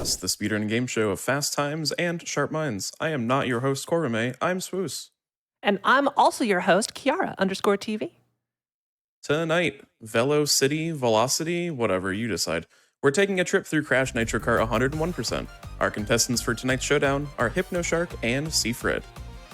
Fast, the speedrunning game show of fast times and sharp minds. I am not your host, Korame. I'm Swoos. And I'm also your host, Kiara_TV. Tonight, Velo-city, Velocity, whatever you decide. We're taking a trip through Crash Nitro Kart 101%. Our contestants for tonight's showdown are HypnoShark and Seafred.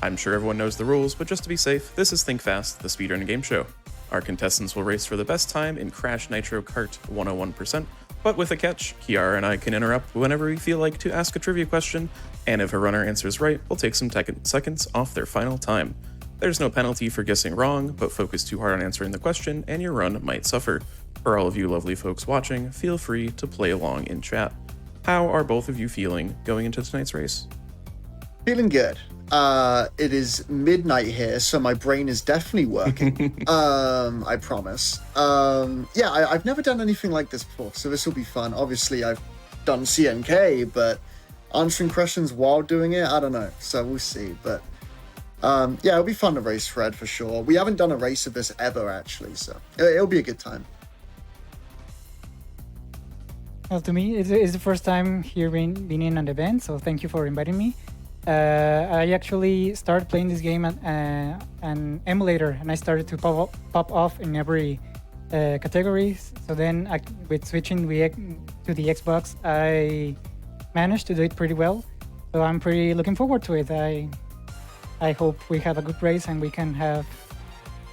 I'm sure everyone knows the rules, but just to be safe, this is Think Fast, the speedrunning game show. Our contestants will race for the best time in Crash Nitro Kart 101%, but with a catch, Kiara and I can interrupt whenever we feel like to ask a trivia question, and if a runner answers right, we'll take some seconds off their final time. There's no penalty for guessing wrong, but focus too hard on answering the question and your run might suffer. For all of you lovely folks watching, feel free to play along in chat. How are both of you feeling going into tonight's race? Feeling good. It is midnight here, so my brain is definitely working. I promise. I've never done anything like this before, so this will be fun. Obviously, I've done CNK, but answering questions while doing it, I don't know. So we'll see. But it'll be fun to race Fred for sure. We haven't done a race of this ever, actually, so it'll be a good time. Well, to me, it's the first time here being in an event, so thank you for inviting me. I actually started playing this game at an emulator, and I started to pop off in every category. So then, with switching to the Xbox, I managed to do it pretty well. So I'm pretty looking forward to it. I hope we have a good race and we can have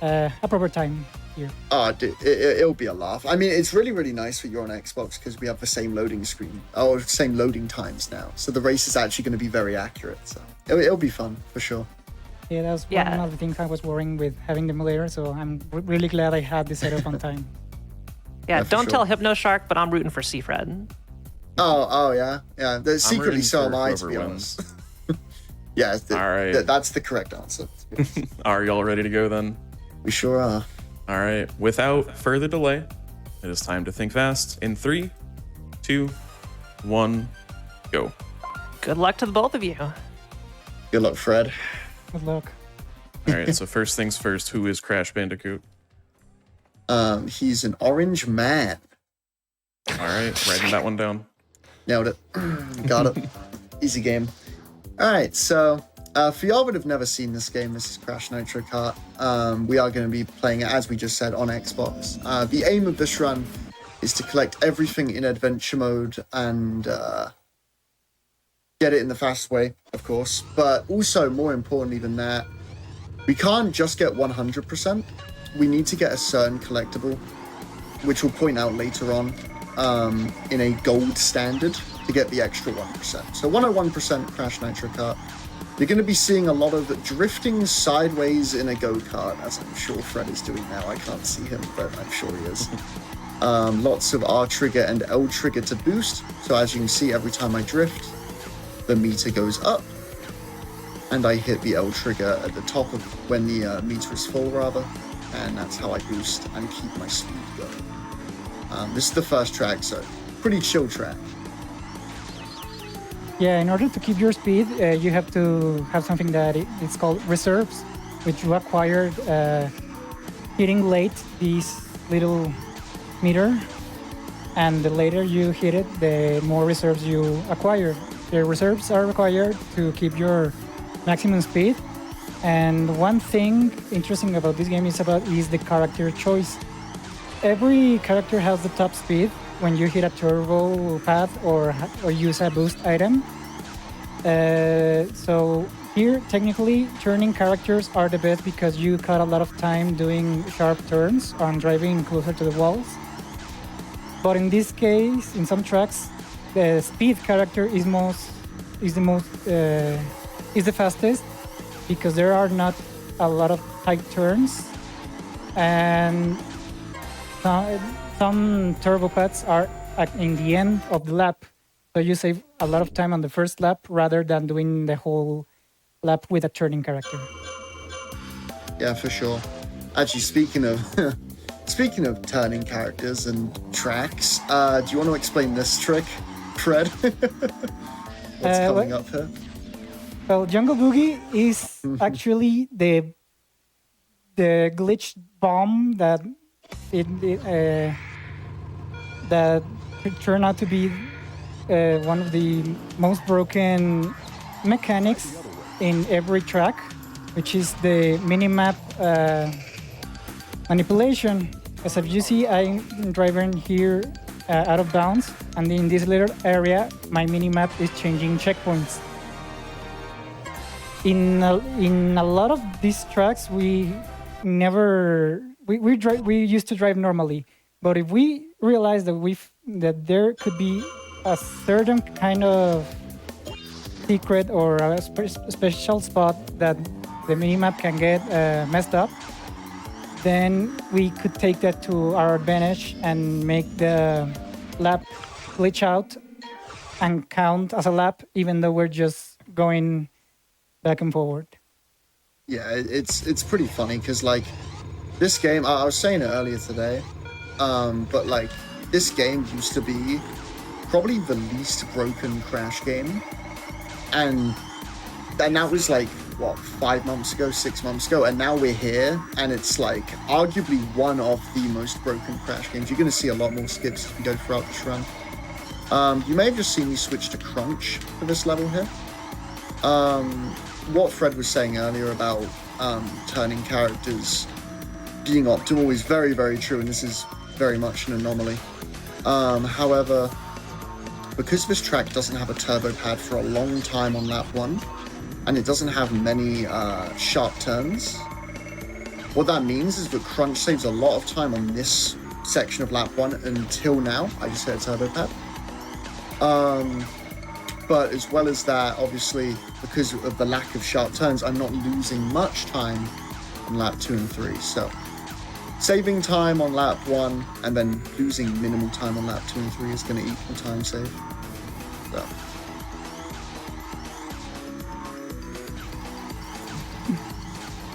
a proper time here. Oh, dude, it'll be a laugh. I mean, it's really, really nice that you're on Xbox because we have the same loading screen, or same loading times now. So the race is actually going to be very accurate. So it'll be fun for sure. Yeah, that was one of the things I was worrying with having the emulator. So I'm really glad I had this setup on time. Yeah, don't tell HypnoShark, but I'm rooting for Seafred. Oh yeah. Secretly, so am I, to be honest. Yeah, all right. That's the correct answer. Are y'all ready to go then? We sure are. All right, without further delay, it is time to think fast in 3, 2, 1, go. Good luck to the both of you. Good luck, Fred. Good luck. All right, so first things first, who is Crash Bandicoot? He's an orange man. All right, writing that one down. Nailed it. Got it. Easy game. All right, so for y'all that have never seen this game, this is Crash Nitro Kart. We are going to be playing it, as we just said, on Xbox. The aim of this run is to collect everything in adventure mode and get it in the fast way, of course. But also, more importantly than that, we can't just get 100%. We need to get a certain collectible, which we'll point out later on, in a gold standard to get the extra 1%. So 101% Crash Nitro Kart. You're going to be seeing a lot of drifting sideways in a go-kart, as I'm sure Fred is doing now. I can't see him, but I'm sure he is. Lots of R trigger and L trigger to boost. So as you can see, every time I drift, the meter goes up. And I hit the L trigger at the top of when the meter is full, rather. And that's how I boost and keep my speed going. This is the first track, so pretty chill track. Yeah, in order to keep your speed, you have to have something that it's called reserves, which you acquired hitting late this little meter, and the later you hit it, the more reserves you acquire. The reserves are required to keep your maximum speed, and one thing interesting about this game is the character choice. Every character has the top speed when you hit a turbo path or use a boost item. So here, technically, turning characters are the best because you cut a lot of time doing sharp turns on driving closer to the walls. But in this case, in some tracks, the speed character is the fastest because there are not a lot of tight turns, and some turbo paths are in the end of the lap, so you save a lot of time on the first lap rather than doing the whole lap with a turning character. Yeah, for sure. Actually, speaking of turning characters and tracks, do you want to explain this trick, Fred? What's coming up here? Well, Jungle Boogie is actually the glitch bomb that turned out to be one of the most broken mechanics in every track, which is the minimap manipulation. As you see, I'm driving here out of bounds, and in this little area, my minimap is changing checkpoints. In a lot of these tracks, we used to drive normally, but if we realize that there could be a certain kind of secret or a special spot that the minimap can get messed up, then we could take that to our advantage and make the lap glitch out and count as a lap, even though we're just going back and forward. Yeah, it's pretty funny because like this game, I was saying it earlier today, but like this game used to be probably the least broken Crash game, and that was like what, 5 months ago, 6 months ago, and now we're here, and it's like arguably one of the most broken Crash games. You're going to see a lot more skips as we go throughout this run. You may have just seen me switch to Crunch for this level here. What Fred was saying earlier about turning characters being optimal is very, very true, and this is very much an anomaly. However, because this track doesn't have a turbo pad for a long time on lap 1, and it doesn't have many sharp turns, what that means is that Crunch saves a lot of time on this section of lap 1 until now. I just hit a turbo pad. But as well as that, obviously, because of the lack of sharp turns, I'm not losing much time on lap 2 and 3. So saving time on lap 1 and then losing minimal time on lap 2 and 3 is going to equal time save. So.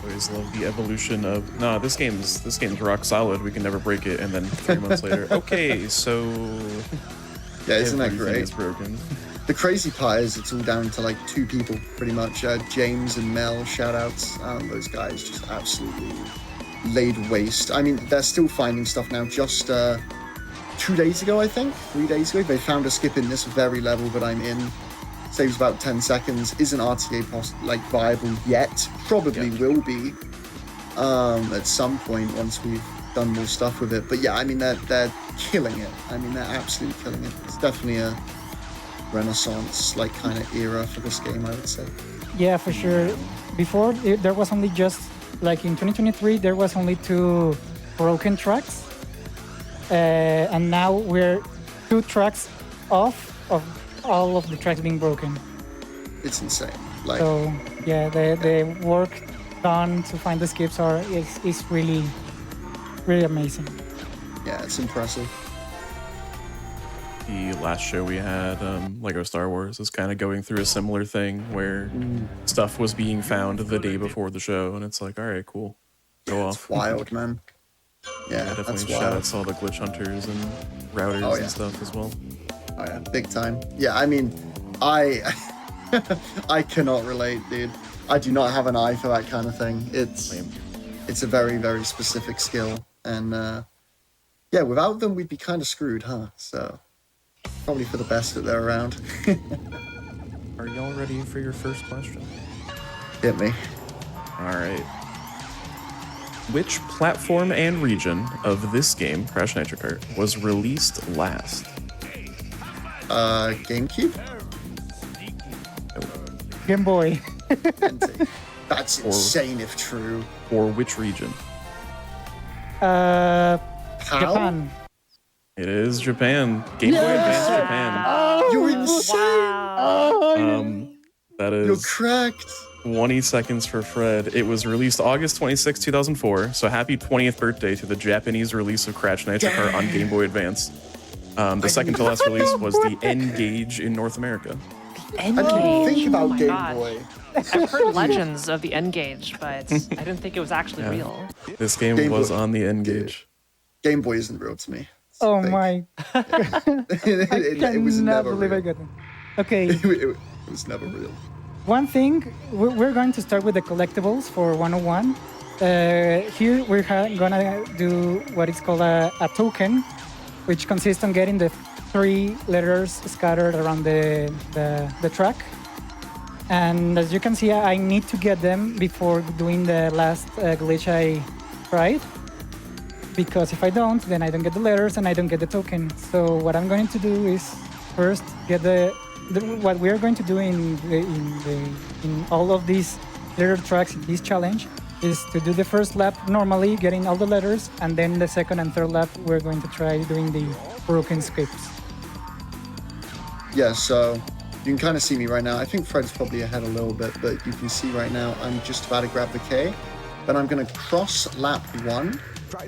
Always love the evolution of this game's rock solid, we can never break it, and then 3 months later, okay, so yeah, isn't that great? It's broken. The crazy part is it's all down to like 2 people pretty much, James and Mel, shout outs. Those guys just absolutely laid waste. I mean, they're still finding stuff now. Just 2 days ago, I think 3 days ago, they found a skip in this very level that I'm in. Saves about 10 seconds. Isn't RTA viable yet. Probably will be at some point once we've done more stuff with it. But yeah, I mean, they're killing it. I mean, they're absolutely killing it. It's definitely a renaissance kind of era for this game, I would say. Yeah, for sure. Before, there was only just, in 2023, there was only 2 broken tracks. And now we're 2 tracks off of all of the tracks being broken. It's insane. So yeah, the work done to find the skips is really, really amazing. Yeah, it's impressive. The last show we had, Lego Star Wars, is kind of going through a similar thing where stuff was being found the day before the show, and it's like, all right, cool, go off. It's wild, man. Yeah, definitely shout out to all the glitch hunters and routers and stuff as well. Oh yeah, big time. Yeah, I mean, I cannot relate, dude. I do not have an eye for that kind of thing. It's a very, very specific skill, and yeah, without them we'd be kind of screwed, huh? So probably for the best that they're around. Are y'all ready for your first question? Hit me. All right. Which platform and region of this game, Crash Nitro Kart, was released last? GameCube? Game Boy. That's insane if true. Or which region? Japan. It is Japan. Game Boy Advance Japan. Oh, you're insane! Oh, that is... You're cracked. 20 seconds for Fred. It was released August 26, 2004, so happy 20th birthday to the Japanese release of Crash Nitro Kart on Game Boy Advance. The second to last release was the N-Gage in North America. I N-Gage? didn't think about my Game God. Boy. I've heard legends of the N-Gage, but I didn't think it was actually real. This game was on the N-Gage. Game Boy isn't real to me. It's oh fake. my! it was cannot never believe real. I got it. Okay. It was never real. One thing, we're going to start with the collectibles for 101. Here we're gonna do what is called a token. which consists on getting the 3 letters scattered around the track. And as you can see, I need to get them before doing the last glitch I tried. Because if I don't, then I don't get the letters and I don't get the token. So what I'm going to do is first get what we are going to do in all of these letter tracks in this challenge is to do the first lap normally, getting all the letters, and then the second and third lap we're going to try doing the broken scripts. Yeah, so you can kind of see me right now. I think Fred's probably ahead a little bit, but you can see right now I'm just about to grab the K. Then I'm going to cross lap 1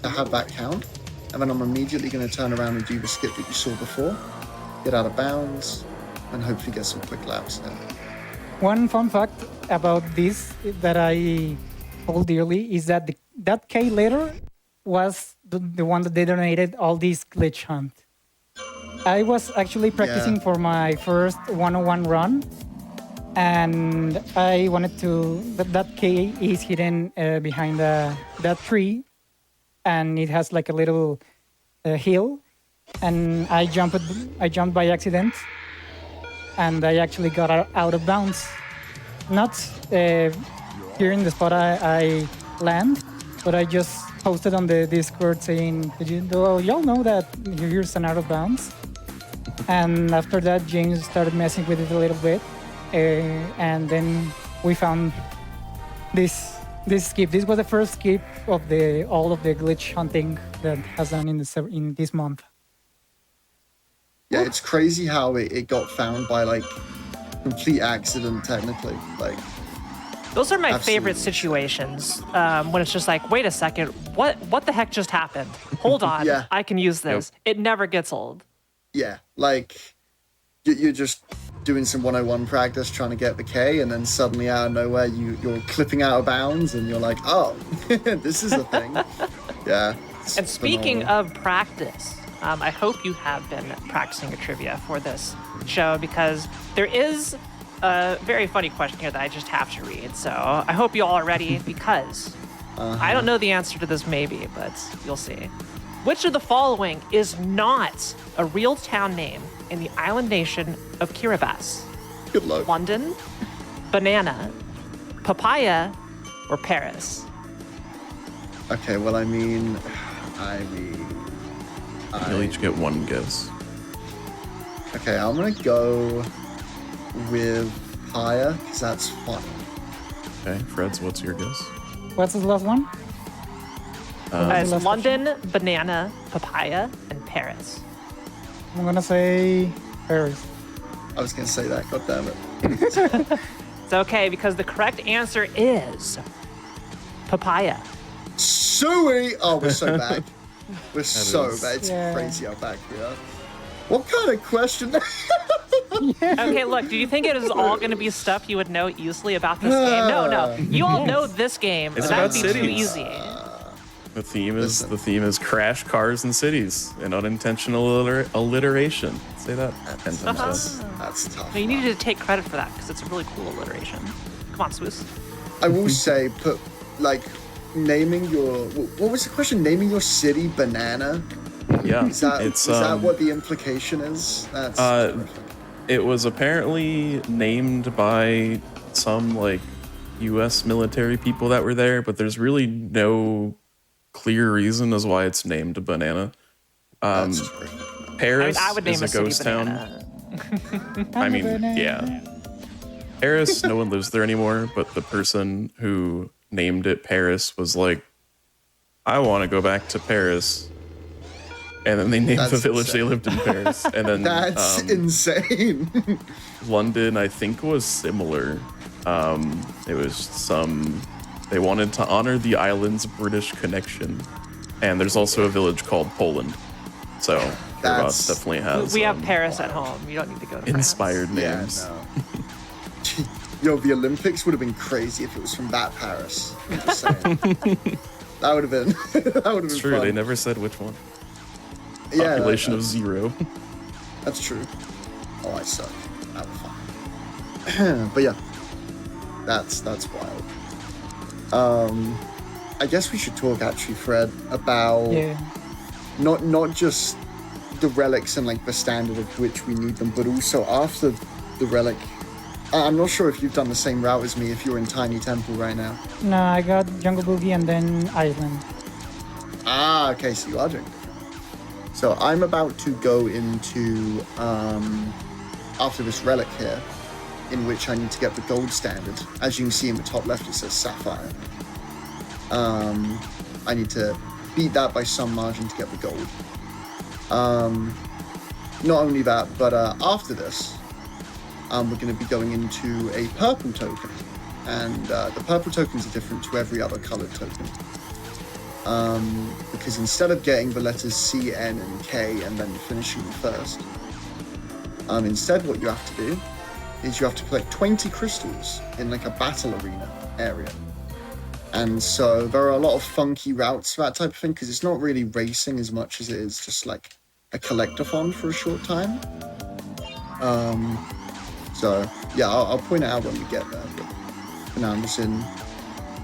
to have that count. And then I'm immediately going to turn around and do the skip that you saw before. Get out of bounds and hopefully get some quick laps in. One fun fact about this that I hold dearly is that that K letter was the one that detonated all these glitch hunt. I was actually practicing for my first 101 run, and I wanted to. That K is hidden behind that tree, and it has like a little hill, and I jumped by accident, and I actually got out of bounds. Not here in the spot I land, but I just posted on the Discord saying, y'all know that here's an out of bounds? And after that, James started messing with it a little bit, and then we found this skip. This was the first skip of all of the glitch hunting that has done in this month. Yeah, it's crazy how it got found by like complete accident, technically. Like, those are my absolutely. favorite situations when it's just like, wait a second, what the heck just happened? Hold on, Yeah. I can use this. It never gets old. Yeah, like you're just doing some 101 practice trying to get the K, and then suddenly out of nowhere you're clipping out of bounds, and you're like, oh, this is a thing. Yeah. And speaking of practice, I hope you have been practicing a trivia for this show, because there is a very funny question here that I just have to read. So I hope you all are ready, because I don't know the answer to this maybe, but you'll see. Which of the following is not a real town name in the island nation of Kiribati? Good luck. London, Banana, Papaya, or Paris? Okay, well, I mean, You'll each get one guess. okay, I'm gonna go with Papaya because that's fun. Okay, Freds, what's your guess? What's the last one? It's last London, Banana, Papaya, and Paris. I'm gonna say Paris. I was gonna say that. God damn it. It's okay, because the correct answer is Papaya. Suey! Oh, we're so bad. We're so is- bad. It's Yeah. crazy how bad we are. What kind of question? Okay, look, do you think it is all going to be stuff you would know easily about this game? No. You all know this game. It's That would about be too cities. easy. The theme is Listen. crash cars and cities and unintentional alliteration. Say that 10 times fast. That's tough. No, you needed to take credit for that, because it's a really cool alliteration. Come on, Swoos. I will say, naming your... What was the question? Naming your city Banana? Yeah, Is that, it's is that what the implication is? That's it was apparently named by some like U.S. military people that were there, but there's really no clear reason as why it's named Banana. that's terrific. Paris I would name is a a city ghost town. Banana. I mean, yeah. Paris, no one lives there anymore, but the person who named it Paris was like, I want to go back to Paris. And then they named That's the village insane. they lived in Paris. And then That's insane. London, I think, was similar. It was they wanted to honor the island's British connection. And there's also a village called Poland. So Kiribati That's- definitely has We have Paris at home. You don't need to go to France. inspired Yeah, names. no. Yo, the Olympics would have been crazy if it was from that Paris. I'm just saying. That would have been. That would have It's been true, fun. they never said which one. Yeah, Population of 0. That's true. Oh, I suck. That was fun. But yeah, that's wild. I guess we should talk actually, Fred, about Yeah. not just the relics and like the standard of which we need them, but also after the relic. I'm not sure if you've done the same route as me. If you're in Tiny Temple right now. No, I got Jungle Boogie and then Island. Ah, okay, so you are doing different. So I'm about to go into after this relic here, in which I need to get the gold standard. As you can see in the top left, it says Sapphire. I need to beat that by some margin to get the gold. Not only that, but after this, we're going to be going into a purple token. And the purple tokens are different to every other colored token. Because instead of getting the letters C, N, and K and then finishing them first, instead what you have to do is you have to collect 20 crystals in like a battle arena area. And so there are a lot of funky routes for that type of thing, because it's not really racing as much as it is just like a collectathon for a short time. So yeah, I'll point it out when we get there. But for now,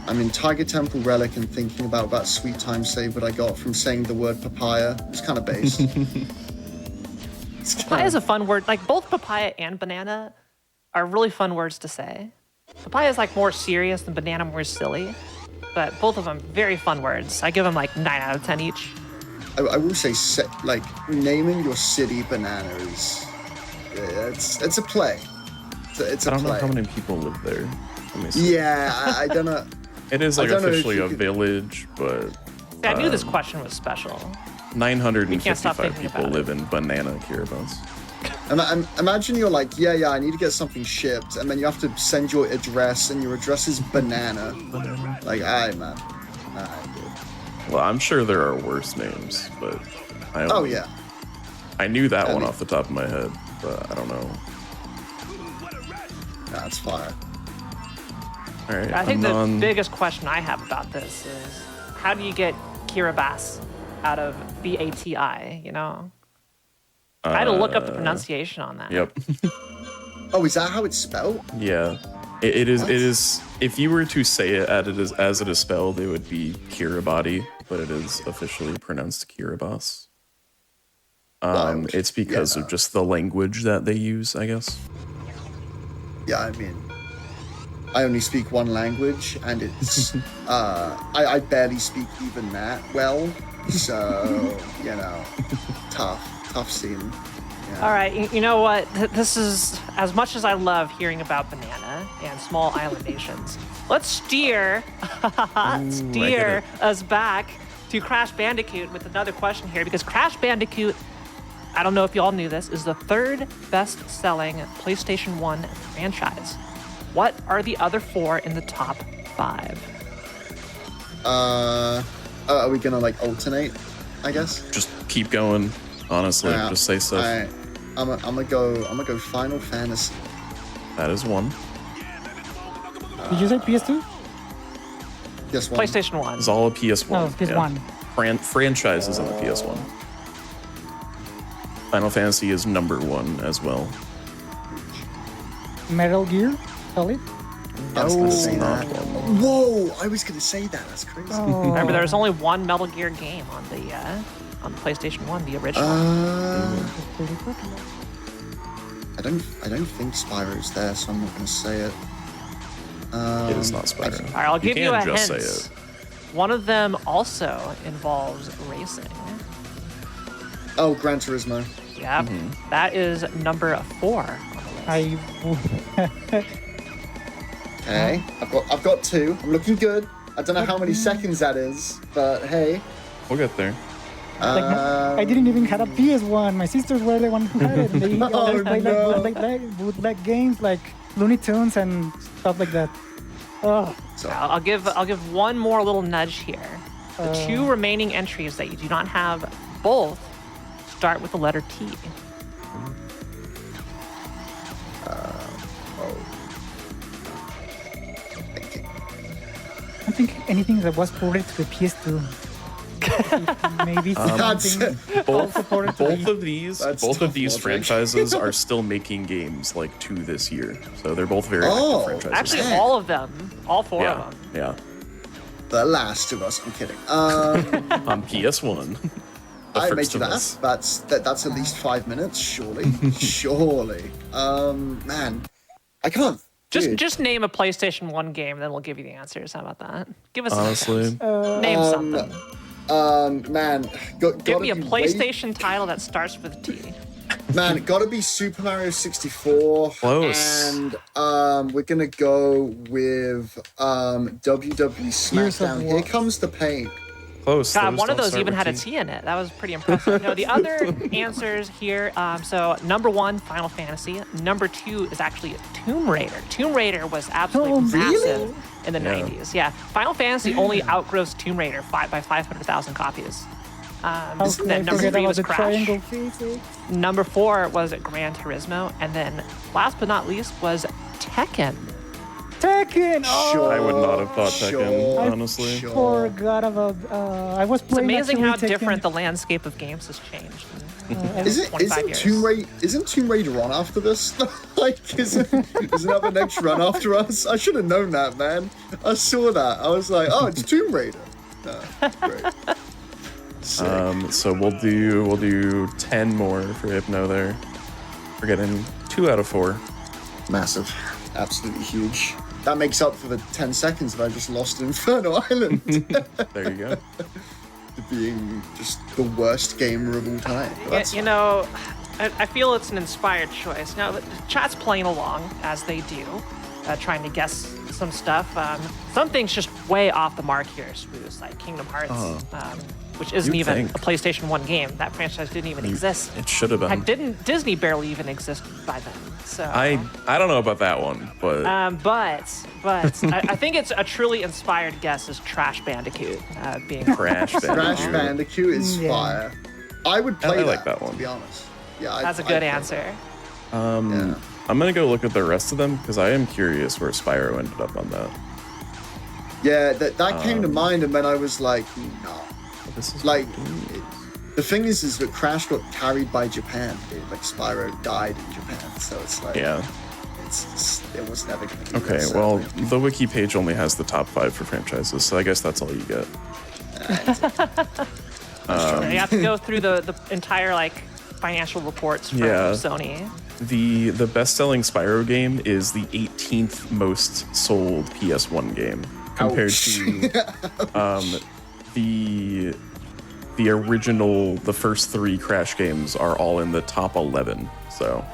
I'm in Tiger Temple Relic and thinking about that sweet time save that I got from saying the word papaya. It's kind of based. Papaya is a fun word. Like both papaya and banana are really fun words to say. Papaya is like more serious and banana more silly, but both of them very fun words. I give them like 9 out of 10 each. I will say, like, naming your city banana is it's a play. It's a play. I don't know how many people live there. Let me see. Yeah, I don't know. It is like officially a village, but I knew this question was special. 955 people live in Banana Kiribati. Imagine you're like, yeah, I need to get something shipped, and then you have to send your address, and your address is banana. Like, alright, man. Alright, dude. Well, I'm sure there are worse names, but oh yeah, I knew that one off the top of my head, but I don't know. That's fire. All right. I think the biggest question I have about this is, how do you get Kiribati out of BATI? You know, I had to look up the pronunciation on that. Yep. Oh, is that how it's spelled? Yeah. It is. What? It is. If you were to say it as it is spelled, it would be Kiribati, but it is officially pronounced Kiribati. It's because of just the language that they use, I guess. Yeah, I mean, I only speak one language, and it's I barely speak even that well, so you know, tough scene. Yeah. All right, you know what? This is, as much as I love hearing about banana and small island nations, let's steer us back to Crash Bandicoot with another question here, because Crash Bandicoot, I don't know if you all knew this, is the third best-selling PlayStation 1 franchise. What are the other 4 in the top 5? Are we gonna like alternate? I guess. Just keep going. Honestly, just say stuff. All right. I'm gonna go Final Fantasy. That is one. Did you say PS2? PS1. PlayStation 1. It's all a PS1. No, PS1. Franchises on the PS1. Final Fantasy is #1 as well. Metal Gear Solid? I was gonna say not that. one. Whoa, I was gonna say that. That's crazy. Oh. Remember, there was only one Metal Gear game on the PlayStation 1, the original. I don't think Spyro's there, so I'm not gonna say it. It is not Spyro. All right, I'll give you a hint. Just say it. One of them also involves racing. Oh, Gran Turismo. Yep, that is number 4 on the list. Okay, I've got 2. I'm looking good. I don't know how many seconds that is, but hey. We'll get there. Like, I didn't even have a PS1. My sisters were the one who had it. And they always played like bootleg games like Looney Tunes and stuff like that. Oh. So, I'll give one more little nudge here. The 2 remaining entries that you do not have both start with the letter T. I don't think anything that was ported to the PS2. Maybe something both of these logic. franchises are still making games like 2 this year, so they're both very active franchises. Actually, Yeah. all of them, all 4 of them. Yeah, The Last of Us. I'm kidding. on PS1. I first made you of laugh. us. That's at least 5 minutes, surely. Surely. Man, I can't. Dude. Just name a PlayStation 1 game, then we'll give you the answers. How about that? Give us Honestly, name something. Man, Give me a PlayStation title that starts with T. Man, gotta be Super Mario 64. Close. And we're gonna go with WWE SmackDown. Here Comes the Pain. close. God, Those one of don't those start even with had a T. T in it. That was pretty impressive. No, the other answers here. So number 1, Final Fantasy. Number 2 is actually Tomb Raider. Tomb Raider was absolutely massive in the 90s. Yeah, Final Fantasy only outgrossed Tomb Raider by 500,000 copies. Then number 3 was Crash. Number 4 was Gran Turismo, and then last but not least was Tekken. Tekken! Oh, Sure. I would not have thought Tekken, honestly. forgot about. I was It's playing. amazing how actually Tekken. different the landscape of games has changed in Isn't 25 years. Tomb Raider on after this? Like, isn't that the next run after us? I should have known that, man. I saw that. I was like, oh, it's Tomb Raider. Great. Sick. So we'll do 10 more for Hypno there. We're getting 2 out of 4. Massive. Absolutely huge. That makes up for the 10 seconds that I just lost in Inferno Island. There you go. Being just the worst gamer of all time. But that's You know, I feel it's an inspired choice. Now, the chat's playing along, as they do, trying to guess some stuff. Some things just way off the mark here, Spoos, like Kingdom Hearts, which isn't You'd even think. a PlayStation 1 game. That franchise didn't even exist. It should have been. Heck, didn't Disney barely even exist by then? So I don't know about that one, but I think it's a truly inspired guess is Trash Bandicoot being Crash Bandicoot. Crash Bandicoot is fire. I would play I like that one. to be honest. Yeah, That's a good answer. Yeah. I'm gonna go look at the rest of them because I am curious where Spyro ended up on that. Yeah, that came to mind, and then I was like, no. This is Like, the thing is that Crash got carried by Japan, dude. Like, Spyro died in Japan, so it's like, yeah. it was never going to be Okay, this, well, the wiki page only has the top 5 for franchises, so I guess that's all you get. You have to go through the entire like financial reports from Sony. The best-selling Spyro game is the 18th most sold PS1 game compared to the original. The first 3 Crash games are all in the top 11. So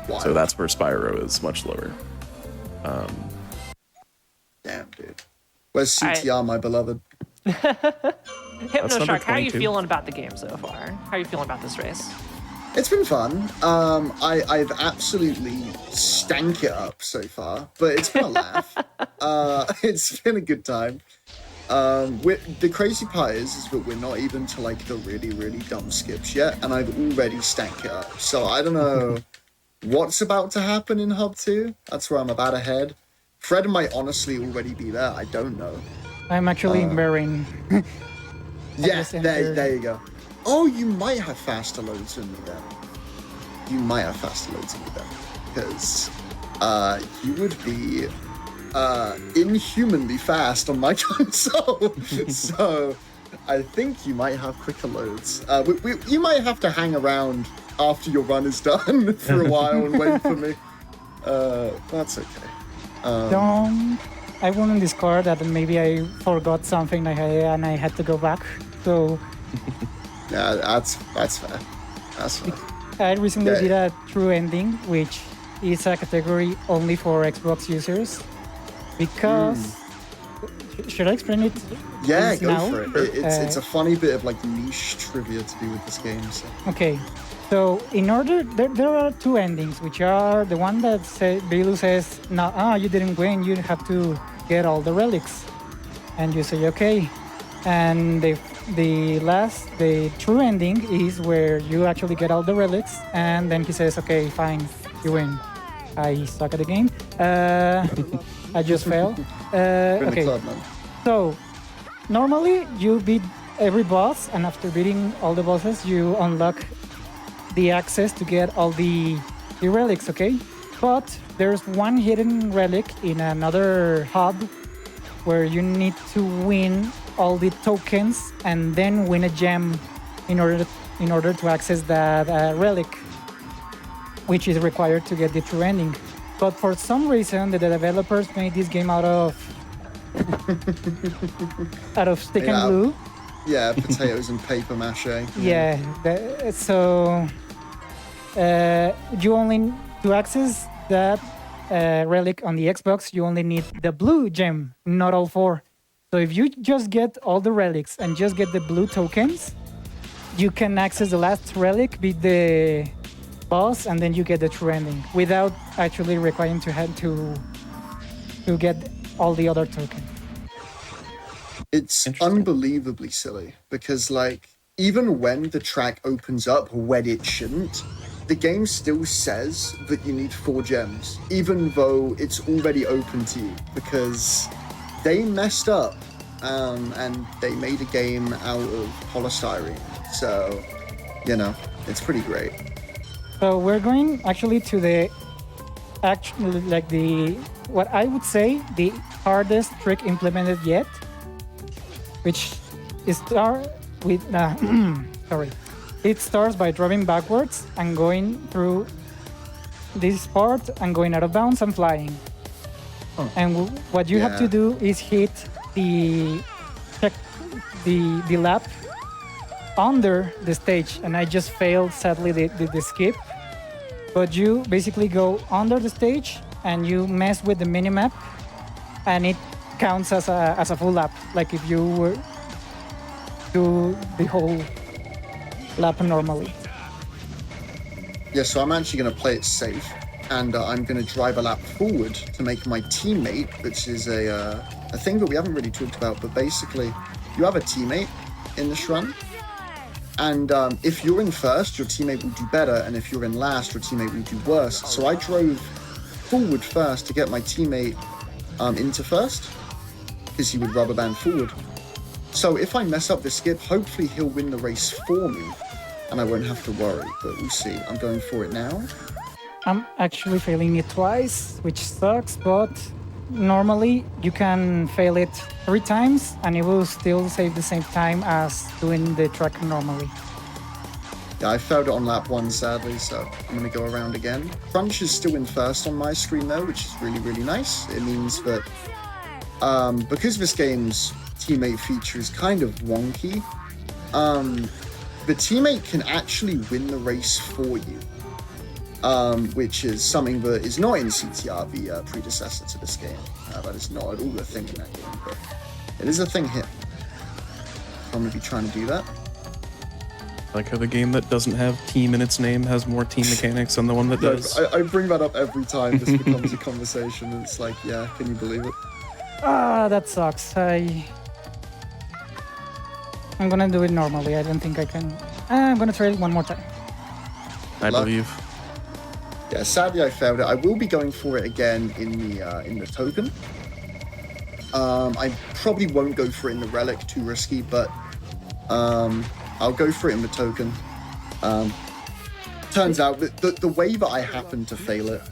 that's where Spyro is much lower. Damn, dude. Where's CTR, my beloved? Hypno number Shark, how are you 22. feeling about the game so far? How are you feeling about this race? It's been fun. I've absolutely stank it up so far, but it's been a laugh. It's been a good time. The crazy part is that we're not even to like the really, really dumb skips yet, and I've already stank it up. So I don't know what's about to happen in Hub 2. That's where I'm about ahead. Fred might honestly already be there. I don't know. I'm actually wearing. Yeah, just entered. there you go. Oh, you might have faster loads than me then. You might have faster loads than me then. Because you would be inhumanly fast on my console. So I think you might have quicker loads. You might have to hang around after your run is done for a while and wait for me. That's okay. I won on Discord that maybe I forgot something and I had to go back. So Yeah, that's fair. That's fair. I recently did a true ending, which is a category only for Xbox users. Because should I explain it? Yeah, go now? for it. It's a funny bit of like niche trivia to do with this game. So. Okay, so in order, there are 2 endings, which are the one that Belu says, "No, you didn't win. You have to get all the relics," and you say, "Okay." And the true ending is where you actually get all the relics, and then he says, "Okay, fine, you win." I suck at the game. I just fail. Okay. Club, man. So, normally you beat every boss, and after beating all the bosses, you unlock the access to get all the relics, okay? But there's one hidden relic in another hub where you need to win all the tokens and then win a gem in order to access that relic, which is required to get the true ending. But for some reason, the developers made this game out of stick and glue. Yeah, potatoes and paper mache. Yeah, so you only to access that relic on the Xbox, you only need the blue gem, not all 4. So if you just get all the relics and just get the blue tokens, you can access the last relic, beat the boss, and then you get the true ending without actually requiring to get all the other tokens. It's unbelievably silly because, like, even when the track opens up when it shouldn't, the game still says that you need 4 gems, even though it's already open to you, because they messed up and they made a game out of polystyrene. So, you know, it's pretty great. So we're going actually to what I would say the hardest trick implemented yet, which is It starts by driving backwards and going through this part and going out of bounds and flying. Oh. And what you have to do is hit the lap under the stage. And I just failed, sadly, the skip. But you basically go under the stage and you mess with the minimap, and it counts as a full lap, like if you were do the whole lap normally. Yeah, so I'm actually going to play it safe, and I'm going to drive a lap forward to make my teammate, which is a thing that we haven't really talked about, but basically you have a teammate in this run, and if you're in first, your teammate will do better, and if you're in last, your teammate will do worse. So I drove forward first to get my teammate into first, because he would rubber band forward. So if I mess up the skip, hopefully he'll win the race for me, and I won't have to worry, but we'll see. I'm going for it now. I'm actually failing it twice, which sucks, but normally you can fail it 3 times and it will still save the same time as doing the track normally. Yeah, I failed it on lap 1, sadly, so I'm going to go around again. Crunch is still in first on my screen, though, which is really, really nice. It means that because this game's teammate feature is kind of wonky, the teammate can actually win the race for you, which is something that is not in CTR, the predecessor to this game. That is not at all a thing in that game, but it is a thing here. I'm going to be trying to do that. Like how the game that doesn't have team in its name has more team mechanics than the one that does. I bring that up every time this becomes a conversation, and it's like, yeah, can you believe it? That sucks. I'm gonna do it normally. I don't think I can. I'm gonna try it one more time. I believe. Yeah, sadly I failed it. I will be going for it again in the token. I probably won't go for it in the relic, too risky, but I'll go for it in the token. Turns out that the way that I happen to fail it,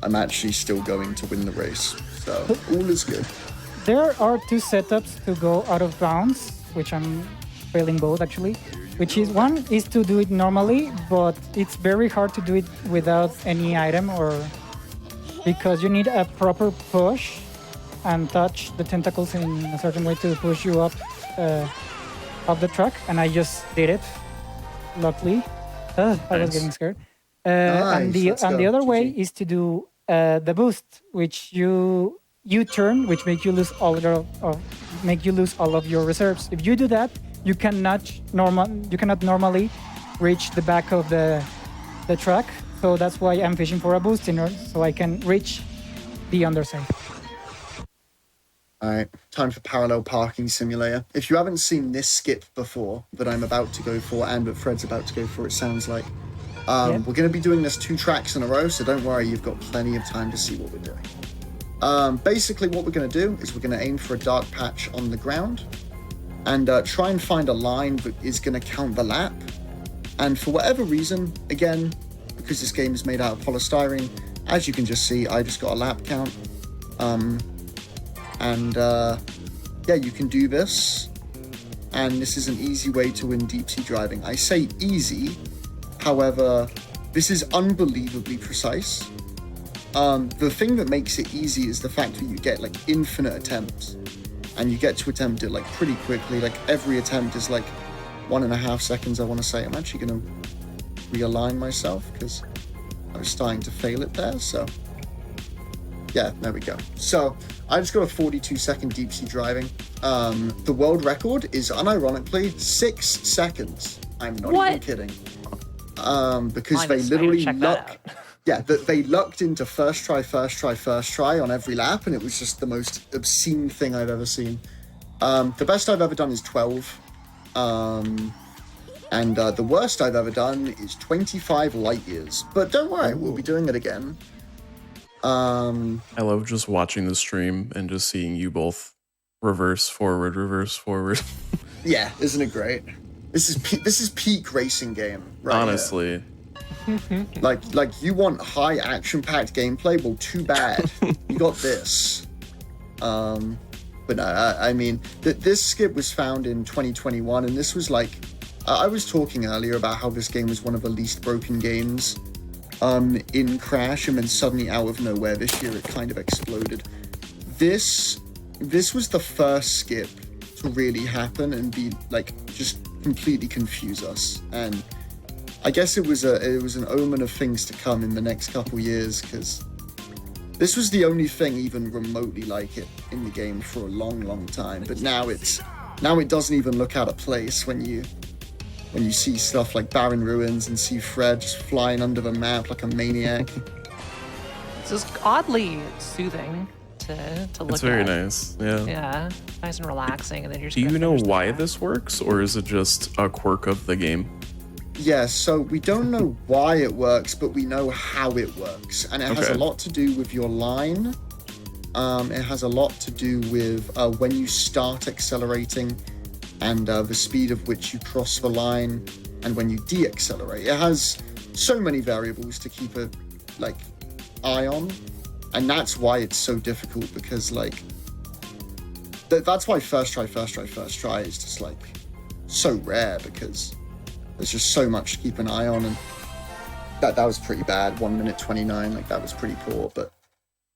I'm actually still going to win the race. So all is good. There are 2 setups to go out of bounds, which I'm failing both actually. Which is, one is to do it normally, but it's very hard to do it without any item, or because you need a proper push and touch the tentacles in a certain way to push you up the track, and I just did it. Luckily, I was getting scared. And the other way is to do the boost, which you turn, which make you lose all of your reserves. If you do that, you cannot normally reach the back of the track. So that's why I'm fishing for a boost in order so I can reach the underside. All right, time for Parallel Parking Simulator. If you haven't seen this skip before that I'm about to go for and that Fred's about to go for, it sounds like, we're going to be doing this 2 tracks in a row, so don't worry, you've got plenty of time to see what we're doing. Basically, what we're going to do is we're going to aim for a dark patch on the ground and try and find a line that is going to count the lap. And for whatever reason, again, because this game is made out of polystyrene, as you can just see, I just got a lap count. Yeah, you can do this and this is an easy way to win deep sea driving. I say easy, however, this is unbelievably precise. The thing that makes it easy is the fact that you get like infinite attempts, and you get to attempt it like pretty quickly. Like every attempt is like 1.5 seconds, I want to say. I'm actually going to realign myself because I was starting to fail it there. So yeah, there we go. So I just got a 42-second deep sea driving. The world record is unironically 6 seconds. I'm not even kidding. Because they literally they lucked into first try on every lap, and it was just the most obscene thing I've ever seen. The best I've ever done is 12. And the worst I've ever done is 25 light years. But don't worry, we'll be doing it again. I love just watching the stream and just seeing you both reverse forward. Yeah, isn't it great? This is peak racing game, right? Honestly. Like you want high action-packed gameplay? Well, too bad. You got this. But no, I mean, this skip was found in 2021, and this was like, I was talking earlier about how this game was one of the least broken games in Crash, and then suddenly out of nowhere this year it kind of exploded. This was the first skip to really happen and be like just completely confuse us, and I guess it was an omen of things to come in the next couple years, because this was the only thing even remotely like it in the game for a long time. But now it doesn't even look out of place when you see stuff like Barren Ruins and see Fred just flying under the map like a maniac. It's just oddly soothing to look at. It's very nice, yeah. Yeah, nice and relaxing. And then you're just Do you know why this works, or is it just a quirk of the game? Yeah, so we don't know why it works, but we know how it works. And it has a lot to do with your line. It has a lot to do with when you start accelerating and the speed of which you cross the line, and when you de-accelerate. It has so many variables to keep a eye on, and that's why it's so difficult, because like that's why first try is just like so rare, because there's just so much to keep an eye on. And that was pretty bad. 1 minute 29, like that was pretty poor. But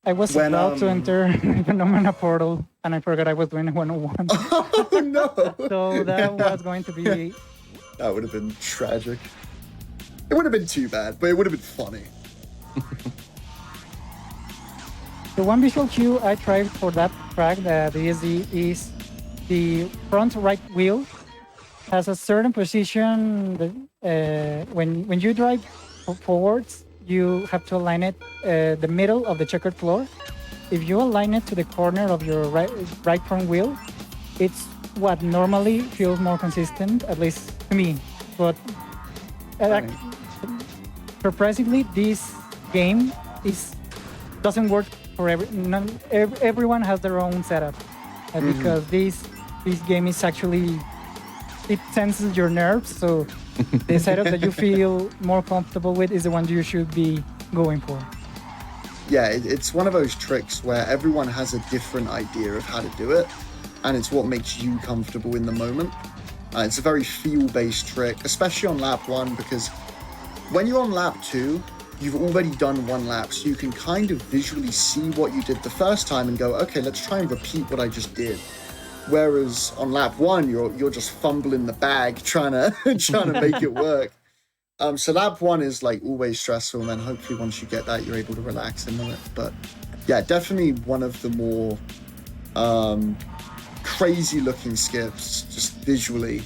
I was about to enter the Phenomena portal, and I forgot I was doing 101. Oh no! So that was going to be... That would have been tragic. It would have been too bad, but it would have been funny. The one visual cue I tried for that track, the DSD, is the front right wheel has a certain position that, when you drive forwards, you have to align it the middle of the checkered floor. If you align it to the corner of your right front wheel, it's what normally feels more consistent, at least to me. But surprisingly, this game doesn't work for everyone has their own setup, because this game is actually, it senses your nerves, so the setup that you feel more comfortable with is the one you should be going for. Yeah, it's one of those tricks where everyone has a different idea of how to do it, and it's what makes you comfortable in the moment. It's a very feel-based trick, especially on lap 1, because when you're on lap 2, you've already done 1 lap, so you can kind of visually see what you did the first time and go, okay, let's try and repeat what I just did. Whereas on lap 1, you're just fumbling the bag trying to make it work. So lap 1 is like always stressful, and then hopefully once you get that, you're able to relax into it. But yeah, definitely one of the more crazy looking skips, just visually.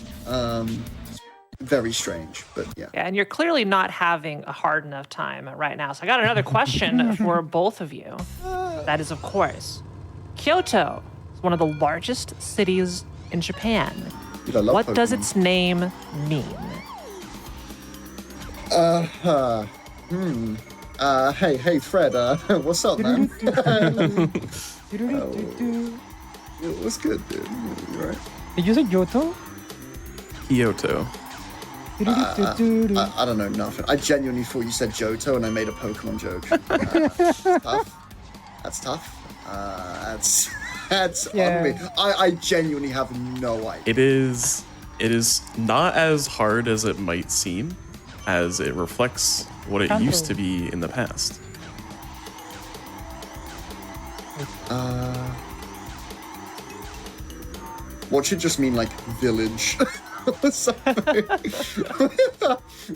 Very strange, but yeah. Yeah, and you're clearly not having a hard enough time right now. So I got another question for both of you. That is, of course, Kyoto is one of the largest cities in Japan. Dude, I love what Pokemon. does its name mean? Hey, Fred, what's up, man? What's good, dude? You right? Did you say Kyoto? Kyoto. I don't know nothing. I genuinely thought you said Johto, and I made a Pokemon joke. That's tough. That's Yeah. on me. I genuinely have no idea. It is not as hard as it might seem, as it reflects what it used to be in the past. What should just mean like village? Or something?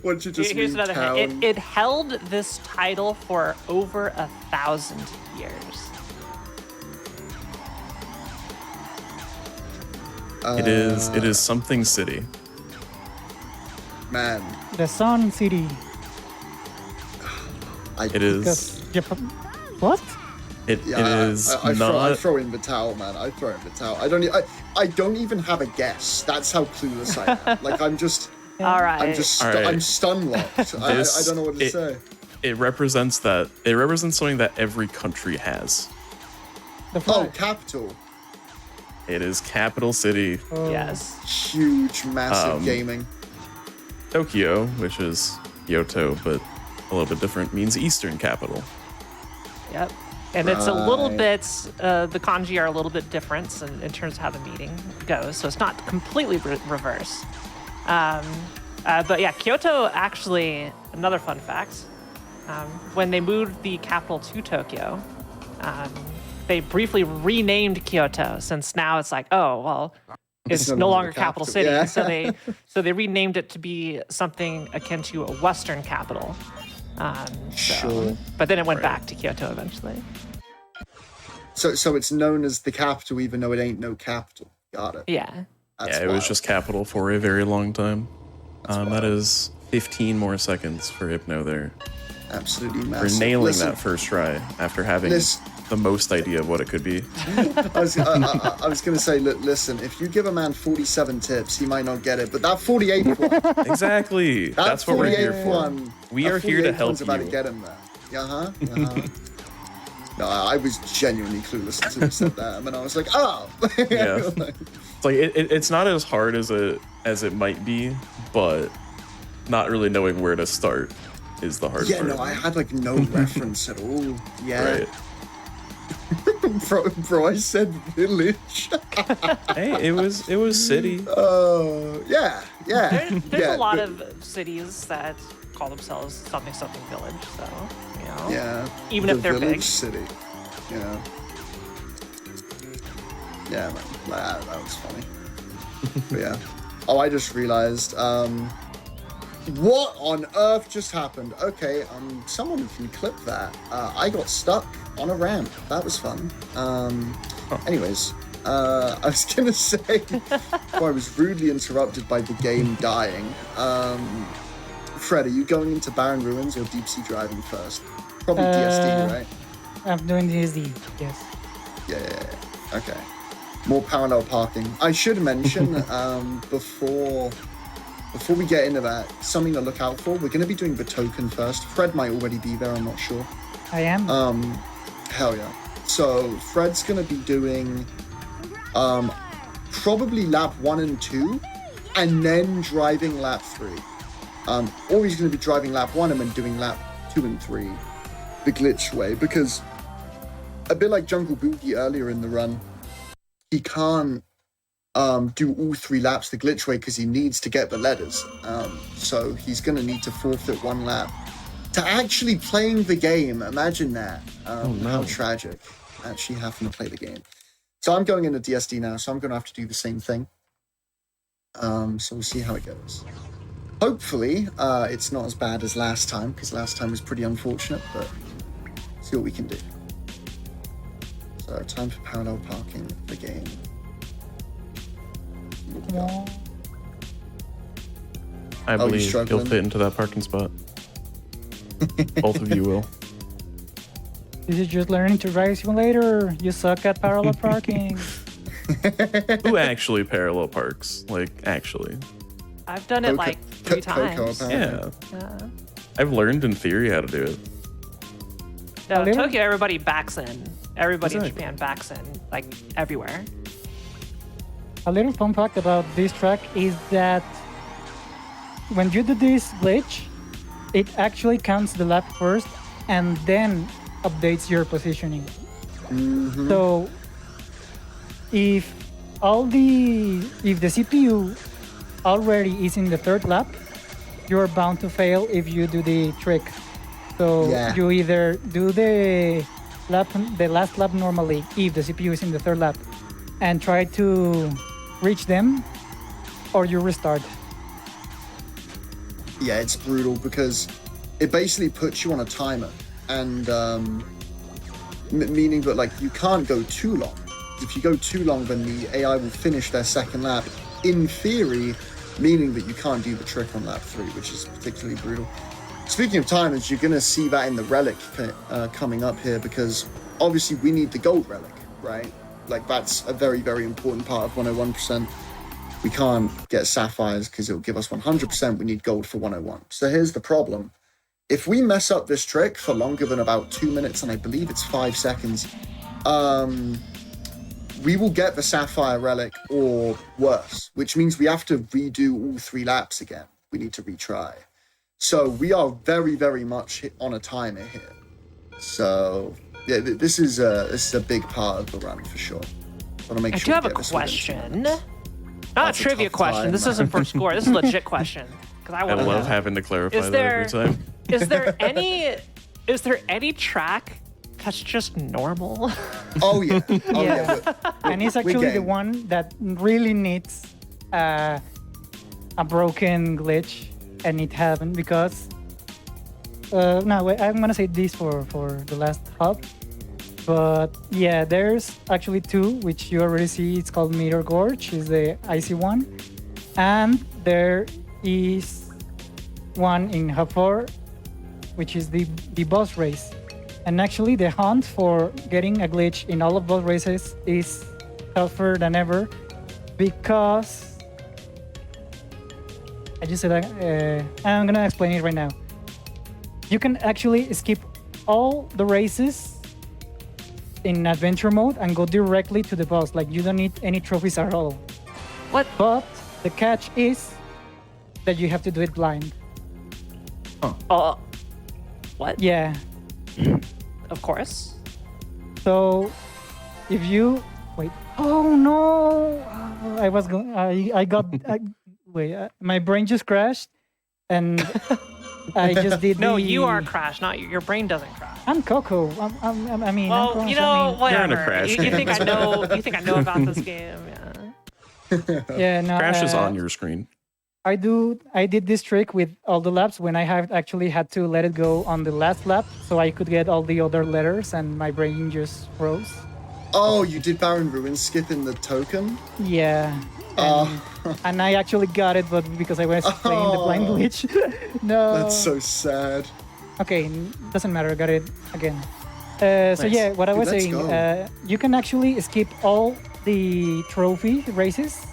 What should just Here's mean another town? hint. It held this title for over 1,000 years. It is something city. Man, The Sun City. It is. Because what? It is I not. throw in the towel, man. I throw in the towel. I don't even have a guess. That's how clueless I am. Like I'm just All right. All right. I'm stun locked. I don't know what to say. It represents that. It represents something that every country has. The Oh, flag. capital. It is capital city Oh. Yes. Huge, massive gaming. Tokyo, which is Kyoto, but a little bit different, means Eastern capital. Yep. And it's a little Right. bit, the kanji are a little bit different in terms of how the meaning goes. So it's not completely reverse. But yeah, Kyoto actually, another fun fact, when they moved the capital to Tokyo, they briefly renamed Kyoto since now it's like, oh, well, it's no longer capital city. yeah. So they renamed it to be something akin to a Western capital. Sure. But then it went back to Kyoto eventually. So it's known as the capital, even though it ain't no capital. Got it. Yeah. That's Yeah, it was wild. just capital for a very long time. That is 15 more seconds for Hypno there. Absolutely For massive. nailing Listen, that first try after having This- the most idea of what it could be. I was going to say, look, listen, if you give a man 47 tips, he might not get it, but that 48th one, Exactly. that That's what we're here 48th for. one, We that are here to 48th help one's about to you. get him there. No, I was genuinely clueless until you said that, and I was like, oh. Yeah. It's like it's not as hard as it might be, but not really knowing where to start is the hard Yeah, part. no, I had like no reference at all. Yeah. Right. Bro, I said village. Hey, it was city. Oh, yeah. There's Yeah, a lot but- of cities that call themselves something village, so, you know. Yeah. Even the if they're village big. city. Yeah. Yeah, man. That was funny. But yeah. Oh, I just realized. What on earth just happened? Okay, someone can clip that. I got stuck on a ramp. That was fun. Anyways, I was gonna say, before I was rudely interrupted by the game dying. Fred, are you going into Barren Ruins or Deep Sea Driving first? Probably DSD, right? I'm doing DSD, yes. Yeah. Okay. More parallel parking. I should mention before we get into that, something to look out for. We're going to be doing the token first. Fred might already be there. I'm not sure. I am. Hell yeah. So Fred's going to be doing probably lap 1 and 2, and then driving lap 3. Or he's going to be driving lap 1 and then doing lap 2 and 3 the glitch way, because a bit like Jungle Boogie earlier in the run, he can't do all 3 laps the glitch way because he needs to get the letters. So he's going to need to forfeit 1 lap to actually playing the game. Imagine that. How tragic. Actually having to play the game. So I'm going into DSD now, so I'm going to have to do the same thing. So we'll see how it goes. Hopefully, it's not as bad as last time, because last time was pretty unfortunate, but see what we can do. So time for parallel parking the game. Come on. I you're believe you'll struggling? fit into that parking spot. Both of you will. This is just learning to drive simulator. You suck at parallel parking. Who actually parallel parks? Like, actually. I've done it like 3 times. Yeah. Yeah. I've learned in theory how to do it. No, little- Tokyo, everybody backs in. Everybody in Exactly. Japan backs in, like everywhere. A little fun fact about this track is that when you do this glitch, it actually counts the lap first and then updates your positioning. So if the CPU already is in the third lap, you're bound to fail if you do the trick. So you either do the last lap normally if the CPU is in the third lap and try to reach them, or you restart. Yeah, it's brutal because it basically puts you on a timer, and meaning that like you can't go too long. If you go too long, then the AI will finish their second lap. In theory, meaning that you can't do the trick on lap 3, which is particularly brutal. Speaking of timers, you're going to see that in the relic coming up here, because obviously we need the gold relic, right? Like that's a very, very important part of 101%. We can't get sapphires because it'll give us 100%. We need gold for 101. So here's the problem. If we mess up this trick for longer than about 2 minutes, and I believe it's 5 seconds, we will get the sapphire relic or worse, which means we have to redo all 3 laps again. We need to retry. So we are very, very much on a timer here. So yeah, this is a big part of the run for sure. I do have a question. Not a trivia question. This isn't for score. This is a legit question. I love having to clarify that every time. Is there any track that's just normal? Oh yeah. And it's actually the one that really needs a broken glitch, and it happened because no, I'm gonna say this for the last hub. But yeah, there's actually 2, which you already see. It's called Meteor Gorge, is the icy one. And there is one in Hub 4, which is the boss race. And actually the hunt for getting a glitch in all of both races is tougher than ever, because I just said I'm gonna explain it right now. You can actually skip all the races in adventure mode and go directly to the boss. Like you don't need any trophies at all. What? But the catch is that you have to do it blind. What? Yeah. Of course. So if you wait, oh no, I was going. I got. My brain just crashed, and I just did. No, you are crashed. Not your brain doesn't crash. I'm Coco. I mean. Well, whatever. You're in a crash. You think I know? You think I know about this game? Yeah. Yeah. No. Crash is on your screen. I did this trick with all the laps when I have actually had to let it go on the last lap so I could get all the other letters, and my brain just froze. Oh, you did Barren Ruins skipping the token? Yeah. And I actually got it, but because I was playing the blind glitch. No. That's so sad. Okay, doesn't matter. I got it again. So yeah, what I was saying, you can actually skip all the trophy races.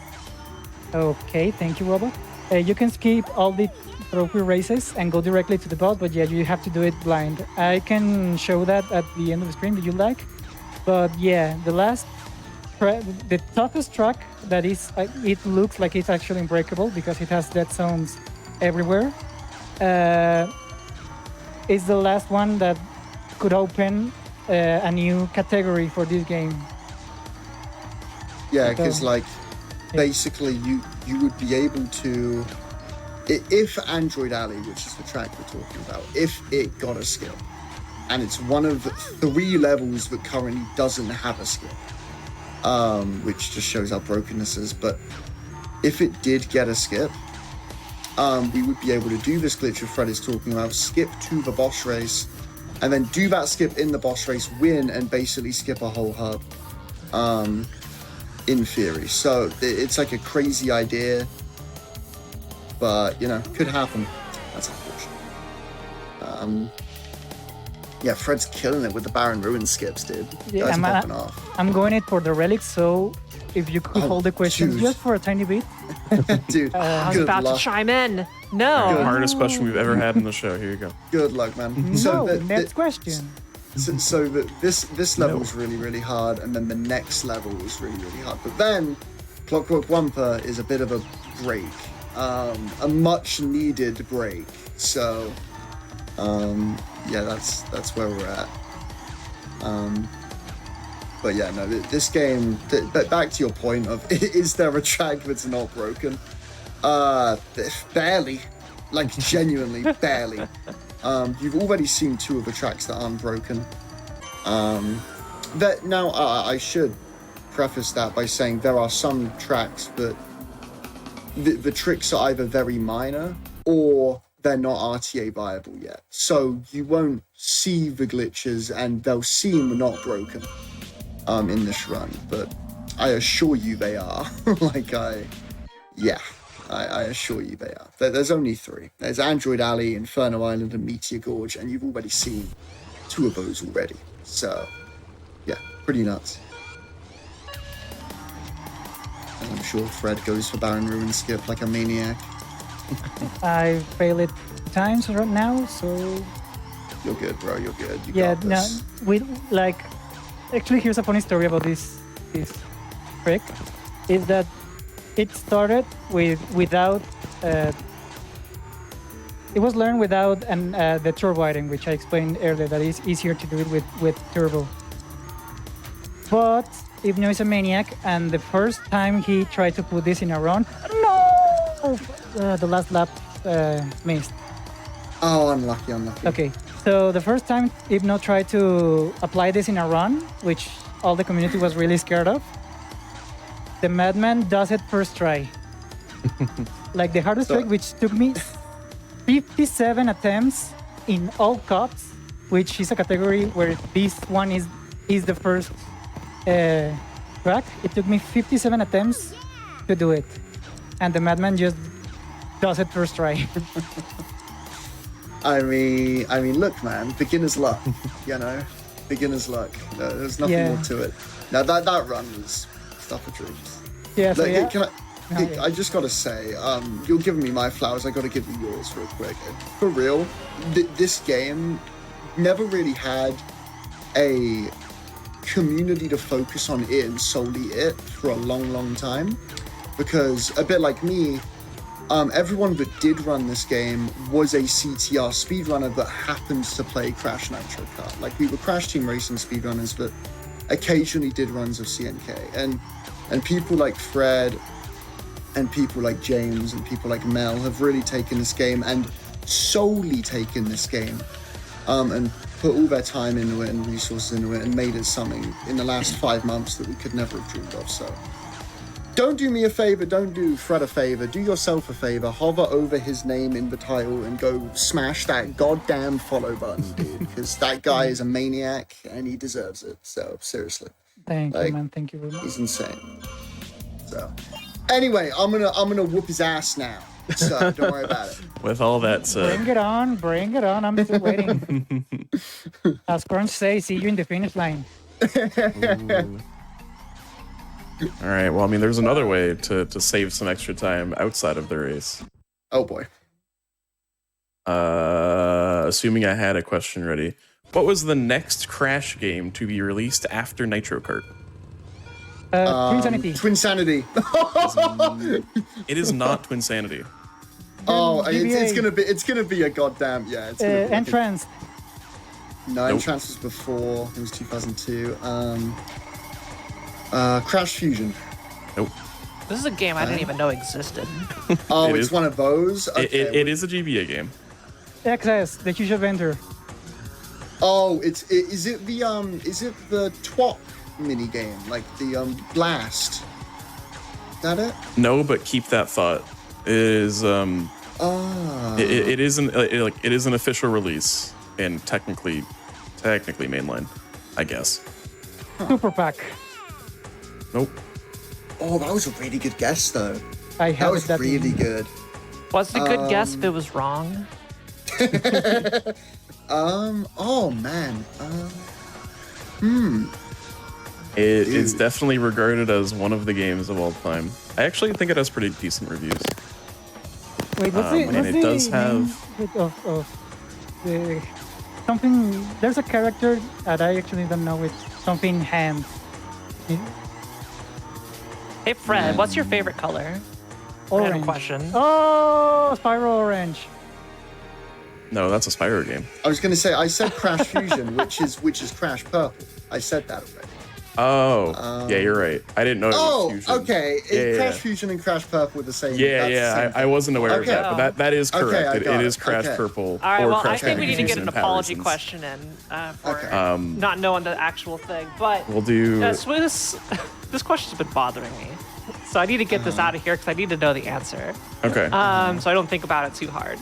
Okay, thank you, Robert. You can skip all the trophy races and go directly to the boss, but yeah, you have to do it blind. I can show that at the end of the stream. Do you like? But yeah, the toughest track that is, it looks like it's actually unbreakable because it has dead zones everywhere. Is the last one that could open a new category for this game. Yeah, because like basically you would be able to, if Android Alley, which is the track we're talking about, if it got a skill, and it's one of 3 levels that currently doesn't have a skill, which just shows how broken this is. But if it did get a skip, we would be able to do this glitch that Fred is talking about, skip to the boss race, and then do that skip in the boss race, win, and basically skip a whole hub, in theory. So it's like a crazy idea, but could happen. That's unfortunate. Yeah, Fred's killing it with the Barren Ruin skips, dude. Yeah, I'm going it for the relics, so if you could hold the question just for a tiny bit. Dude, I was about to chime in. No. The hardest question we've ever had in the show. Here you go. Good luck, man. Next question. So this level is really, really hard, and then the next level is really, really hard. But then Clockwork Wumper is a bit of a break, a much needed break. So yeah, that's where we're at. But yeah, no, this game. But back to your point of, is there a track that's not broken? Barely, like genuinely barely. You've already seen 2 of the tracks that aren't broken. That now I should preface that by saying there are some tracks that the tricks are either very minor or they're not RTA viable yet. So you won't see the glitches and they'll seem not broken in this run, but I assure you they are. I assure you they are. There's only 3. There's Android Alley, Inferno Island, and Meteor Gorge, and you've already seen 2 of those already. So, yeah, pretty nuts. And I'm sure Fred goes for Baron Ruin Skip like a maniac. I failed it times right now, so You're good, bro. You're good. You yeah. got No, this. Actually, here's a funny story about this trick. Is that it started without. It was learned without the turbo item, which I explained earlier. That is easier to do it with turbo. But Ibno is a maniac, and the first time he tried to put this in a run, no, the last lap missed. Oh, unlucky. Okay, so the first time Ibno tried to apply this in a run, which all the community was really scared of, the madman does it first try. Like the hardest trick, which took me 57 attempts in all cups, which is a category where this one is the first track. It took me 57 attempts to do it, and the madman just does it first try. I mean, look, man, beginner's luck, you know, beginner's luck. There's nothing more to it. Now that run was stuff of dreams. Yeah, so Like, yeah. I just gotta say, you're giving me my flowers. I gotta give you yours real quick. For real, this game never really had a community to focus on it and solely it for a long time, because a bit like me, everyone that did run this game was a CTR speedrunner that happens to play Crash Nitro Kart. Like, we were Crash Team Racing speedrunners that occasionally did runs of CNK, and people like Fred and people like James and people like Mel have really taken this game and solely taken this game and put all their time into it and resources into it and made it something in the last 5 months that we could never have dreamed of. So don't do me a favor, don't do Fred a favor, do yourself a favor, hover over his name in the title and go smash that goddamn follow button, dude, because that guy is a maniac and he deserves it. So seriously, Thank you, man. Thank you very much. he's insane. So anyway, I'm gonna whoop his ass now, so don't worry about it. With all that said, Bring it on. I'm still waiting. As Crunch says, see you in the finish line. ooh. All right. Well, I mean, there's another way to save some extra time outside of the race. Oh boy. Assuming I had a question ready, what was the next Crash game to be released after Nitro Kart? Twinsanity. Twinsanity. It is not Twinsanity. Oh, GBA. it's gonna be a goddamn It's gonna be like Entrance. No, Nope. Entrance was before. It was 2002. Crash Fusion. Nope. This is a game I didn't even know existed. Oh, It it's is- one of those. Okay. It is a GBA game. XS, the Huge Adventure. Oh, is it the TWOP mini game, like the Blast? Is that it? No, but keep that thought. It is it is an official release and technically mainline, I guess. Super Pack. Nope. Oh, that was a really good guess, though. I That have was that really good. Was it a good guess if it was wrong? Oh man. It is definitely regarded as one of the games of all time. I actually think it has pretty decent reviews. Wait, what's and it does name have- of the something? There's a character that I actually don't know with something hand. Hey, Fred, what's your favorite color? Random Orange. question. Oh, Spiral Orange. No, that's a Spyro game. I was gonna say I said Crash Fusion, which is Crash Purple. I said that already. Oh, yeah, you're right. I didn't know it was fusion. Okay. Crash Fusion and Crash Purple were the same. I wasn't aware of that, but that is correct. Okay, it is Crash Purple. All right, or well, Crash I think we need to get an Fusion apology Power question in for not knowing the actual thing. But we'll do. This question's been bothering me, so I need to get this out of here because I need to know the answer. Okay. So I don't think about it too hard.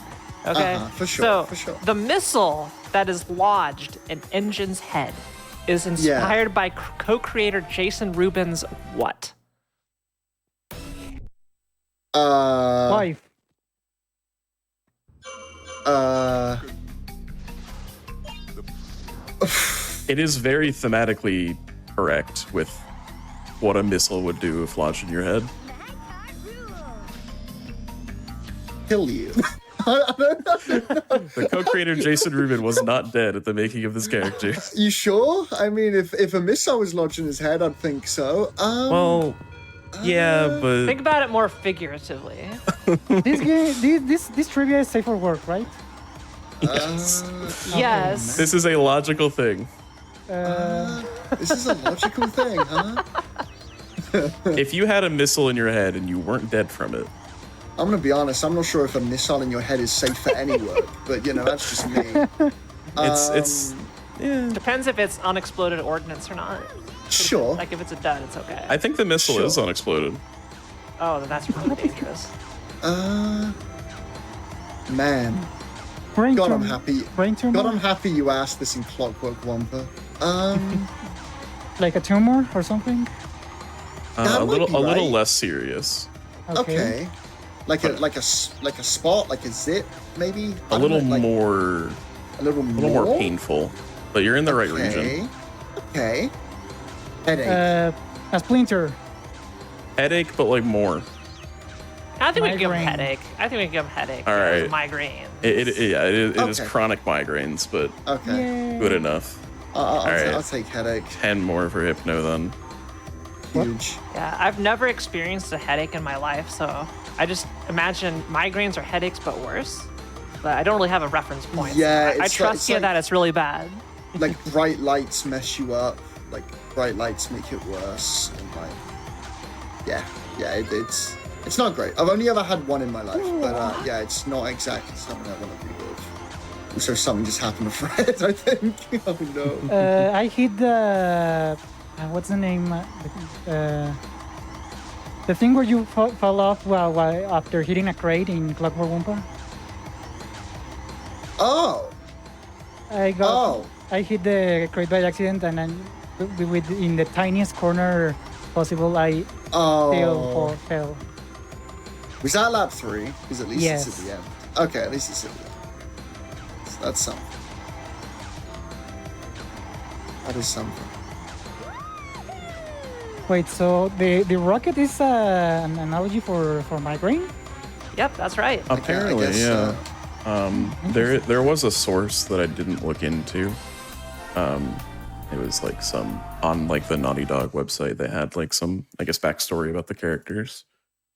Okay. For sure. The missile that is lodged in Engine's head is inspired by co-creator Jason Rubin's what? Life. It is very thematically correct with what a missile would do if lodged in your head. Kill you. The co-creator Jason Rubin was not dead at the making of this character. You sure? I mean, if a missile was lodged in his head, I'd think so. Well, yeah, but Think about it more figuratively. This trivia is safe for work, right? Yes. this is a logical thing. This is a logical thing, huh? If you had a missile in your head and you weren't dead from it, I'm gonna be honest. I'm not sure if a missile in your head is safe for any work, but that's just me. it's Depends if it's unexploded ordnance or not. Sure. Like if it's a dud, it's okay. I think the missile is Sure. unexploded. Oh, then that's really dangerous. Man. Brain God, I'm tumor. happy. Brain tumor? God, I'm happy you asked this in Clockwork Wampa. Like a tumor or something? That A might be little right. less serious. Okay. Like a spot, like a zit, maybe. A little more painful, but you're in the right region. Okay. Headache. A splinter. Headache, but like more. I think we can give him Migraine. headache. I think we can give him headache. All right. Migraine. It is Okay. chronic migraines, but Okay. good enough. I'll take headache. 10 more for Hypno then. Huge. Yeah, I've never experienced a headache in my life, so I just imagine migraines or headaches, but worse. But I don't really have a reference point. Yeah, so I it's trust you like- that it's really bad. Like bright lights mess you up. Like bright lights make it worse. And like, it's not great. I've only ever had one in my life, but it's not exactly something I want to relive. Also, something just happened to Fred, I think. Oh no. I hit the... what's the name? The thing where you fall off while after hitting a crate in Clockwork Wampa? Oh. I hit the crate by accident, and then in the tiniest corner possible, I fell. Was that lap 3? Because at least Yes. it's at the end. Okay, at least it's at the end. So that's something. That is something. Wait, so the rocket is an analogy for migraine? Yep, that's right. Apparently, guess yeah. There was a source that I didn't look into. It was like on like the Naughty Dog website. They had like some, I guess, backstory about the characters,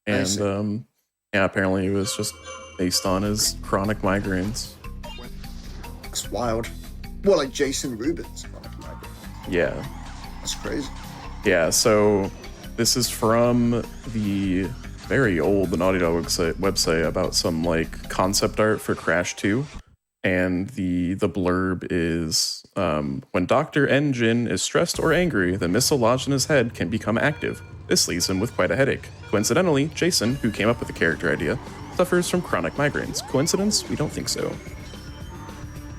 and apparently it was just based on his chronic migraines. That's wild. Well, like Jason Rubin's chronic migraine. Yeah. That's crazy. Yeah, so this is from the very old Naughty Dog website about some like concept art for Crash 2. And the blurb is, when Dr. N. Jin is stressed or angry, the missile lodged in his head can become active. This leaves him with quite a headache. Coincidentally, Jason, who came up with the character idea, suffers from chronic migraines. Coincidence? We don't think so.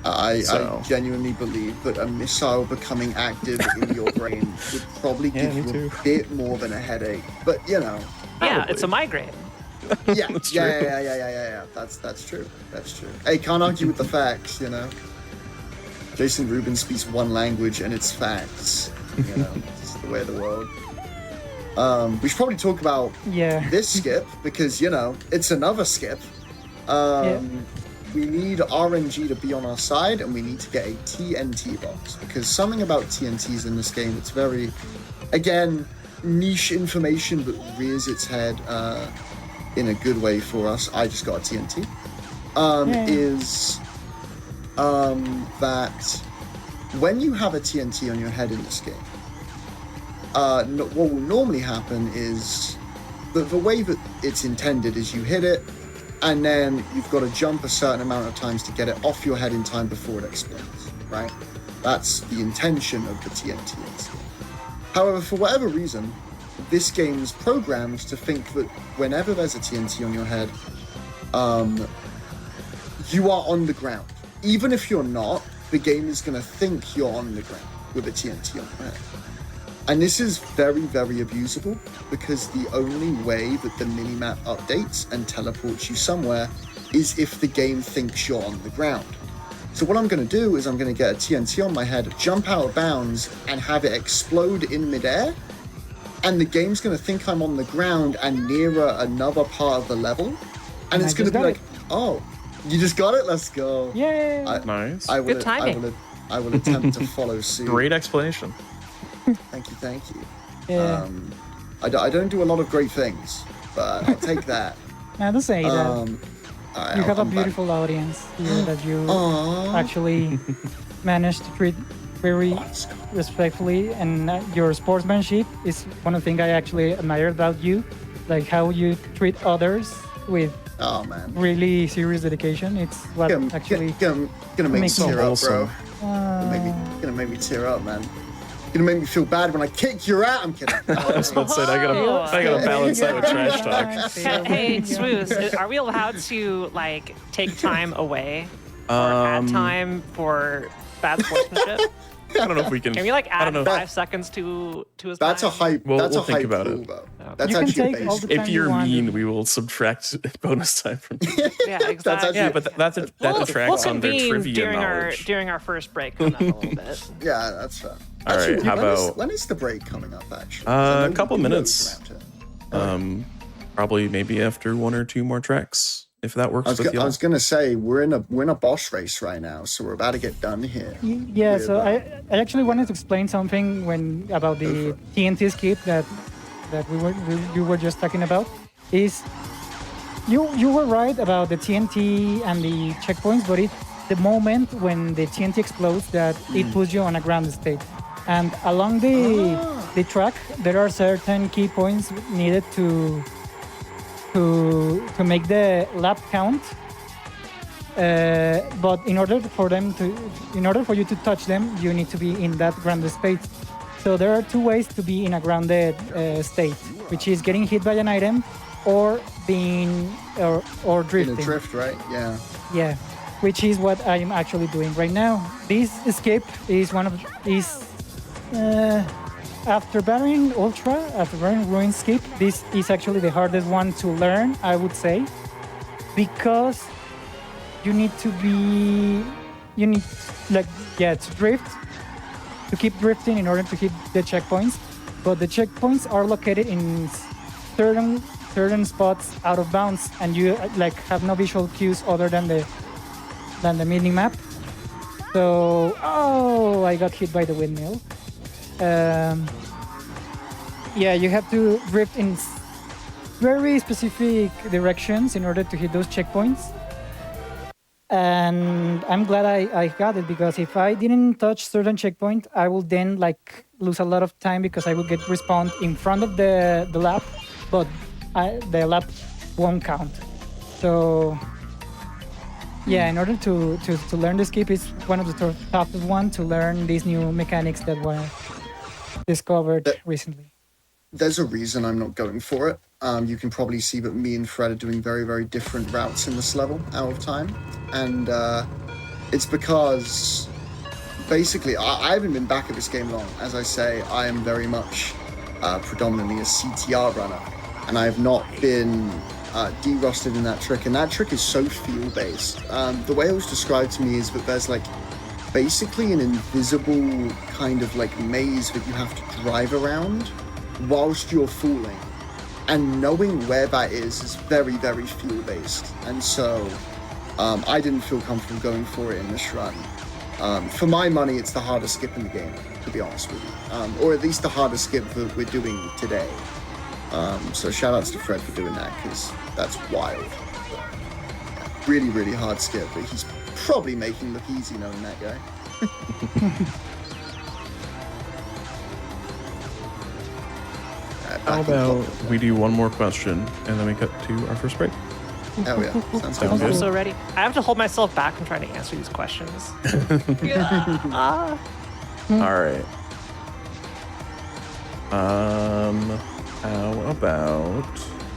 I genuinely believe that a missile becoming active in your brain would probably give me you too. a bit more than a headache. But Yeah, it's a migraine. yeah, That's true. yeah. That's true. That's true. Hey, can't argue with the facts, Jason Rubin speaks one language and it's facts. It's the way of the world. We should probably talk about this skip because it's another skip. We need RNG to be on our side, and we need to get a TNT box because something about TNTs in this game, it's very, again, niche information but rears its head in a good way for us. I just got a TNT. That when you have a TNT on your head in this game, what will normally happen is the way that it's intended is you hit it, and then you've got to jump a certain amount of times to get it off your head in time before it explodes, right? That's the intention of the TNT incident. However, for whatever reason, this game's programmed to think that whenever there's a TNT on your head, you are on the ground. Even if you're not, the game is going to think you're on the ground with a TNT on your head. And this is very, very abusable, because the only way that the minimap updates and teleports you somewhere is if the game thinks you're on the ground. So what I'm going to do is I'm going to get a TNT on my head, jump out of bounds, and have it explode in midair. And the game's going to think I'm on the ground and nearer another part of the level. And it's going to be like, oh, you just got it? Let's go. Yay! Nice. Good timing. I will attempt to follow suit. Great explanation. Thank you. Yeah. I don't do a lot of great things, but I'll take that. Now, don't say that. Alright, You have a I'm back. beautiful audience here that you Aww. actually managed to treat very respectfully, and your sportsmanship is one of the things I actually admire about you, like how you treat others with Oh man. really serious dedication. It's what actually gonna make me makes me tear up, bro. awesome. Gonna make me tear up, man. Gonna make me feel bad when I kick your ass. I'm kidding. I was about to say, I gotta balance that with trash talk. Hey, Swooze, are we allowed to like take time away or add time for bad sportsmanship? I don't know if we can. Can we like I add don't know. 5 seconds to his That's a time? hype. We'll That's a think hype about rule, it. though. Okay. That's You can actually a take all base. the If time you're you want. mean, we will subtract bonus time from you. Yeah, That's exactly. actually Yeah, but that We'll detracts on their convene trivia during knowledge. during our first break on that a little bit. Yeah, that's fair. All right, Actually, how when is the break coming up? Actually, A couple minutes. Probably maybe after 1 or 2 more tracks, if that works with I you. was gonna say we're in a boss race right now, so we're about to get done here. Yeah, with, so I actually wanted to explain something about the TNT skip that you were just talking about. Is you were right about the TNT and the checkpoints, but it's the moment when the TNT explodes that it puts you on a ground state. And along the track, there are certain key points needed to make the lap count. But in order for you to touch them, you need to be in that grounded state. So there are 2 ways to be in a grounded state, which is getting hit by an item or being or In drifting. a drift, right? Yeah. Yeah, which is what I am actually doing right now. This escape is after Battering Ultra, after Battering Ruin skip, this is actually the hardest one to learn, I would say, because you need to drift, to keep drifting in order to hit the checkpoints. But the checkpoints are located in certain spots out of bounds, and you like have no visual cues other than the mini map. So, I got hit by the windmill. Yeah, you have to drift in very specific directions in order to hit those checkpoints. And I'm glad I got it, because if I didn't touch certain checkpoint, I will then like lose a lot of time, because I will get respawned in front of the lap, but the lap won't count. So yeah, in order to learn the skip is one of the toughest one to learn these new mechanics that were discovered recently. There's a reason I'm not going for it. You can probably see that me and Fred are doing very, very different routes in this level out of time. And it's because basically I haven't been back at this game long. As I say, I am very much predominantly a CTR runner, and I have not been de-rusted in that trick. And that trick is so feel-based. The way it was described to me is that there's like basically an invisible kind of like maze that you have to drive around whilst you're falling, and knowing where that is very, very feel-based. And so I didn't feel comfortable going for it in this run. For my money, it's the hardest skip in the game, to be honest with you, or at least the hardest skip that we're doing today. So shout outs to Fred for doing that, because that's wild. Really, really hard skip, but he's probably making look easy knowing that guy. How back in about clockwork. we do one more question and then we cut to our first break? Hell yeah. Sounds Sounds good. I'm so ready. I have to hold myself back from trying to answer these questions. Ah. All right. How about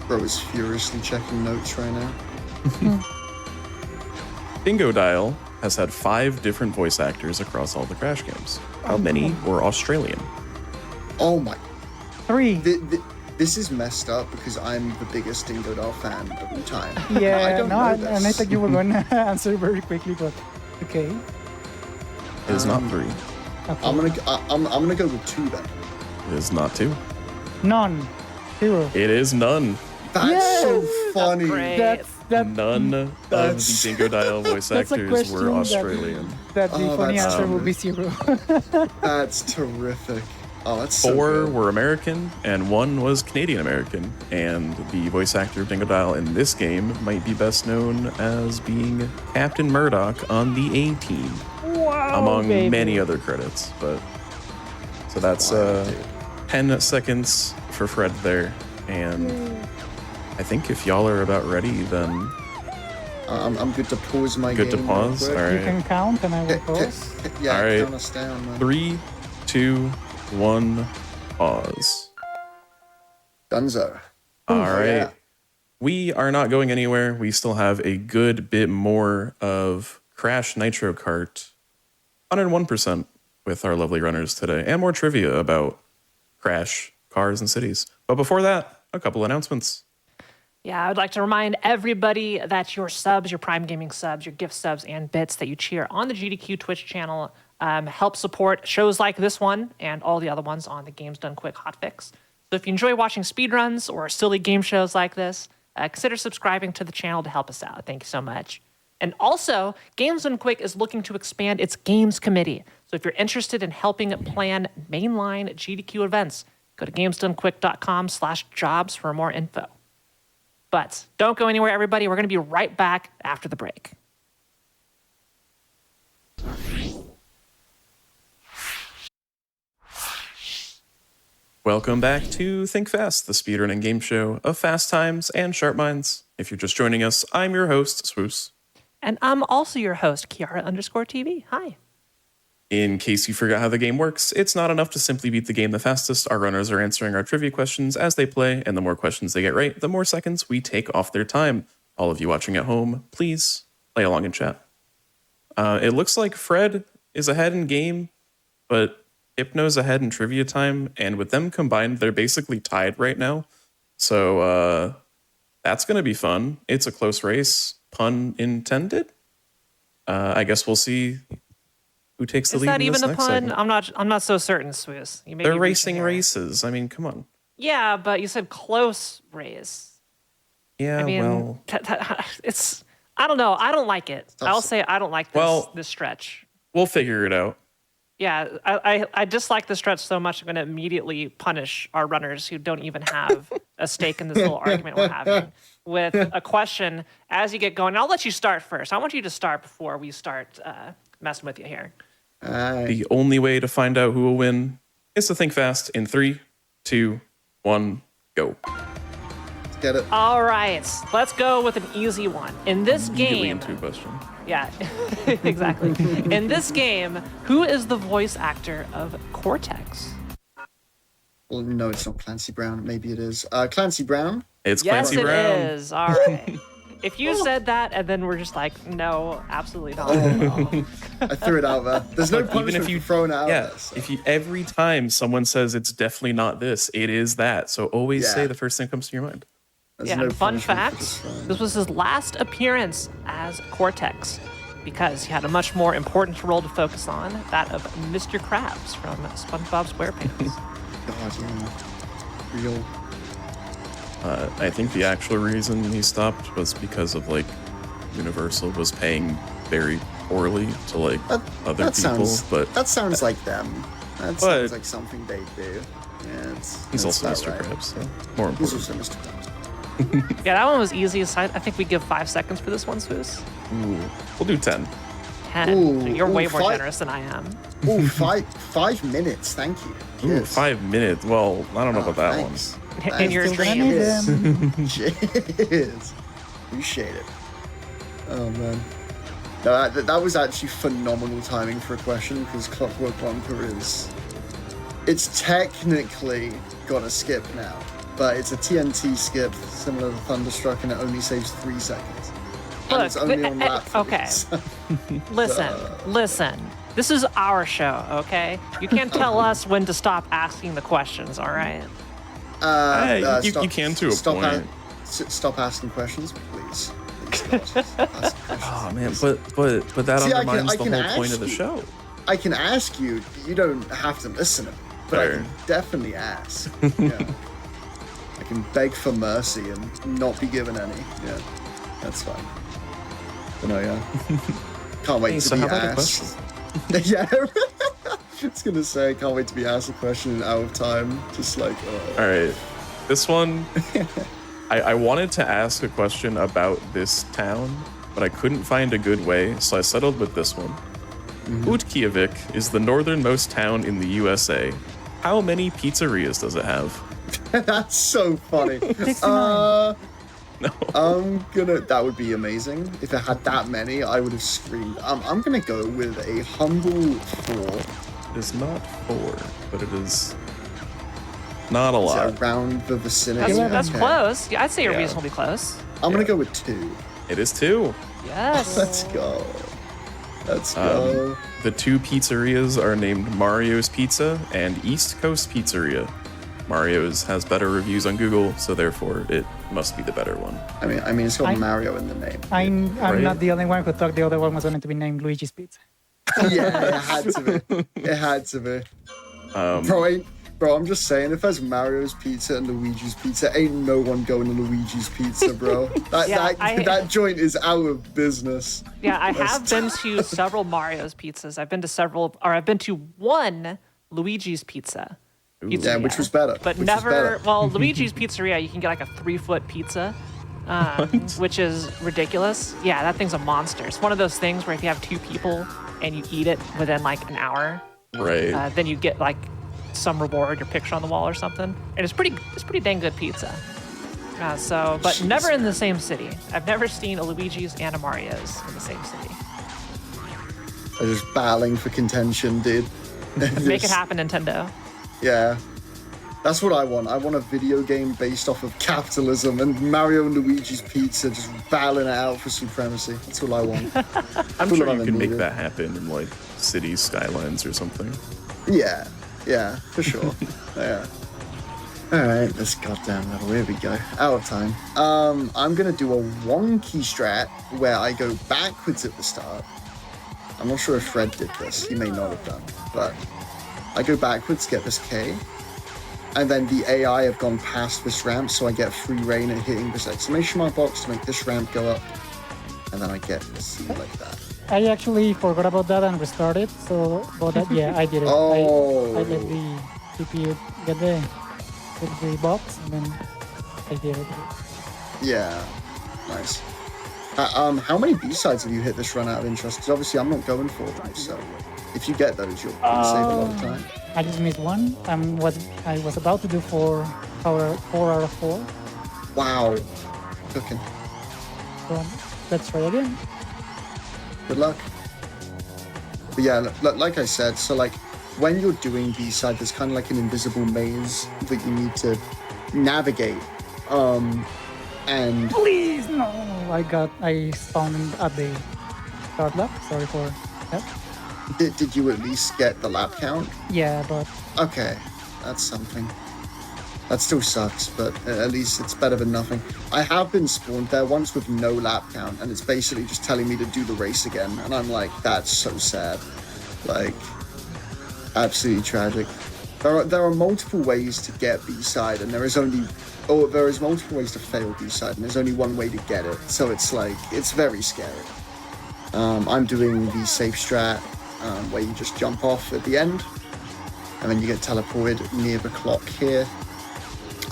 Bro is furiously checking notes right now. Dingo Dial has had 5 different voice actors across all the Crash games. How many were Australian? Oh my. 3. This is messed up because I'm the biggest Dingo Doll fan of all time. Yeah, I don't know and I this. thought you were going to answer very quickly, but okay. It is not 3. Okay. I'm gonna go with 2 then. It is not 2. None. 0. It is none. That's so Yes! funny. great. That's None of the That's- Dingo Dial voice That's a actors question were Australian. that the Oh, funny that's answer will be terrific. 0. That's terrific. Oh, that's so 4 good. were American and 1 was Canadian American. And the voice actor of Dingo Dial in this game might be best known as being Captain Murdoch on the A-Team, Wow, among baby. many other credits. But so that's Wow, dude. 10 seconds for Fred there. And I think if y'all are about ready, then I'm good to pause my good to game. real pause. quick. All You right. can count and I will pause. Yeah, All right. count us down, man. 3, 2, 1, pause. Dunzo. All Oh, right. yeah. We are not going anywhere. We still have a good bit more of Crash Nitro Kart, 101% with our lovely runners today, and more trivia about Crash, cars, and cities. But before that, a couple announcements. Yeah, I would like to remind everybody that your subs, your Prime Gaming subs, your gift subs, and bits that you cheer on the GDQ Twitch channel help support shows like this one and all the other ones on the Games Done Quick Hotfix. So if you enjoy watching speedruns or silly game shows like this, consider subscribing to the channel to help us out. Thank you so much. And also, Games Done Quick is looking to expand its games committee. So if you're interested in helping plan mainline GDQ events, go to gamesdonequick.com/jobs for more info. But don't go anywhere, everybody. We're going to be right back after the break. Welcome back to Think Fast, the speedrunning game show of fast times and sharp minds. If you're just joining us, I'm your host, Swoos. And I'm also your host, Kiara_TV. Hi. In case you forgot how the game works, it's not enough to simply beat the game the fastest. Our runners are answering our trivia questions as they play, and the more questions they get right, the more seconds we take off their time. All of you watching at home, please play along in chat. It looks like Fred is ahead in game, but Hypno's ahead in trivia time, and with them combined, they're basically tied right now. So that's going to be fun. It's a close race, pun intended. I guess we'll see who takes the Is lead that in this even a next pun? segment. I'm not so certain, Swiss. You may They're be reaching racing here. races. I mean, come on. Yeah, but you said close race. Yeah, I mean, well, it's. I don't know. I don't like it. I'll say I don't like this, Well- this stretch. we'll figure it out. Yeah, I dislike the stretch so much. I'm going to immediately punish our runners who don't even have a stake in this little argument we're having with a question as you get going. I'll let you start first. I want you to start before we start messing with you here. The only way to find out who will win is to think fast in 3, 2, 1, go. Get it. All right, let's go with an easy one. In this Immediately game, into a question. yeah, exactly. In this game, who is the voice actor of Cortex? Well, no, it's not Clancy Brown. Maybe it is. Clancy Brown. It's Yes, Clancy it Brown. is. All right. If you said that and then we're just like, no, absolutely not. I threw it out there. There's no Even punishment if you for throwing it out yeah, there. So. if you every time someone says it's definitely not this, it is that. So always Yeah. say the first thing that comes to your mind. There's Yeah, no and fun punishment for fact, just throwing this it. was his last appearance as Cortex because he had a much more important role to focus on, that of Mr. Krabs from SpongeBob SquarePants. God, yeah. Real. I think the actual reason he stopped was because of like Universal was paying very poorly to like other That people, sounds. but That sounds like them. That But- sounds like something they do. Yeah, he's it's also about Mr. right. Krabs, so more He's important. also Mr. Krabs. Yeah, that one was easy. So I think we give 5 seconds for this one, Soos. Ooh, we'll do 10. 10. Ooh, You're way ooh, more 5 generous than I am. Ooh, 5 minutes. Thank you. Ooh, Yes. 5 minutes. Well, I don't know Oh, about that thanks. one. in your Still gonna need dreams. them. Cheers. Appreciate it. Oh man. No, that was actually phenomenal timing for a question because Clockwork Bunker it's technically got a skip now, but it's a TNT skip similar to Thunderstruck and it only saves 3 seconds. And Look, it's only on lap 3, okay. so- Listen. This is our show, okay? You can't tell us when to stop asking the questions, all right? You can to a point. Stop asking questions, please. Please stop asking questions. Oh man, but that See, undermines I the can whole ask point of the you. show. I can ask you. You don't have to listen to me, but I Fair. can definitely ask. Yeah. I can beg for mercy and not be given any. Yeah, that's fine. But no, yeah. Can't wait Hey, to so be how about a asked. Yeah. I was gonna say, I can't wait to be asked a question out of time. Just like, All right, this one. I wanted to ask a question about this town, but I couldn't find a good way, so I settled with this one. Utqiagvik is the northernmost town in the USA. How many pizzerias does it have? that's so funny. 69. No. That would be amazing. If it had that many, I would have screamed. I'm gonna go with a humble 4. It is not 4, but it is not a Is lot. it around the vicinity? That's Okay. close. Yeah, I'd say you're Yeah. reasonably close. I'm gonna go with 2. It is 2. Yes. Let's go. Let's go. The 2 pizzerias are named Mario's Pizza and East Coast Pizzeria. Mario's has better reviews on Google, so therefore it must be the better one. I mean, it's got I- Mario in the name. I'm Right? not the only one who thought the other one was going to be named Luigi's Pizza. Yeah, it had to be. It had to be. Um, Bro, I'm just saying, if there's Mario's Pizza and Luigi's Pizza, ain't no one going to Luigi's Pizza, bro. That joint is out of business. Yeah, I have been to several Mario's pizzas. I've been to one Luigi's Pizza. Yeah, Pizzeria. which was better. But which never, was better. well, Luigi's Pizzeria, you can get like a 3-foot pizza, which is ridiculous. Yeah, that thing's a monster. It's one of those things where if you have 2 people and you eat it within like an hour, right. then you get like some reward, your picture on the wall or something. And it's pretty dang good pizza. But never in the same city. I've never seen a Luigi's and a Mario's in the same city. They're just battling for contention, dude. Make it happen, Nintendo. Yeah. That's what I want. I want a video game based off of capitalism and Mario and Luigi's Pizza just battling it out for supremacy. That's what I want. I'm Full sure of you can make needed. that happen in like city skylines or something. Yeah, for sure. Yeah. Alright, this goddamn level. Here we go. Out of time. I'm gonna do a wonky strat where I go backwards at the start. I'm not sure if Fred did this. He may not have done. But I go backwards, get this K. And then the AI have gone past this ramp, so I get free reign at hitting this exclamation mark box to make this ramp go up. And then I get the C like that. I actually forgot about that and restarted. So, but yeah, I did it. Oh. I let the CPU get the box, and then I did it. Yeah, nice. How many B-sides have you hit this run out of interest? Because obviously I'm not going for them, so if you get those, you'll save a lot of time. I just missed one. I was about to do 4 out of 4. Wow, cooking. So let's try again. Good luck. But yeah, like I said, so like when you're doing B-side, there's kind of like an invisible maze that you need to navigate. And Please, no! I spawned at the start lap. Sorry for that. did you at least get the lap count? Yeah, but Okay, that's something. That still sucks, but at least it's better than nothing. I have been spawned there once with no lap count, and it's basically just telling me to do the race again, and I'm like, that's so sad. Like, absolutely tragic. There are multiple ways to get B-side, and there is multiple ways to fail B-side, and there's only one way to get it. So it's like, it's very scary. I'm doing the safe strat, where you just jump off at the end, and then you get teleported near the clock here.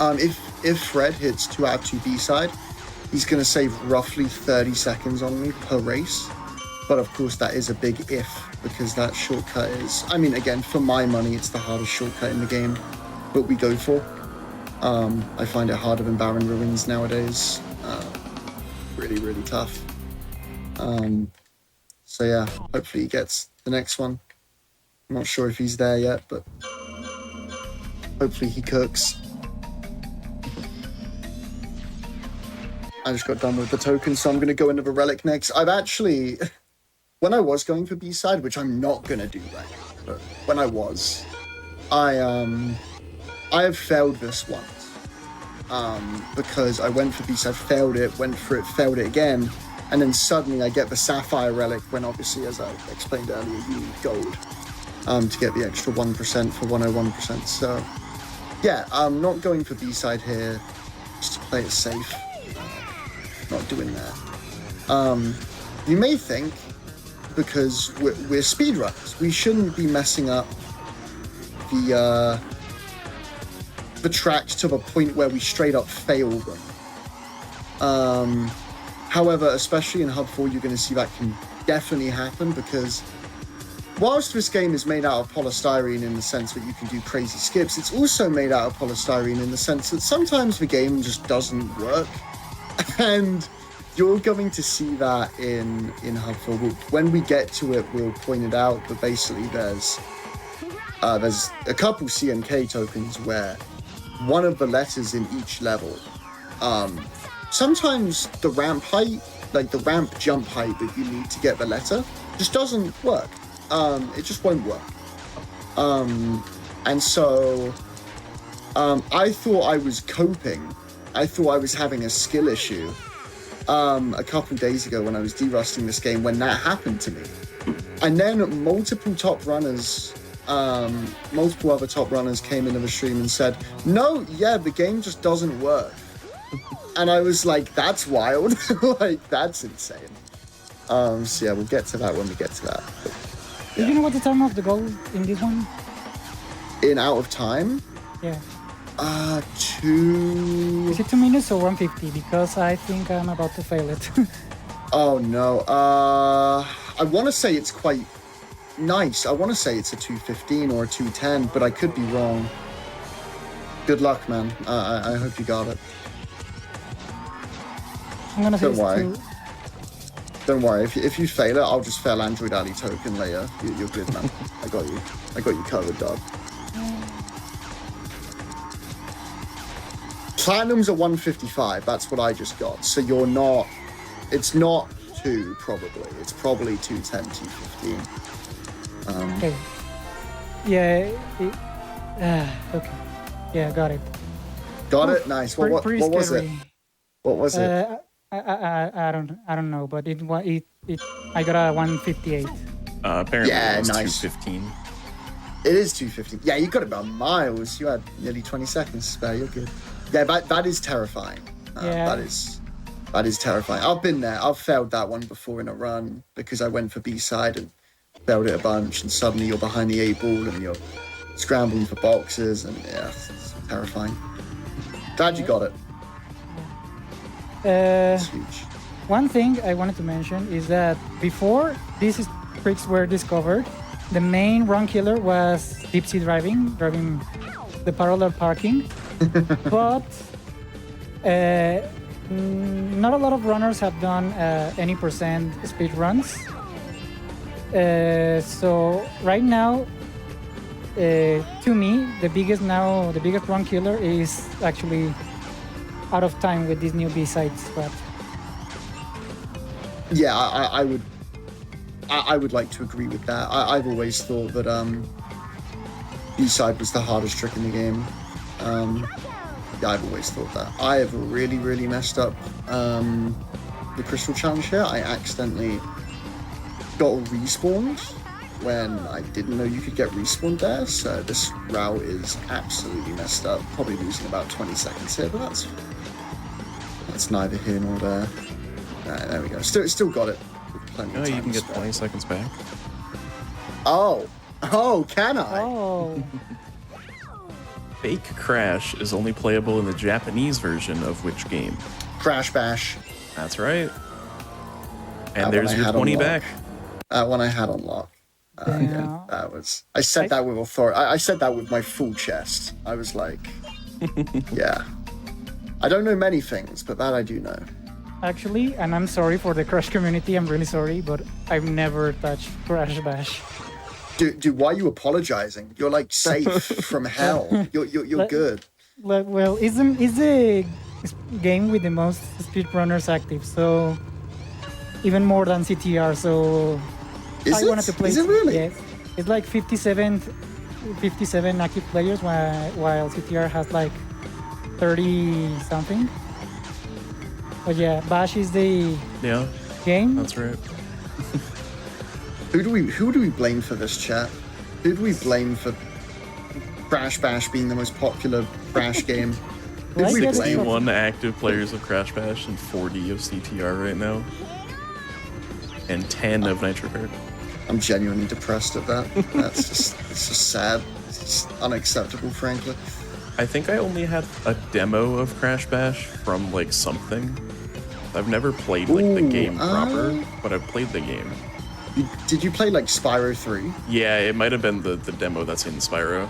If Fred hits 2 out of 2 B-side, he's going to save roughly 30 seconds on me per race. But of course, that is a big if, because that shortcut is, I mean, again, for my money, it's the hardest shortcut in the game, but we go for. I find it harder than Barren Ruins nowadays. Really, really tough. So yeah, hopefully he gets the next one. I'm not sure if he's there yet, but hopefully he cooks. I just got done with the token, so I'm going to go into the relic next. I've actually, when I was going for B-side, which I'm not going to do right now, but when I was, I have failed this once. Because I went for B-side, failed it, went for it, failed it again, and then suddenly I get the Sapphire relic when obviously, as I explained earlier, you need gold to get the extra 1% for 101%. So yeah, I'm not going for B-side here, just to play it safe. Not doing that. You may think, because we're speedrunners, we shouldn't be messing up the tracks to the point where we straight up fail them. However, especially in Hub 4, you're going to see that can definitely happen, because whilst this game is made out of polystyrene in the sense that you can do crazy skips, it's also made out of polystyrene in the sense that sometimes the game just doesn't work. And you're going to see that in Hub 4. When we get to it, we'll point it out, but basically there's a couple CNK tokens where one of the letters in each level, sometimes the ramp height, like the ramp jump height that you need to get the letter, just doesn't work. It just won't work. And so I thought I was coping. I thought I was having a skill issue a couple days ago when I was derusting this game, when that happened to me. And then multiple other top runners came into the stream and said, no, yeah, the game just doesn't work. And I was like, that's wild. Like, that's insane. So yeah, we'll get to that when we get to that. But, yeah. Do you know what the time of the goal in this one? In out of time? Yeah. 2... Is it 2 minutes or 150? Because I think I'm about to fail it. Oh no. I want to say it's quite nice. I want to say it's a 2:15 or a 2:10, but I could be wrong. Good luck, man. I hope you got it. I'm gonna say Don't it's worry. Don't worry. If you fail it, I'll just fail Android Alley token later. You're good, man. I got you covered, dog. Platinum's a 155. That's what I just got. So you're not. It's not 2 probably. It's probably 210, 215. Okay. Yeah. Okay. Yeah, got it. Got it. Nice. What was it? What was it? I don't know, but it I got a 158. Apparently Yeah, it was nice. 215. It is 250. Yeah, you got it by miles. You had nearly 20 seconds spare. You're good. Yeah, that is terrifying. Yeah. That is terrifying. I've been there. I've failed that one before in a run because I went for B-side and failed it a bunch, and suddenly you're behind the 8 ball and you're scrambling for boxes, and yeah, it's terrifying. Glad you got it. It's huge. One thing I wanted to mention is that before these tricks were discovered, the main run killer was deep sea driving the parallel parking. But not a lot of runners have done any percent speed runs. So right now, to me, the biggest run killer is actually out of time with this new B-side spot. Yeah, I would like to agree with that. I've always thought that B-side was the hardest trick in the game. Yeah, I've always thought that. I have really, really messed up the Crystal Challenge here. I accidentally got respawned when I didn't know you could get respawned there. So this route is absolutely messed up. Probably losing about 20 seconds here, but that's neither here nor there. Alright, there we go. Still got it. Plenty of time You can to get spare. 20 seconds back. Oh, can I? Oh, Fake Crash is only playable in the Japanese version of which game? Crash Bash. That's right. And That there's one I your had 20 on back. lock. That one I had on lock. Yeah. That was. I said that with authority. I said that with my full chest. I was like, Yeah. I don't know many things, but that I do know. Actually, and I'm sorry for the Crash community, I'm really sorry, but I've never touched Crash Bash. Dude, why are you apologizing? You're like safe from hell. You're good. Well, it's the game with the most speedrunners active, so even more than CTR. So Is I wanted to play. Is it really? Yes, it's like 57 active players, while CTR has like 30 something. But yeah, Bash is the game. That's right. Who do we blame for this, chat? Who do we blame for Crash Bash being the most popular Crash game? Who do we blame? 61 active players of Crash Bash and 40 of CTR right now. And 10 of Nitro Kart. I'm genuinely depressed at that. It's just sad. It's just unacceptable, frankly. I think I only had a demo of Crash Bash from like something. I've never played like the game proper, but I've played the game. Did you play like Spyro 3? Yeah, it might have been the demo that's in Spyro.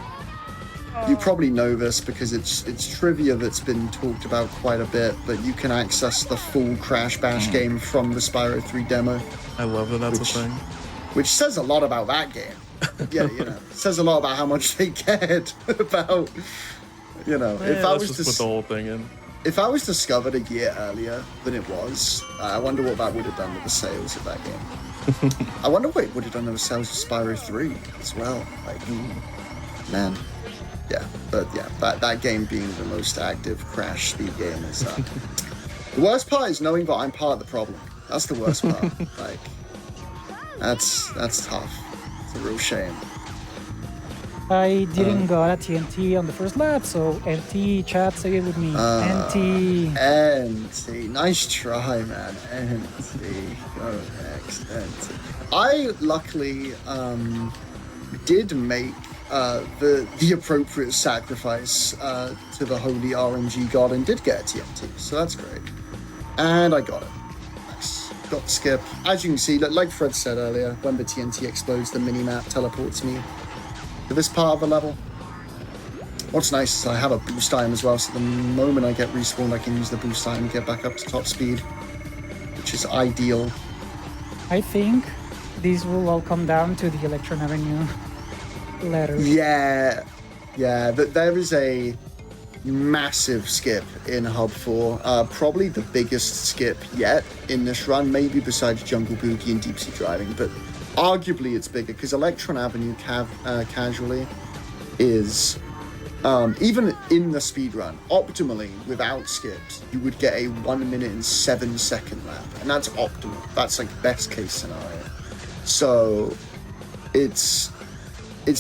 You probably know this because it's trivia that's been talked about quite a bit, but you can access the full Crash Bash game from the Spyro 3 demo. I love that that's a thing. Which says a lot about that game. Yeah, you know, it says a lot about how much they cared about, you know. If I was just put the whole thing in. If I was discovered a year earlier than it was, I wonder what that would have done with the sales of that game. I wonder what it would have done with the sales of Spyro 3 as well. Like, man. Yeah, but yeah, that game being the most active Crash speed game is... the worst part is knowing that I'm part of the problem. That's the worst part. Like, that's tough. It's a real shame. I didn't got a TNT on the first lap, so NT, chat, say it with me. NT. NT. Nice try, man. NT. Go next, NT. I luckily did make the appropriate sacrifice to the holy RNG god and did get a TNT, so that's great. And I got it. Nice. Got the skip. As you can see, like Fred said earlier, when the TNT explodes, the mini-map teleports me to this part of the level. What's nice is I have a boost time as well, so the moment I get respawned, I can use the boost time and get back up to top speed, which is ideal. I think these will all come down to the Electron Avenue letter. Yeah, there is a massive skip in Hub 4, probably the biggest skip yet in this run, maybe besides Jungle Boogie and Deep Sea Driving, but arguably it's bigger because Electron Avenue casually is, even in the speedrun, optimally without skips, you would get a 1 minute and 7 second lap, and that's optimal. That's like best case scenario. So it's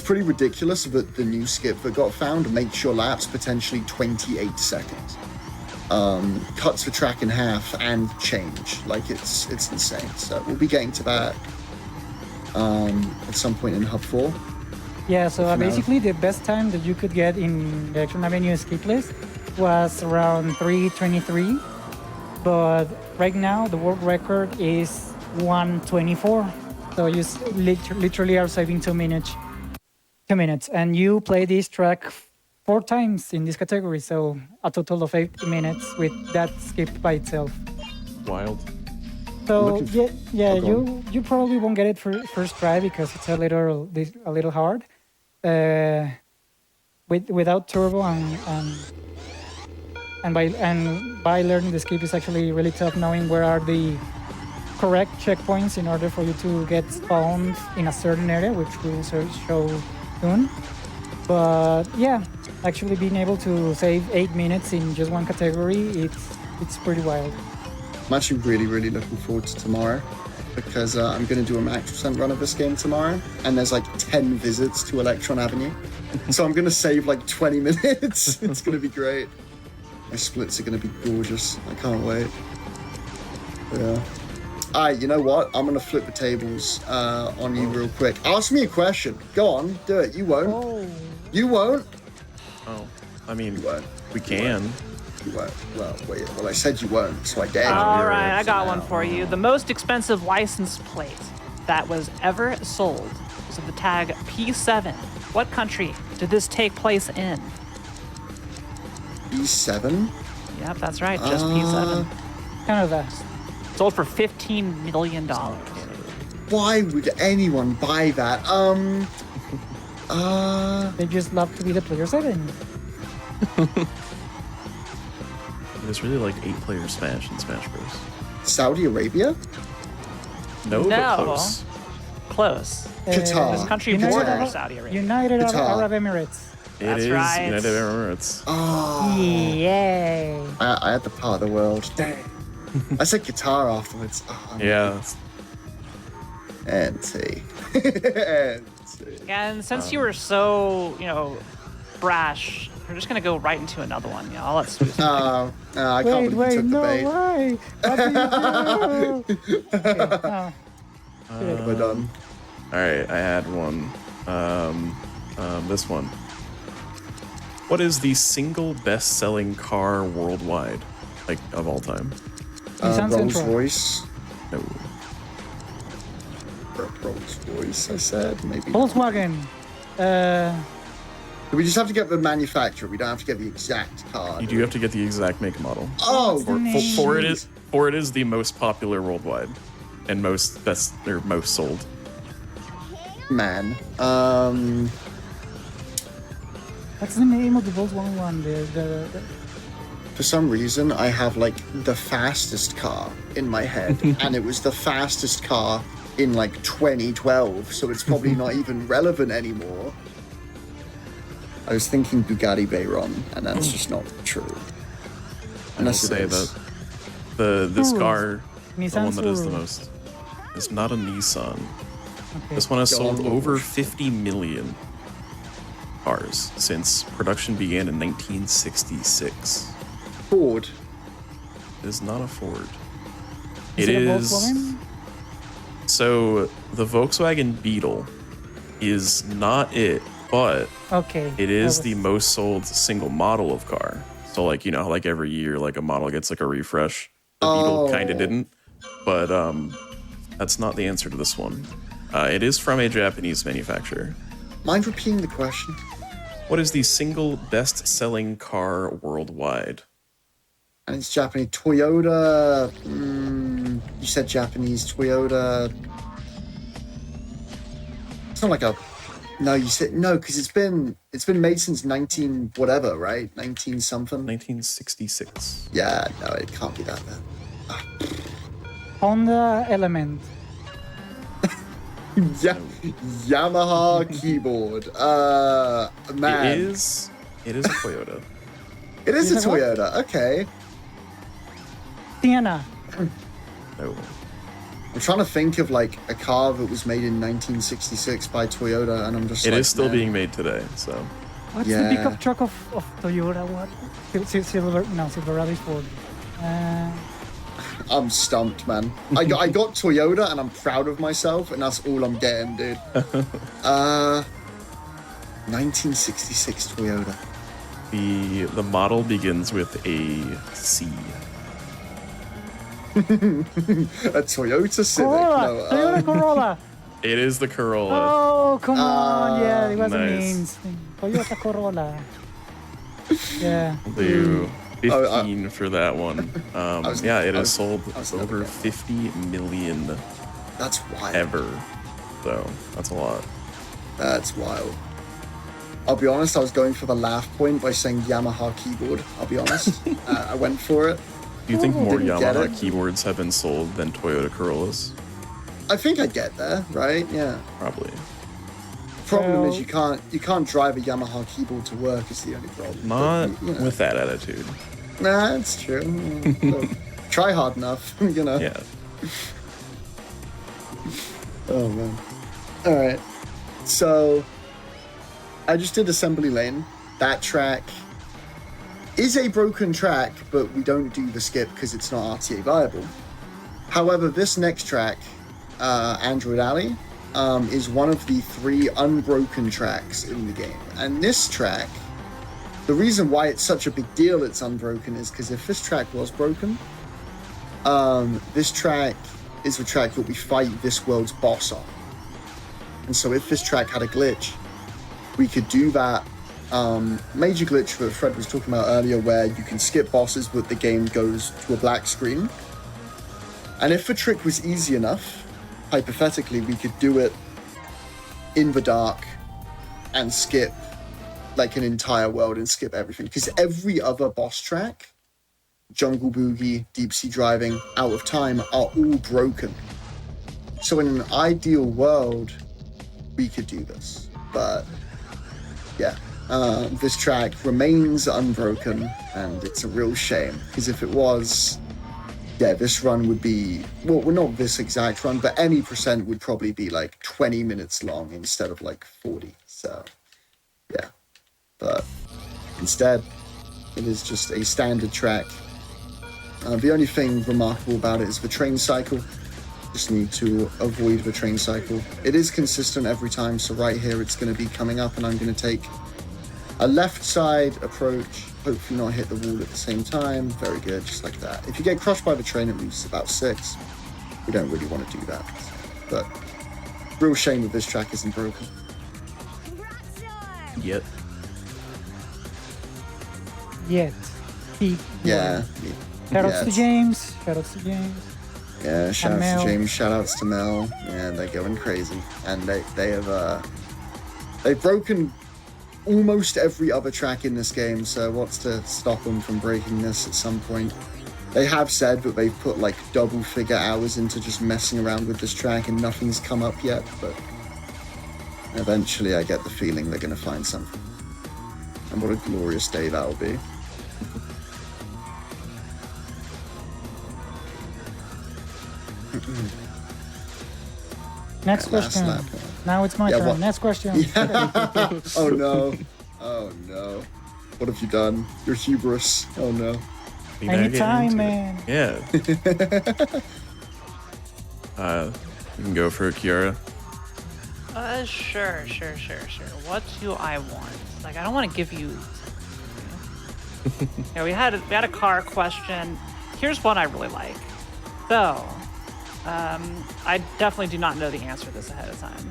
pretty ridiculous that the new skip that got found makes your laps potentially 28 seconds. Cuts the track in half and change. Like, it's insane. So we'll be getting to that at some point in Hub 4. Yeah, so basically the best time that you could get in the Electron Avenue skip list was around 3:23. But right now the world record is 1:24. So you literally are saving 2 minutes. 2 minutes, and you play this track 4 times in this category, so a total of 8 minutes with that skip by itself. Wild. So you probably won't get it for first try because it's a little hard. Without turbo and by learning the skip is actually really tough, knowing where are the correct checkpoints in order for you to get spawned in a certain area, which we'll show soon. But yeah, actually being able to save 8 minutes in just one category, it's pretty wild. I'm actually really looking forward to tomorrow because I'm going to do a max percent run of this game tomorrow, and there's like 10 visits to Electron Avenue. So I'm going to save like 20 minutes. It's going to be great. My splits are going to be gorgeous. I can't wait. Yeah. Alright, you know what? I'm going to flip the tables on you real quick. Ask me a question. Go on, do it. You won't. Oh. You won't. Oh, I mean, You won't. we can. You won't. Well, wait. Well, I said you won't, so I dare you. All right, I got one for you. The most expensive license plate that was ever sold was of the tag P7. What country did this take place in? E7? Yep, that's right. Just P7. Kind of that. Sold for $15 million. Why would anyone buy that? They just love to be the player 7. There's really like 8-player Smash in Smash Bros. Saudi Arabia? No, No. but close. Close. Qatar. This country United borders Arab- Saudi Arabia. United Qatar. Arab Emirates. That's It is right. United Arab Emirates. Oh, Yay. I had the part of the world. Dang. I said Qatar afterwards. Oh, Yeah. NT. And since you were so, brash, we're just gonna go right into another one. I'll let Stu. I can't believe you took the no bait. way. What did you do? Okay, oh. What have I done? All right, I had one. This one. What is the single best-selling car worldwide, like of all time? Nissan Rolls Sentra. Royce. No. Rolls Royce, I said. Maybe. Volkswagen. We just have to get the manufacturer. We don't have to get the exact car. You do have to get the exact make and model. Oh, For it is the most popular worldwide, and most sold. man. What's the name of the Volkswagen one? The For some reason, I have like the fastest car in my head, and it was the fastest car in like 2012, so it's probably not even relevant anymore. I was thinking Bugatti Veyron, and that's just not true. I will Unless it say is. that this Urus. car, the Nissan one that is the Urus. most, is not a Nissan. Okay. This one has sold Go on. over 50 million cars since production began in 1966. Ford. It is not a Ford. Is It it a is. Volkswagen? So the Volkswagen Beetle is not it, but Okay. it is that the was- most sold single model of car. So like, like every year, like a model gets like a refresh. The Beetle kind Oh. of didn't, but that's not the answer to this one. It is from a Japanese manufacturer. Mind repeating the question? What is the single best-selling car worldwide? And it's Japanese. Toyota. You said Japanese. Toyota. It's not like a. No, you said no because it's been made since 19 whatever, right? 19 something. 1966. Yeah, no, it can't be that then. Honda Element. Yeah, Yamaha keyboard. Man, It is a Toyota. It is a Is it what? Toyota. Okay, Sienna. No. I'm trying to think of like a car that was made in 1966 by Toyota, and I'm just. It like, is still man. being made today, so. What's the Yeah. pickup truck of Toyota? What? Silverado is Ford. I'm stumped, man. I got Toyota, and I'm proud of myself, and that's all I'm getting, dude. 1966 Toyota. The model begins with a C. A Toyota Civic. Corolla. No, Toyota Corolla. It is the Corolla. Oh, come on. Yeah, it was a Nice. means. Toyota Corolla. Yeah. I'll do Oh, 15 for that one. was- Yeah, it I has was- sold I was never over gonna- 50 million that's wild. ever. So that's a lot. That's wild. I'll be honest, I was going for the laugh point by saying Yamaha keyboard. I'll be honest. I went for it. Do you think more Didn't get Yamaha it. keyboards have been sold than Toyota Corollas? I think I get there, right? Yeah. Probably. Problem is Well- you can't drive a Yamaha keyboard to work is the only problem. Not But, you know. with that attitude. Nah, it's true. Look, try hard enough, you know. Yeah. Oh man. All right. So I just did assembly lane. That track is a broken track, but we don't do the skip because it's not RTA viable. However, this next track, Android Alley, is one of the 3 unbroken tracks in the game. And this track, the reason why it's such a big deal it's unbroken is because if this track was broken, this track is the track that we fight this world's boss on. And so if this track had a glitch, we could do that major glitch that Fred was talking about earlier, where you can skip bosses, but the game goes to a black screen. And if the trick was easy enough, hypothetically, we could do it in the dark and skip like an entire world and skip everything. Because every other boss track, Jungle Boogie, Deep Sea Driving, Out of Time, are all broken. So in an ideal world, we could do this. But yeah, this track remains unbroken, and it's a real shame. Because if it was, yeah, this run would be, well, not this exact run, but any percent would probably be like 20 minutes long instead of like 40. So yeah, but instead, it is just a standard track. The only thing remarkable about it is the train cycle. Just need to avoid the train cycle. It is consistent every time, so right here it's going to be coming up and I'm going to take a left side approach, hopefully not hit the wall at the same time. Very good, just like that. If you get crushed by the train, it loses about 6. We don't really want to do that. But real shame that this track isn't broken. Yet. Yet. Yeah. Shoutouts to James. Shoutouts to James. Yeah, shoutouts Mel. to James, shoutouts to Mel. Yeah, they're going crazy. And they've broken almost every other track in this game, so what's to stop them from breaking this at some point? They have said that they've put like double figure hours into just messing around with this track and nothing's come up yet, but eventually I get the feeling they're going to find something. And what a glorious day that'll be. Next Yeah, last question. lap. Now it's my Yeah, turn. what- Next question. Oh no. Oh no. What have you done? Your hubris. Oh no. We I better need get time, into man. it. Yeah. You can go for it, Kiara. Sure. What do I want? Like, I don't want to give you. Yeah, we had a car question. Here's one I really like. So, I definitely do not know the answer to this ahead of time.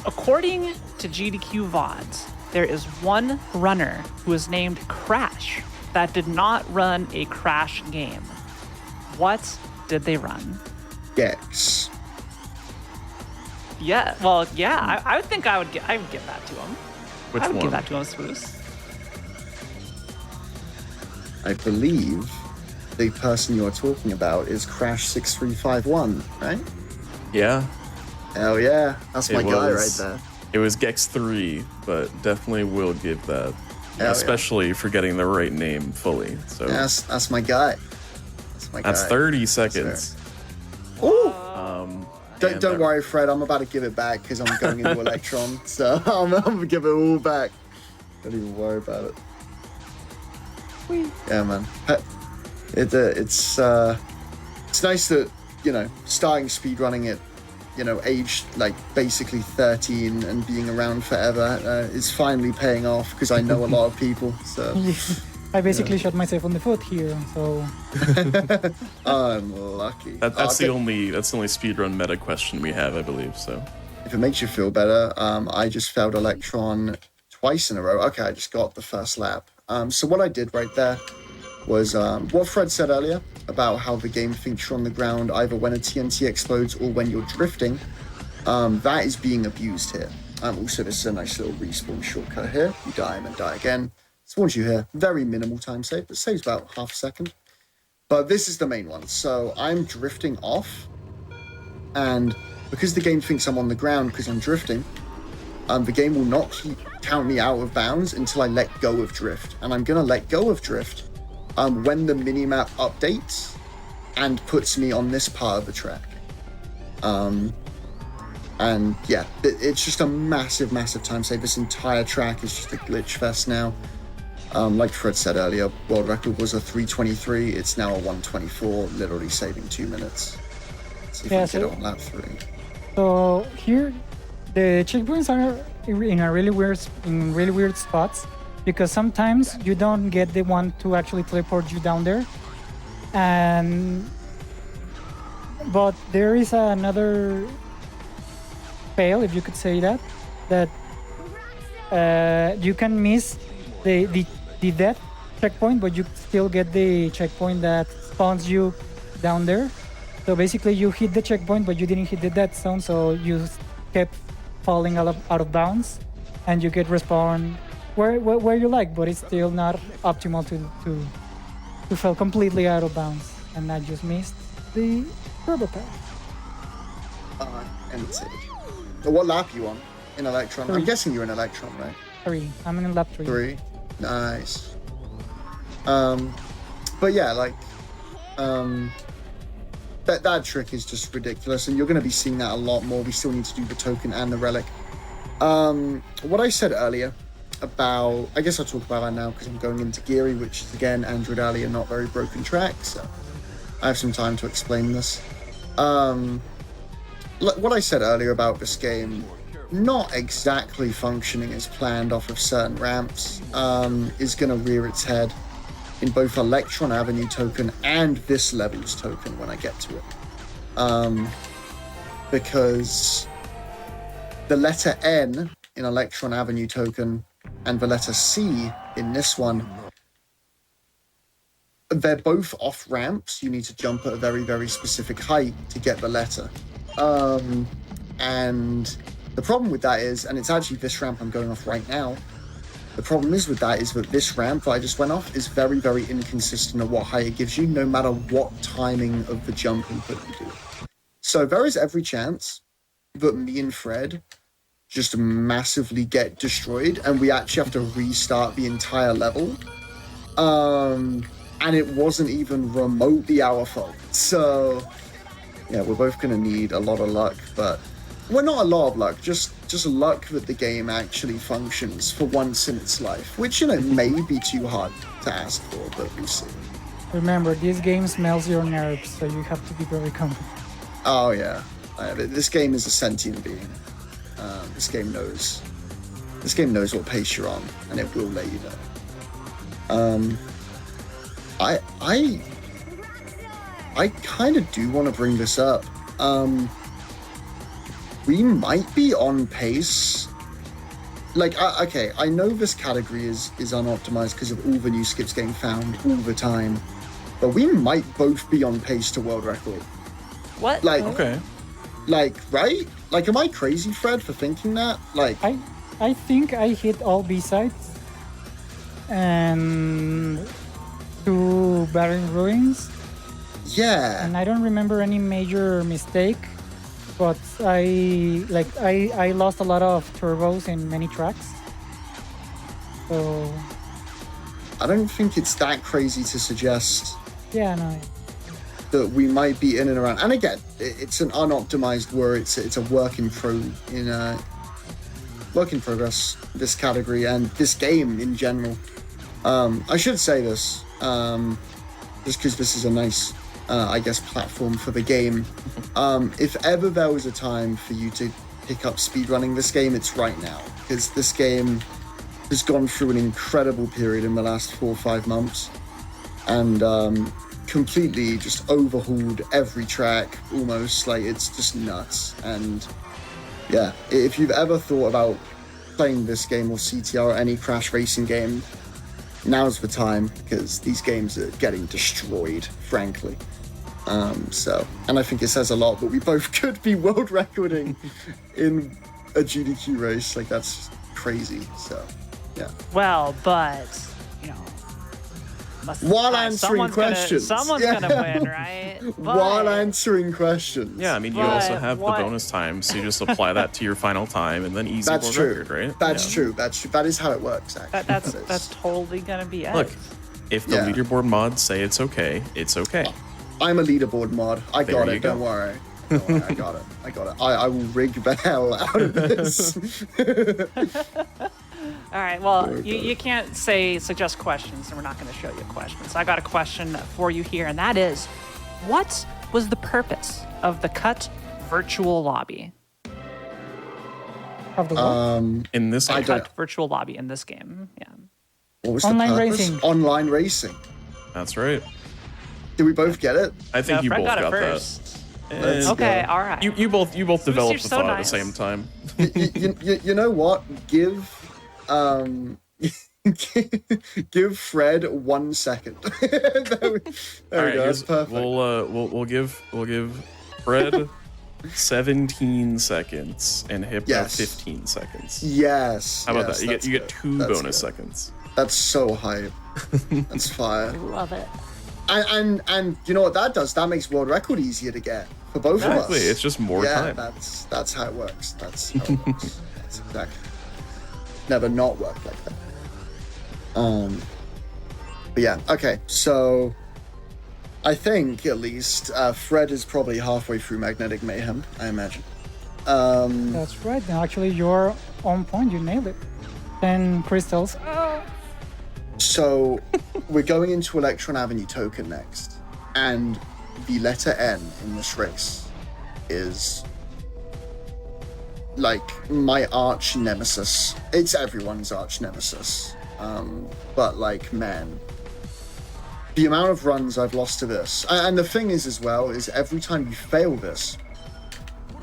According to GDQ VODs, there is one runner who is named Crash that did not run a Crash game. What did they run? Gex. Yeah, well, yeah, I would think I would give that to him. Which I would one? give that to him, Swoos. I believe the person you're talking about is Crash 6351, right? Yeah. Hell yeah. That's my It guy right was- there. It was Gex 3, but definitely will give that. Yeah. Especially for getting the right name fully. So Yeah, that's my guy. That's my that's guy. 30 seconds. Ooh. And Don't worry, Fred. I'm about to give it back because I'm going into Electron. So I'm going to give it all back. Don't even worry about it. Yeah, man. It's nice that, starting speedrunning at, aged like basically 13 and being around forever is finally paying off because I know a lot of people. So I basically shot myself on the foot here, so I'm lucky. that's Okay. the only speedrun meta question we have, I believe. So If it makes you feel better, I just failed Electron twice in a row. Okay, I just got the first lap. So what I did right there was what Fred said earlier about how the game thinks you're on the ground either when a TNT explodes or when you're drifting. That is being abused here. Also, this is a nice little respawn shortcut here. You die and then die again. Spawns you here. Very minimal time save. It saves about half a second. But this is the main one. So I'm drifting off. And because the game thinks I'm on the ground because I'm drifting, the game will not count me out of bounds until I let go of drift. And I'm going to let go of drift when the minimap updates and puts me on this part of the track. And yeah, it's just a massive time save. This entire track is just a glitch fest now. Like Fred said earlier, world record was a 3:23. It's now a 1:24, literally saving 2 minutes. See if Yeah, we can so- get on lap 3. So here, the checkpoints are in really weird spots because sometimes you don't get the one to actually teleport you down there, but there is another fail, if you could say that you can miss the death checkpoint, but you still get the checkpoint that spawns you down there. So basically, you hit the checkpoint, but you didn't hit the death zone, so you kept falling out of bounds, and you get respawn where you like, but it's still not optimal to fall completely out of bounds. And I just missed the turbo pack. Empty. So what lap you on in Electron? 3. I'm guessing you're in Electron, right? 3. I'm in lap 3. 3. Nice. But yeah, like, that trick is just ridiculous, and you're going to be seeing that a lot more. We still need to do the token and the relic. What I said earlier about, I guess I'll talk about that now because I'm going into Geary, which is again Android Alley and not very broken track, so I have some time to explain this. What I said earlier about this game not exactly functioning as planned off of certain ramps is going to rear its head in both Electron Avenue token and this level's token when I get to it. Because the letter N in Electron Avenue token and the letter C in this one, they're both off ramps. You need to jump at a very, very specific height to get the letter. And the problem with that is, and it's actually this ramp I'm going off right now, the problem is with that is that this ramp that I just went off is very, very inconsistent at what height it gives you, no matter what timing of the jump input you do. So there is every chance that me and Fred just massively get destroyed and we actually have to restart the entire level. And it wasn't even remotely our fault. So yeah, we're both going to need a lot of luck, but well, not a lot of luck, just luck that the game actually functions for once in its life, which, you know, may be too hard to ask for, but we'll see. Remember, this game smells your nerves, so you have to be very confident. Oh yeah, this game is a sentient being. This game knows what pace you're on, and it will let you know. I kind of do want to bring this up. We might be on pace. Like, okay, I know this category is unoptimized because of all the new skips getting found all the time, but we might both be on pace to world record. What? Like, Okay. like, right? Like, am I crazy, Fred, for thinking that? Like, I think I hit all B-sides and 2 Barren Ruins, yeah. and I don't remember any major mistake, but I lost a lot of turbos in many tracks. So I don't think it's that crazy to suggest yeah, no. that we might be in and around. And again, it's an unoptimized word. It's a work in progress, this category and this game in general. I should say this, just because this is a nice, I guess, platform for the game. If ever there was a time for you to pick up speedrunning this game, it's right now, because this game has gone through an incredible period in the last 4 or 5 months, and completely just overhauled every track almost. Like, it's just nuts. And yeah, if you've ever thought about playing this game or CTR or any crash racing game, now's the time, because these games are getting destroyed, frankly. So, and I think it says a lot, but we both could be world recording in a GDQ race. Like, that's crazy. So yeah, Well, but, you know, while answering questions, someone's gonna win, right? But, while answering questions. Yeah, I mean, you But also have what- the bonus time, so you just apply that to your final time, and then easy That's world true. record, right? That's Yeah. true. That's true. That is how it works. Actually, that's totally gonna be it. Look, if the Yeah. leaderboard mods say it's okay, it's okay. I'm a leaderboard mod. I There got you it. go. Don't worry. I got it. I got it. I will rig the hell out of this. All right. Well, you can't suggest questions, and we're not going to show you questions. I got a question for you here, and that is, what was the purpose of the cut virtual lobby? Of the what? In this I game, don't- Cut virtual lobby in this game. Yeah. What was Online the purpose? racing. Online racing. that's right. Did we both get it? I think No, you Fred both got it got first. that. Let's And Okay. go. All right. you both developed the so thought at nice. the same time. You know what? Give Give Fred 1 second. there we All right, go. That's perfect. we'll give Fred 17 seconds and Hypno Yes. 15 seconds. Yes. How about yes, that? that's You get good. 2 That's bonus good. seconds. That's so hype. That's fire. Love it. And you know what that does? That makes world record easier to get for both of Exactly. us. It's just more yeah, time. that's how it works. That's how it works. That's exactly. Never not worked like that. But yeah, okay. So I think at least Fred is probably halfway through Magnetic Mayhem, I imagine. That's right. And actually, you're on point. You nailed it. 10 crystals. So we're going into Electron Avenue Token next, and the letter N in this race is like my arch nemesis. It's everyone's arch nemesis. But like, man, the amount of runs I've lost to this, and the thing is as well, is every time you fail this,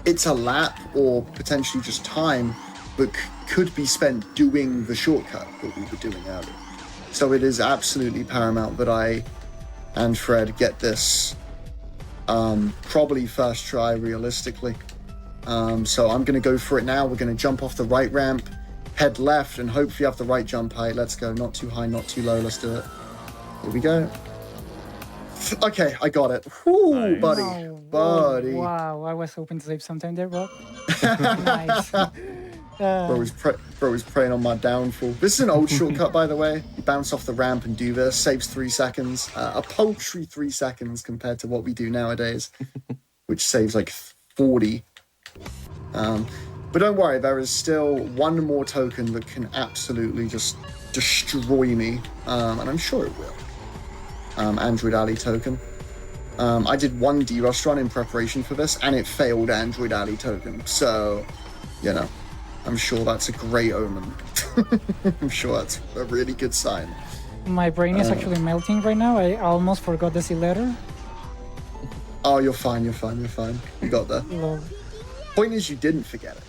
it's a lap or potentially just time that could be spent doing the shortcut that we were doing earlier. So it is absolutely paramount that I and Fred get this probably first try realistically. So I'm going to go for it now. We're going to jump off the right ramp, head left, and hopefully have the right jump height. Let's go. Not too high, not too low. Let's do it. Here we go. Okay, I got it. Whoo, Nice. buddy. Oh, Buddy. wow, I was hoping to save some time there, Rob. Nice. Bro was preying on my downfall. This is an old shortcut, by the way. You bounce off the ramp and do this. Saves 3 seconds. A paltry 3 seconds compared to what we do nowadays, which saves like 40. But don't worry, there is still one more token that can absolutely just destroy me. And I'm sure it will. Android Alley token. I did one D-Rust run in preparation for this, and it failed Android Alley token. So, you know, I'm sure that's a great omen. I'm sure that's a really good sign. My brain is actually melting right now. I almost forgot the C letter. Oh, you're fine. You got there. Lol. Point is, you didn't forget it.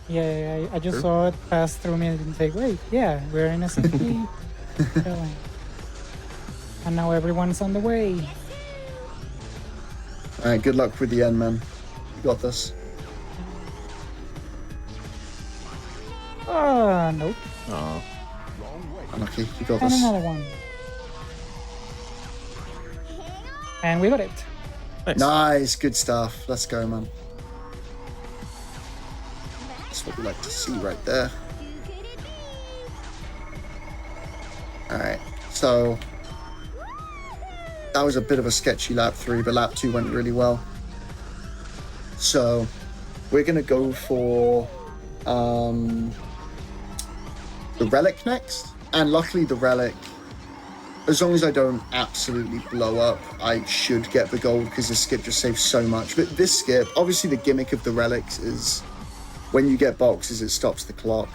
Yeah, I just saw it pass through me and say, wait, yeah, we're in a city. And now everyone's on the way. All right, good luck with the end, man. You got this. Nope. Oh, Unlucky. You got And this. another one. And we got it. nice. Nice, good stuff. Let's go, man. That's what we like to see right there. All right, so that was a bit of a sketchy lap 3, but lap 2 went really well. So we're gonna go for the relic next, and luckily the relic, as long as I don't absolutely blow up, I should get the gold because this skip just saves so much. But this skip, obviously the gimmick of the relics is when you get boxes, it stops the clock.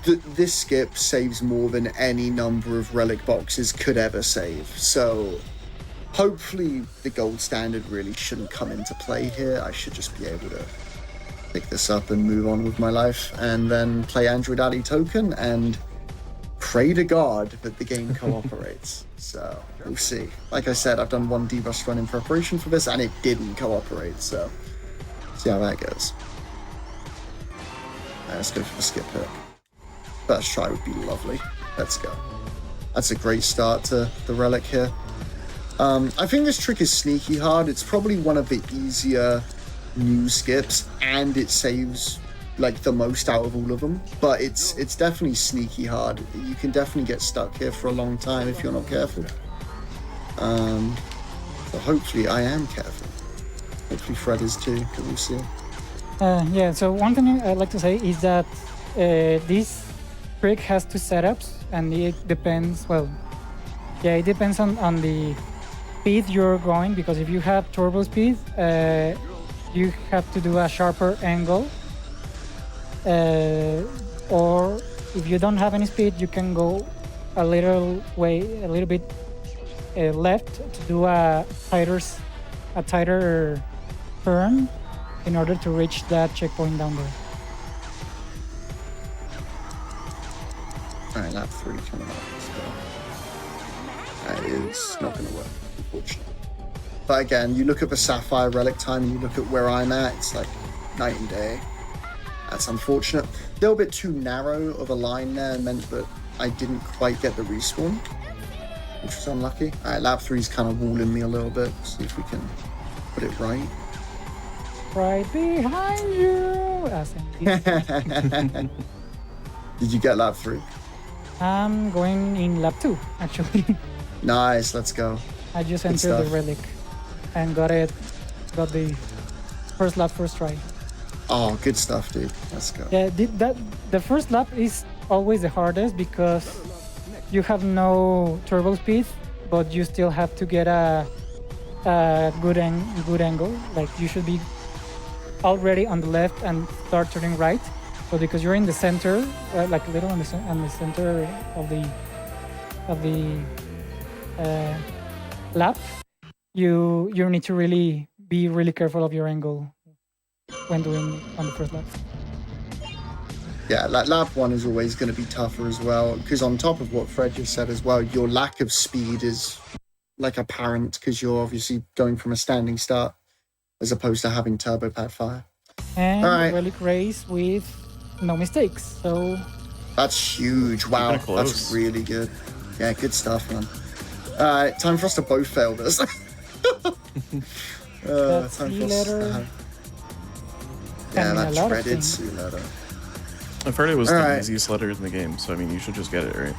This skip saves more than any number of relic boxes could ever save. So hopefully the gold standard really shouldn't come into play here. I should just be able to pick this up and move on with my life, and then play Android Alley token and pray to God that the game cooperates. So we'll see. Like I said, I've done one D-Rust run in preparation for this, and it didn't cooperate. So see how that goes. Right, let's go for the skip hook. First try would be lovely. Let's go. That's a great start to the relic here. I think this trick is sneaky hard. It's probably one of the easier new skips, and it saves like the most out of all of them, but it's definitely sneaky hard. You can definitely get stuck here for a long time if you're not careful. So hopefully I am careful. Hopefully Fred is too, but we'll see. Yeah, so one thing I'd like to say is that this trick has 2 setups, and it depends, it depends on the speed you're going, because if you have turbo speed, you have to do a sharper angle, or if you don't have any speed, you can go a little bit left to do a tighter turn in order to reach that checkpoint down there. All right, lap 3 coming up. Let's go. That is not going to work, unfortunately. But again, you look at the Sapphire Relic time and you look at where I'm at, it's like night and day. That's unfortunate. A little bit too narrow of a line there meant that I didn't quite get the respawn, which was unlucky. All right, lap 3 is kind of walling me a little bit. See if we can put it right. Right behind you. Did you get lap 3? I'm going in lap 2, actually. Nice, let's go. I just Good entered the stuff. relic and got the first lap, first try. Oh, good stuff, dude. Let's go. Yeah, the first lap is always the hardest because you have no turbo speed, but you still have to get a good angle. Like you should be already on the left and start turning right. But because you're in the center, like a little on the center of the lap, you need to really be really careful of your angle when doing on the first lap. Yeah, lap 1 is always going to be tougher as well, because on top of what Fred just said as well, your lack of speed is like apparent because you're obviously going from a standing start as opposed to having turbo pad fire. And All right. relic race with no mistakes. So That's huge. Wow, Keeping it close. that's really good. Yeah, good stuff, man. All right, time for us to both fail this. That's time sea for us to letter. have... Can Yeah, mean a that lot of dreaded things. sea letter. I've heard it was All the right. easiest letter in the game, so I mean, you should just get it, right?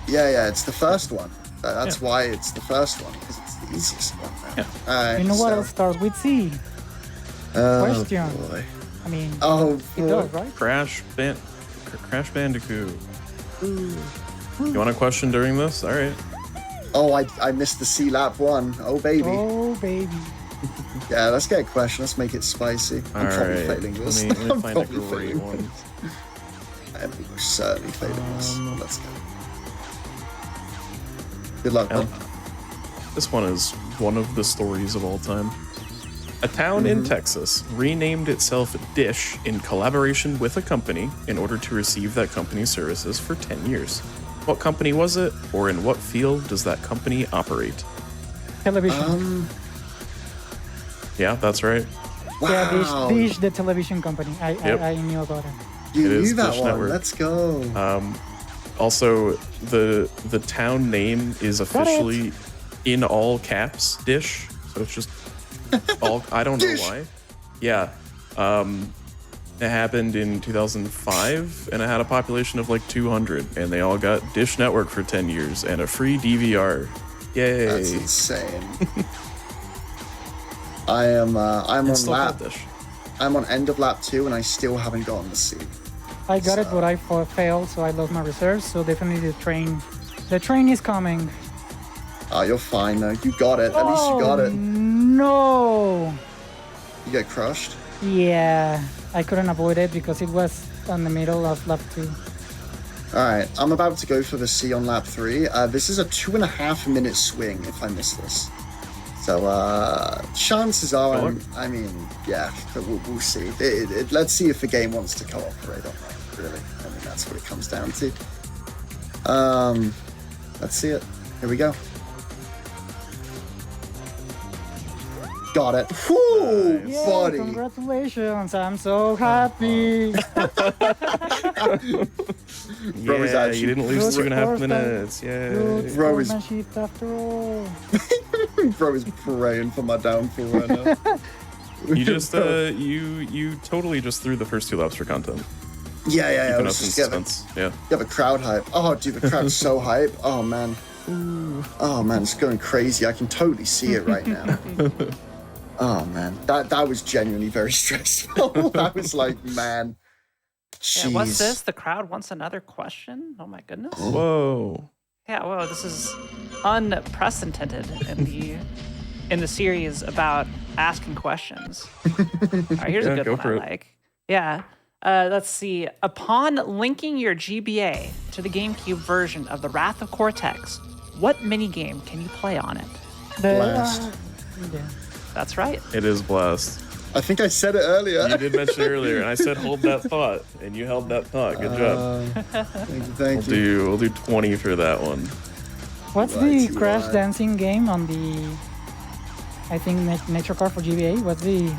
Yeah, it's the first one. That's why it's the first one, because it's the easiest one. Man. Yeah. All right, You know what so- else starts with C? Oh, Question. boy. I mean, Oh, it boy. does, right? Crash Bandicoot. You want a question during this? All right. Oh, I missed the C lap 1. Oh, baby. Oh, baby. Yeah, let's get a question. Let's make it spicy. I'm All probably right. failing this. Let me I'm find a probably great failing one. this. I am certainly failing this. Let's go. Good luck, man. This one is one of the stories of all time. A town in Texas renamed itself Dish in collaboration with a company in order to receive that company's services for 10 years. What company was it, or in what field does that company operate? Television. Yeah, that's right. Wow. Yeah, Dish, the television company. Yep. I knew about it. You It knew is that Dish one. Network. Let's go. Also, the town name is officially in all caps Dish, so it's just all. I don't know Dish. why. Yeah, it happened in 2005, and it had a population of like 200, and they all got Dish Network for 10 years and a free DVR. Yay! That's insane. I'm on It's still lap. called Dish. I'm on end of lap 2, and I still haven't gotten the C. I got it, but I failed, so I lost my reserves. So definitely the train is coming. Oh, you're fine though. You got it. At least you got it. No. You get crushed. Yeah, I couldn't avoid it because it was on the middle of lap 2. All right, I'm about to go for the C on lap 3. This is a 2.5 minute swing if I miss this. So chances are, I mean, yeah, but we'll see. Let's see if the game wants to cooperate on that, really. I mean, that's what it comes down to. Let's see it. Here we go. Got it. Whoo, Yeah, buddy. congratulations! I'm so happy. Bro is Yeah, actually- you didn't lose Good 2.5 sportsman. minutes. Yay! Good Bro is- sportsmanship after all. Bro is praying for my downfall right now. You just you totally just threw the first 2 laps for content. Yeah. I Keeping was us in just getting suspense. Yeah. You have a crowd hype. Oh, dude, the crowd's so hype. Oh, man. Oh, man, it's going crazy. I can totally see it right now. Oh, man. That was genuinely very stressful. I was like, man. Jeez. Yeah, what's this? The crowd wants another question? Oh my goodness. Whoa. Yeah, well, this is unprecedented in the series about asking questions. All right, here's Yeah, a good go one for I it. like. Yeah. Let's see. Upon linking your GBA to the GameCube version of the Wrath of Cortex, what minigame can you play on it? Blast. Yeah. That's right. It is Blast. I think I said it earlier. You did mention it earlier, and I said hold that thought, and you held that thought. Good job. Thank you. We'll do 20 for that one. What's Right, the you crash are. dancing game on the? I think Nitro Kart for GBA. What's the?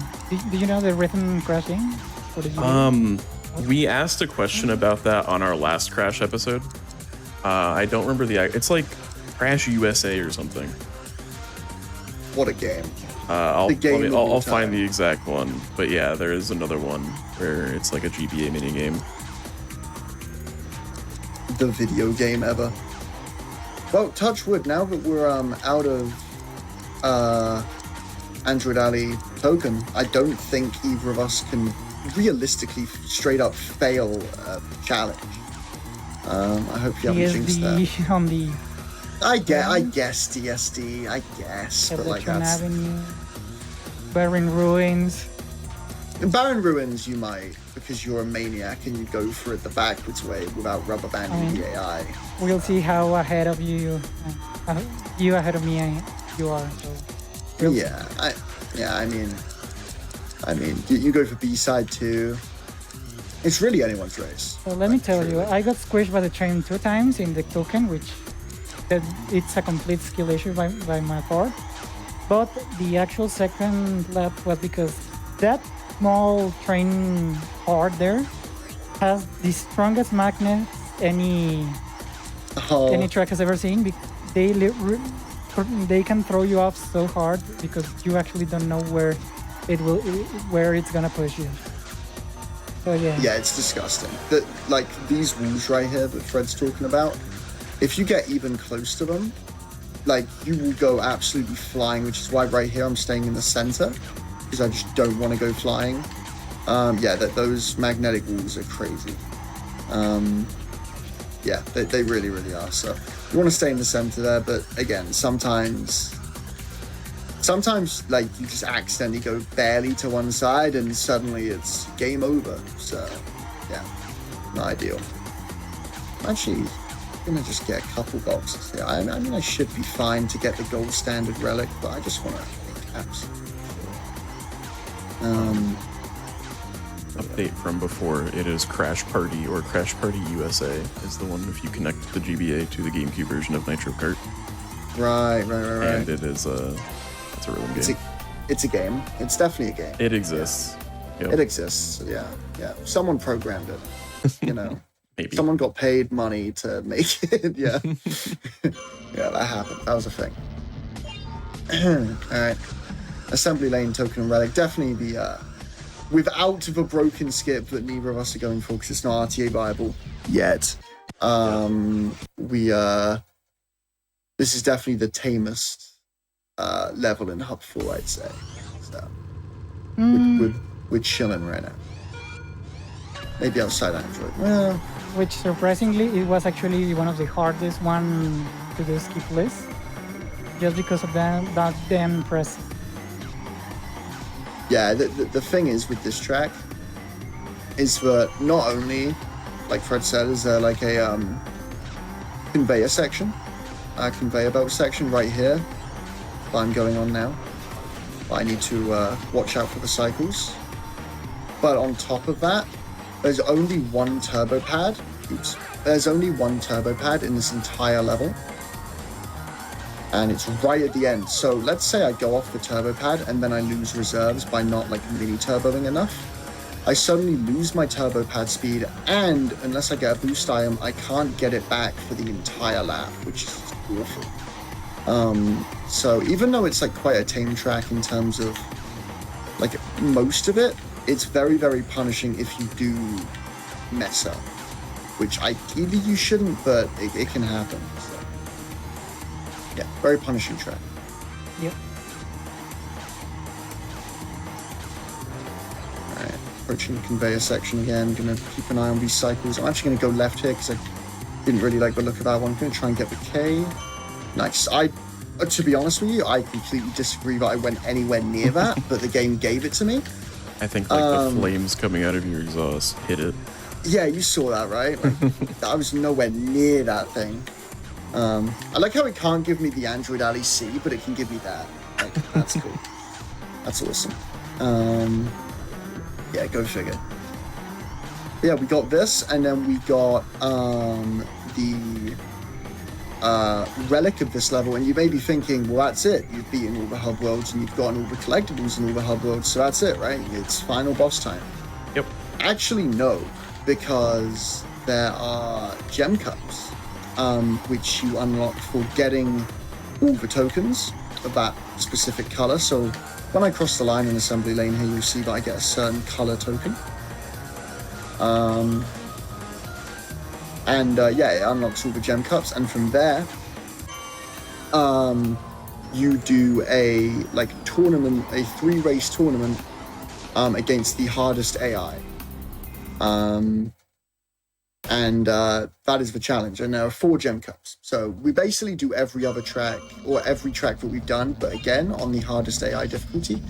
Do you know the rhythm crash game for the GBA? We asked a question about that on our last Crash episode. I don't remember it's like Crash USA or something. What a game. I'll The game of all I'll find time. the exact one, but yeah, there is another one where it's like a GBA minigame. The video game ever. Well, touch wood, now that we're out of Android Alley token, I don't think either of us can realistically straight up fail a challenge. I hope you haven't jinxed that. DSD on the I guess DSD, I guess, but like Electron that's Avenue, Barren Ruins. in Barren Ruins you might, because you're a maniac and you go for it the backwards way without rubber banding the AI. We'll see how ahead of you, you ahead of me, you are. So we'll see. I mean, you go for B-side too. It's really anyone's race. So let me tell you, I got squished by the train 2 times in the token, which it's a complete skill issue by my part. But the actual second lap was because that small train part there has the strongest magnet any track has ever seen. They can throw you off so hard because you actually don't know where it's gonna push you. So Yeah, it's disgusting. Like these walls right here that Fred's talking about, if you get even close to them, like you will go absolutely flying, which is why right here I'm staying in the center, because I just don't want to go flying. Those magnetic walls are crazy. They really, really are. So you want to stay in the center there, but again, sometimes like you just accidentally go barely to one side and suddenly it's game over. So yeah, not ideal. Actually, I'm gonna just get a couple boxes here. I mean, I should be fine to get the gold standard relic, but I just want to make absolutely sure. Update from before, it is Crash Party or Crash Party USA is the one if you connect the GBA to the GameCube version of Nitro Kart. Right. And it is it's a rhythm game. It's a game. It's definitely a game. It exists. Yep. It exists. Yeah. Someone programmed it. You know. Maybe. Someone got paid money to make it. Yeah. Yeah, that happened. That was a thing. All right. Assembly lane, token, and relic. Definitely the without the broken skip that neither of us are going for because it's not RTA viable yet. This is definitely the tamest level in Hub 4, I'd say. So we're chilling right now. Maybe outside Android. Well, which surprisingly it was actually one of the hardest one to do skip list, just because of that damn press. yeah, the thing is with this track is that not only, like Fred said, is there like a conveyor section, a conveyor belt section right here that I'm going on now. I need to watch out for the cycles. But on top of that, there's only one turbo pad. There's only one turbo pad in this entire level. And it's right at the end. So let's say I go off the turbo pad and then I lose reserves by not like mini turboing enough. I suddenly lose my turbo pad speed, and unless I get a boost item, I can't get it back for the entire lap, which is awful. So even though it's like quite a tame track in terms of like most of it, it's very, very punishing if you do mess up, which ideally you shouldn't, but it can happen. So, yeah, very punishing track. Yep. Alright, approaching the conveyor section again. Gonna keep an eye on these cycles. I'm actually gonna go left here because I didn't really like the look of that one. I'm gonna try and get the K. Nice. To be honest with you, I completely disagree that I went anywhere near that, but the game gave it to me. I think like the flames coming out of your exhaust hit it. Yeah, you saw that, right? Like, I was nowhere near that thing. I like how it can't give me the Android Alley C, but it can give me that. Like, that's cool. That's awesome. Yeah, go figure. Yeah, we got this, and then we got the relic of this level, and you may be thinking, well, that's it. You've beaten all the hub worlds, and you've gotten all the collectibles in all the hub worlds, so that's it, right? It's final boss time. Yep. Actually, no, because there are gem cups, which you unlock for getting all the tokens of that specific color. So when I cross the line in assembly lane here, you'll see that I get a certain color token. Yeah, it unlocks all the gem cups, and from there, you do a tournament, a 3-race tournament, against the hardest AI. That is the challenge, and there are 4 gem cups. So we basically do every other track, or every track that we've done, but again on the hardest AI difficulty.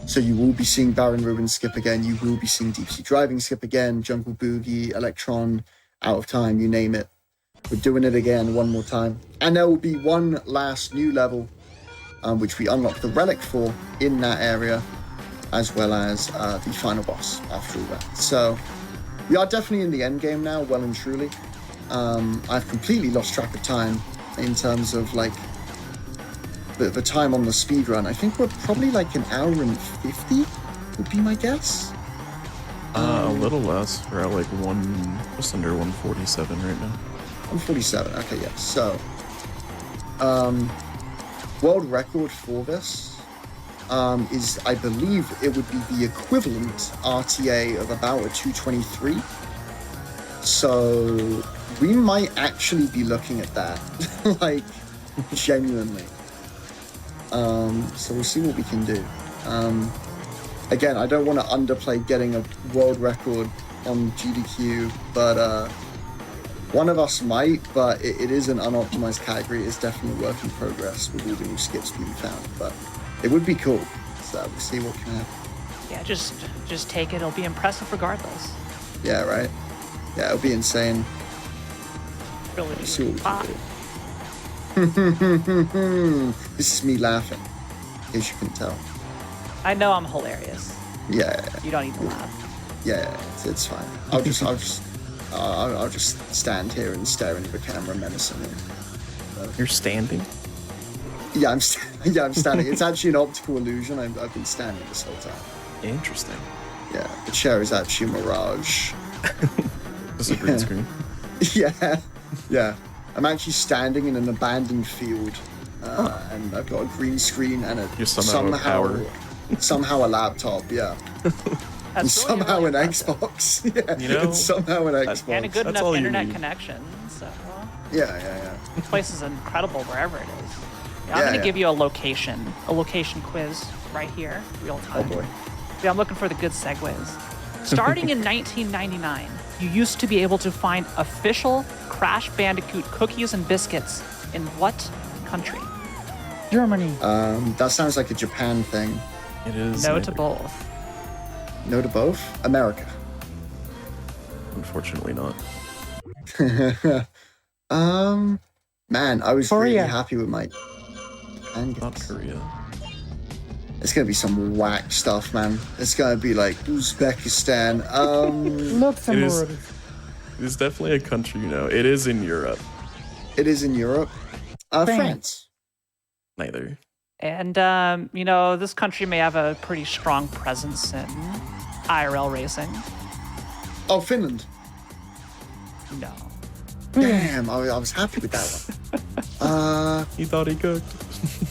So you will be seeing Barren Ruins skip again, you will be seeing Deep Sea Driving skip again, Jungle Boogie, Electron, Out of Time, you name it. We're doing it again one more time. And there will be one last new level, which we unlock the relic for in that area, as well as the final boss after all that. So we are definitely in the end game now, well and truly. I've completely lost track of time in terms of the time on the speed run. I think we're probably like an hour and 50 would be my guess. A little less. We're at just under 147 right now. 147, okay, yeah. So, world record for this is, I believe it would be the equivalent RTA of about a 223. So, we might actually be looking at that, genuinely. So we'll see what we can do. Again, I don't want to underplay getting a world record on GDQ, but one of us might, but it is an unoptimized category. It's definitely a work in progress with all the new skips being found, but it would be cool. So we'll see what can happen. Yeah, just take it. It'll be impressive regardless. Yeah, right? Yeah, it'll be insane. Really. We'll see what we can do. This is me laughing, as you can tell. I know I'm hilarious. Yeah. You don't need to laugh. Yeah, it's fine. I'll just stand here and stare into the camera menacingly. You're standing? Yeah, I'm standing. It's actually an optical illusion. I've been standing this whole time. Interesting. Yeah, the chair is actually a mirage. It's a green screen. Yeah. I'm actually standing in an abandoned field, and I've got a green screen and somehow a laptop. Yeah. And somehow an Xbox. Yeah, it's somehow an Xbox. And a good enough internet connection. So. Yeah. This place is incredible wherever it is. I'm going to give you a location quiz right here, real time. Oh boy. Yeah, I'm looking for the good segues. Starting in 1999, you used to be able to find official Crash Bandicoot cookies and biscuits in what country? Germany. That sounds like a Japan thing. It is. No to both. No to both? America. Unfortunately not. Man, I was Korea. really happy with my Japan Not guess. Korea. It's gonna be some whack stuff, man. It's gonna be like Uzbekistan. Luxembourg. It is definitely a country, It is in Europe. It is in Europe. France. Neither. And, this country may have a pretty strong presence in IRL racing. Oh, Finland. No. Damn, I was happy with that one. He thought he cooked.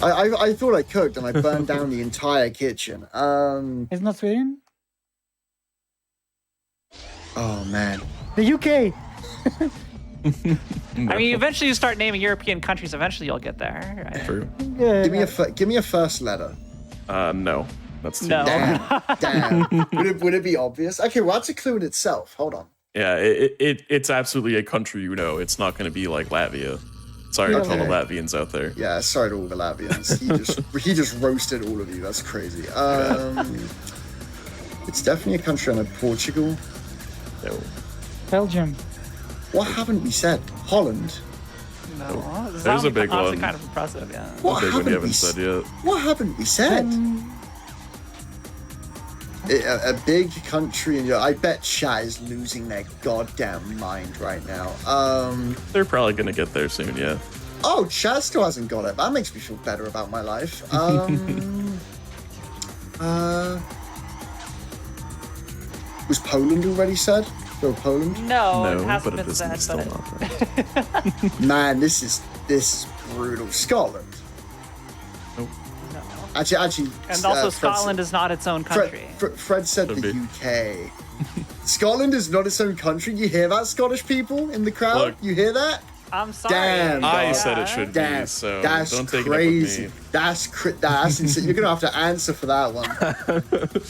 I thought I cooked and I burned down the entire kitchen. It's not Sweden? Oh, man. The UK. No. I mean, eventually you start naming European countries. Eventually you'll get there. Right? True. Yeah. Give me a first letter. No. That's too No. Damn. Would it be obvious? Okay, well, that's a clue in itself. Hold on. Yeah, it's absolutely a country It's not going to be like Latvia. Sorry to all the Latvians out there. Yeah, sorry to all the Latvians. He just roasted all of you. That's crazy. It's definitely a country under Portugal. No. Belgium. What haven't we said? Holland. No. There's a big honestly one. kind of impressive, yeah. What Big one you haven't we haven't said yet. What haven't we said? A big country, and I bet chat is losing their goddamn mind right now. They're probably gonna get there soon, yeah. Oh, chat still hasn't got it. That makes me feel better about my life. Was Poland already said? Go Poland? No, No, it hasn't but been it is said. still But not right. Man, this is brutal. Scotland. Nope. no. Actually, And also, Fred Scotland is not its own country. Fred said Could the be. UK. Scotland is not its own country. You hear that, Scottish people in the crowd? Look. You hear that? I'm sorry. Damn, I dog. said it should be, Damn, so that's don't take crazy. it up with me. That's insane. You're gonna have to answer for that one.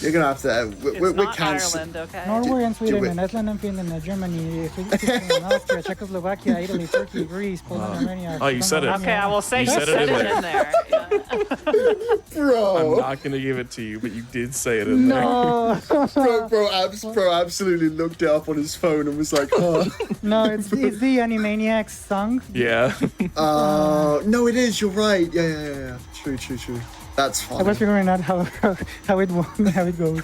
You're gonna have to. It's We're not canceling. Ireland, okay? Norway and Sweden it. and Iceland and Finland and Germany, Switzerland and Austria, Czechoslovakia, Italy, Turkey, Greece, Poland, Romania. Oh, you said it. Okay, I will say You you said said it in it in there. Yeah. Bro, I'm not gonna give it to you, but you did say it in there. No, bro, absolutely looked it up on his phone and was like, "Huh." no, it's the Animaniacs song. Yeah. No, it is. You're right. Yeah. True. That's I fine. was figuring out how it goes.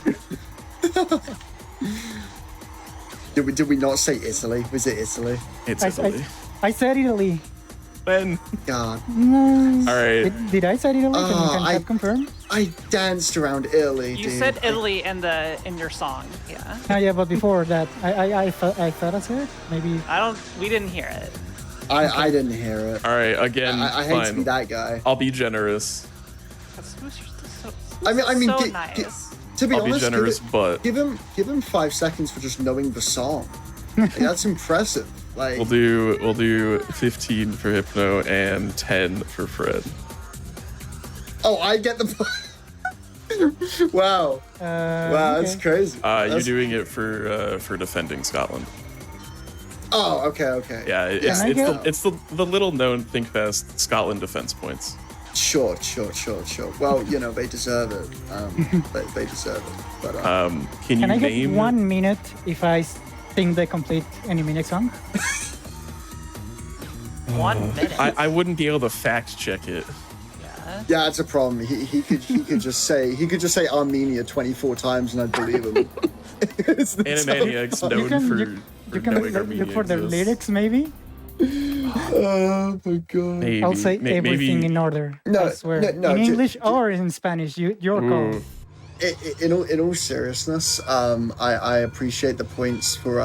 Did we not say Italy? Was it Italy? It's I Italy. said Italy. Ben. God, No. All right. Did I say Italy? Can I- chat confirm? I danced around Italy. You dude. said Italy in your song. Yeah. Oh yeah, but before that, I thought I said it. Maybe. We didn't hear it. I didn't hear it. All right. Again, I hate to be fine. that guy. I'll be generous. I mean, so gi- nice. To be I'll be honest, generous, but give him 5 seconds for just knowing the song. Like, that's impressive. Like, we'll do 15 for Hypno and 10 for Fred. oh, I get the. Wow, wow, that's Okay. crazy. You're That's- doing it for defending Scotland. Oh, okay. Yeah, Yeah, it's the little known Think Fast Scotland defense points. Sure. Well, they deserve it. They deserve it. But Can you Can I get name 1 minute if I sing the complete Animaniacs song? 1 minute. I wouldn't be able to fact check it. Yeah. yeah, it's a problem. He could just say Armenia 24 times and I'd believe him. It's the Animaniacs top- known for You can knowing Armenia look for the exists. lyrics, maybe. Oh my god. Maybe, I'll say everything maybe, in order. No, I swear. no, in ju- English ju- or in Spanish, your call. Ooh. In all seriousness, I appreciate the points for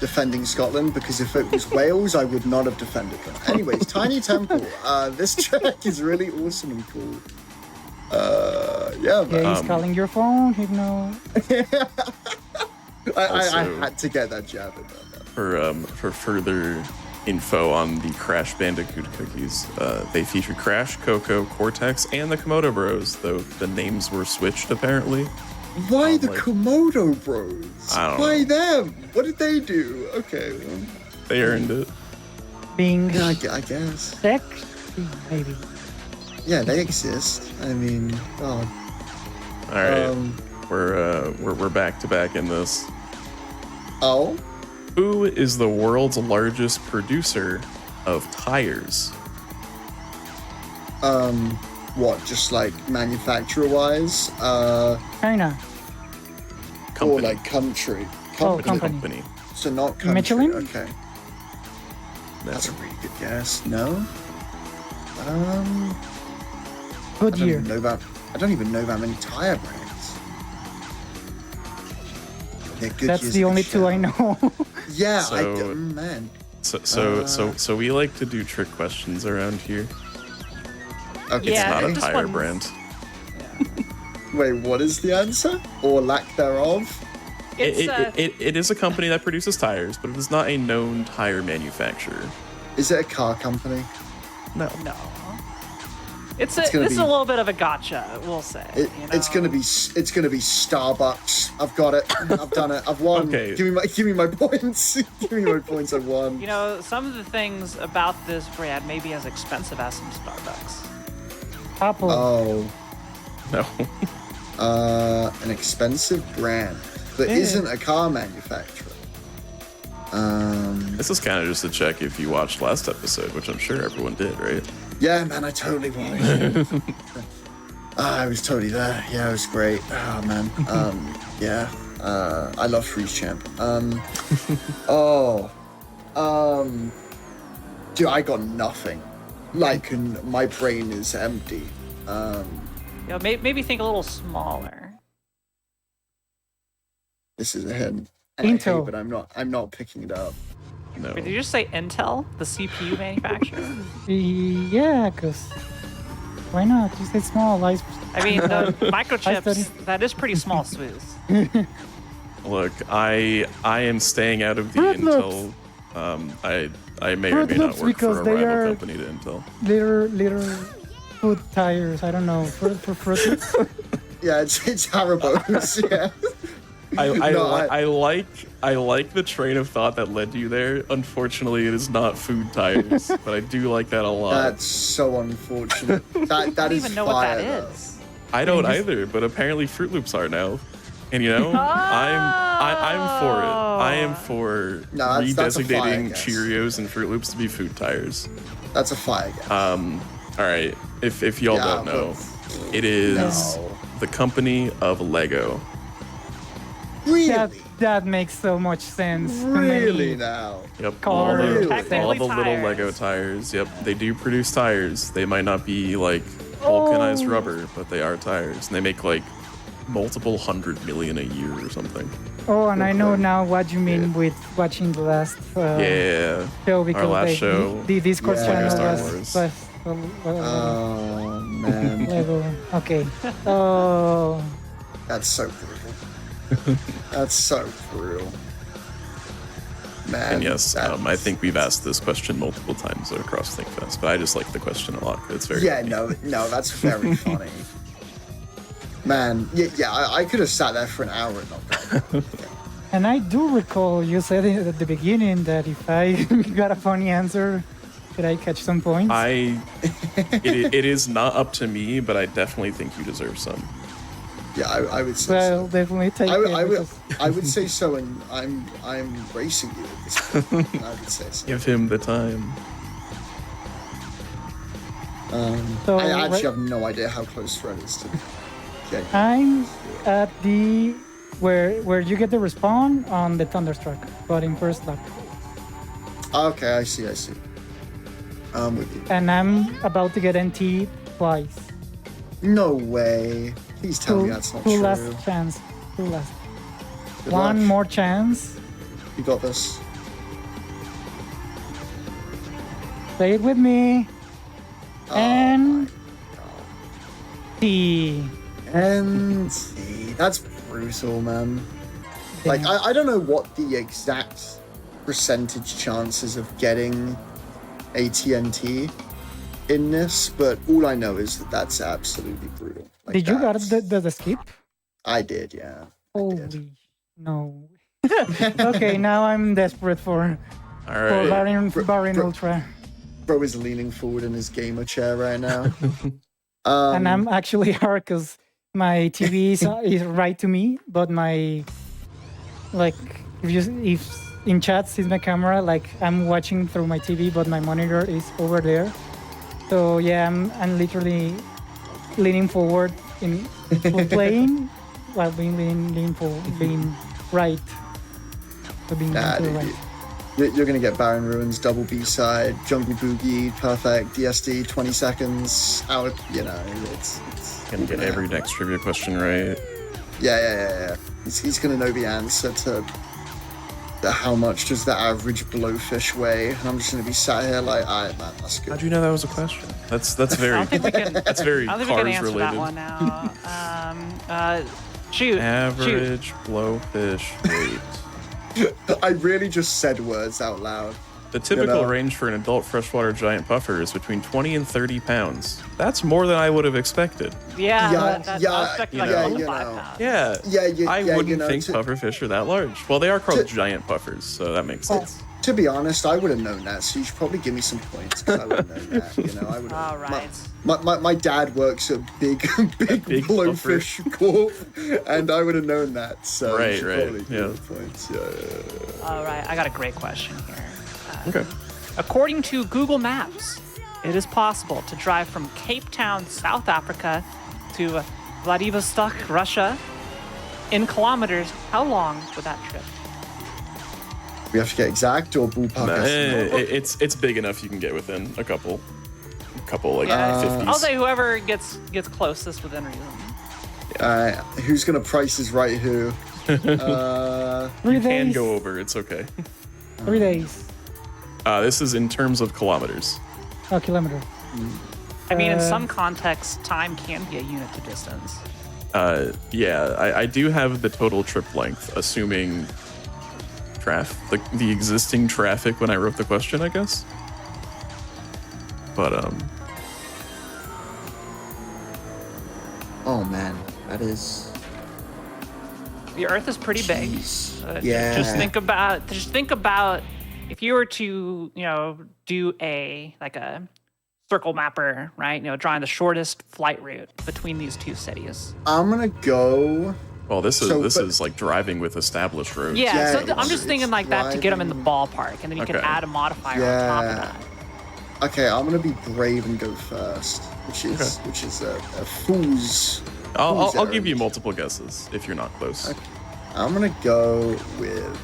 defending Scotland, because if it was Wales, I would not have defended them. Anyways, Tiny Temple. This track is really awesome and cool. Yeah, man. Yeah, he's calling your phone. Hypno. I Also- had to get that jab in there. For further info on the Crash Bandicoot cookies, they feature Crash, Coco, Cortex, and the Komodo Bros, though the names were switched apparently. Why the like- Komodo Bros? I don't Why know. them? What did they do? Okay, well, They earned it. Being yeah, I guess. sexy, maybe. Yeah, they exist. I mean, God. All right, Um, we're back to back in this. Oh, Who is the world's largest producer of tires? what? Just like manufacturer-wise, China. or Company. like country? Oh, Company. company. So not country. Michelin? Okay, No. that's a really good guess. No. Goodyear. I don't even know that many tire brands. Yeah, That's Goodyear's the a only good two I shout. know. Yeah, So- man. So we like to do trick questions around here. Okay. Yeah, Not a this tire one's- brand. Wait, what is the answer? Or lack thereof? It's It is a company that produces tires, but it is not a known tire manufacturer. Is it a car company? No. no. It's It's gonna this is be- a little bit of a gotcha, we'll say. It's gonna be Starbucks. I've got it. I've done it. I've won. Okay. Give me my points. Give me my points. I've won. You know, some of the things about this brand may be as expensive as some Starbucks. Apple. Oh, No. an expensive brand that isn't a car manufacturer. This is kind of just a check if you watched last episode, which I'm sure everyone did, right? Yeah, man, I totally was. I was totally there. Yeah, it was great. Oh man. Yeah. I love Freeze Champ. Dude, I got nothing. Like, my brain is empty. Maybe think a little smaller. This is a hint. And I Intel. hate, but I'm not picking it up. No. Wait, did you just say Intel, the CPU manufacturer? Yeah, because why not? You said small. I mean, the study. microchips, that is pretty small, Swooze. Look, I am staying out of the Fruit Intel. I may or Fruit may not Loops work because for a they rival are- company to Intel. little food tires. I don't know for Fruit Loops. Yeah, it's Haribo's. Yeah. I like the train of thought that led you there. Unfortunately, it is not food tires, but I do like that a lot. That's so unfortunate. That I don't is even know what that fire, though. is. I don't either, but apparently Fruit Loops are now. And you know, I'm for it. I am for No, that's a fire redesignating guess. Cheerios and Fruit Loops to be food tires. That's a fire guess. All right, if y'all Yeah, don't know, but- it is No. the company of Lego. Really? That makes so much sense. to Really me. now? Yep, Cars. Really? all Technically the little tires. Lego tires. Yep, they do produce tires. They might not be like vulcanized Oh. rubber, but they are tires. And they make like multiple 100 million a year or something. Oh, and I know Okay. now what you mean with watching the last Yeah. show because last the, show, the Discord Yeah. channel Star was Wars. Oh man, Lego. Okay. Oh, that's so brutal. That's so brutal. Man. And yes, that's- I think we've asked this question multiple times across ThinkFest, but I just like the question a lot. It's very Yeah, funny. no, that's very funny. Man, yeah, I could have sat there for an hour and not gone. and I do recall you said it at the beginning that if I got a funny answer, could I catch some points? Mm-hmm. It is not up to me, but I definitely think you deserve some. Yeah, I would say Well, so. definitely take I, it. I would, because- I would say so, and I'm racing you at this point. I would say so. Give him the time. So, I actually right- have no idea how close Fred is to me. Yeah, I'm at the where you get the respawn on the Thunderstruck, but in first lap, okay, I see. I'm with you. and I'm about to get NT twice. No way. Please tell me that's not Two true. last chance. Two last. Good One luck. more chance. You got this. Play it with me. Oh And my T. And that's brutal, man. Like, I don't know what the exact percentage chances of getting a TNT in this, but all I know is that that's absolutely brutal. Like, Did you got that's- the skip? I did, yeah. Holy no. Okay, now I'm desperate for All for right. Barin Ultra, Bro is leaning forward in his gamer chair right now. and I'm actually hard because my TV is right to me, but my if in chat sees my camera, like I'm watching through my TV, but my monitor is over there. So yeah, I'm literally leaning forward in playing while being lean right. So being Nah, to the dude, right. you're gonna get Barren Ruins, double B-side, Jungle Boogie, perfect, DSD, 20 seconds, out, you know, it's Gonna get every next trivia question right. Yeah. He's gonna know the answer to how much does the average blowfish weigh, and I'm just gonna be sat here like, alright man, that's good. How'd you know that was a question? That's I very don't think we can. that's very I don't think we can cars answer that related. one now. Shoot. Average blowfish weight. I really just said words out loud. The typical know. range for an adult freshwater giant puffer is between 20 and 30 pounds. That's more than I would have expected. Yeah, Yeah, that's yeah, I was expecting like yeah, 1 to you 5 know. pounds. Yeah. Yeah, I you wouldn't know, think to- pufferfish are that large. Well, they are called To- giant puffers, so that makes sense. To be honest, I would have known that, so you should probably give me some points, because I would have known that, you know, I would have. All right. My dad works at big blowfish corp, and I would have known that. So Right, you should right, probably give yeah. me points. Yeah. All right. I got a great question here. Okay. According to Google Maps, it is possible to drive from Cape Town, South Africa to Vladivostok, Russia in kilometers, how long would that trip? We have to get exact or ballpark estimate? It's big enough you can get within a couple like Yeah, 50s. I'll say whoever gets closest within reason. Who's gonna price is right who? 3 You days. can go over, it's okay. 3 days. This is in terms of kilometers. Oh, kilometer. I mean, in some contexts, time can be a unit to distance. Yeah, I do have the total trip length, assuming the existing traffic when I wrote the question, I guess. But Oh man, that is. The Earth is pretty big. Yeah. Just think about if you were to, do a circle mapper, right? Drawing the shortest flight route between these two cities. I'm gonna go. well, this is like driving with established roads. Yeah, Yeah, so it's- I'm just thinking like that to get them in the driving. ballpark, and then you can Okay. add a modifier on top of Yeah. that. Okay, I'm gonna be brave and go first, which is a fool's. I'll errand. give you multiple guesses if you're not close. Okay. I'm gonna go with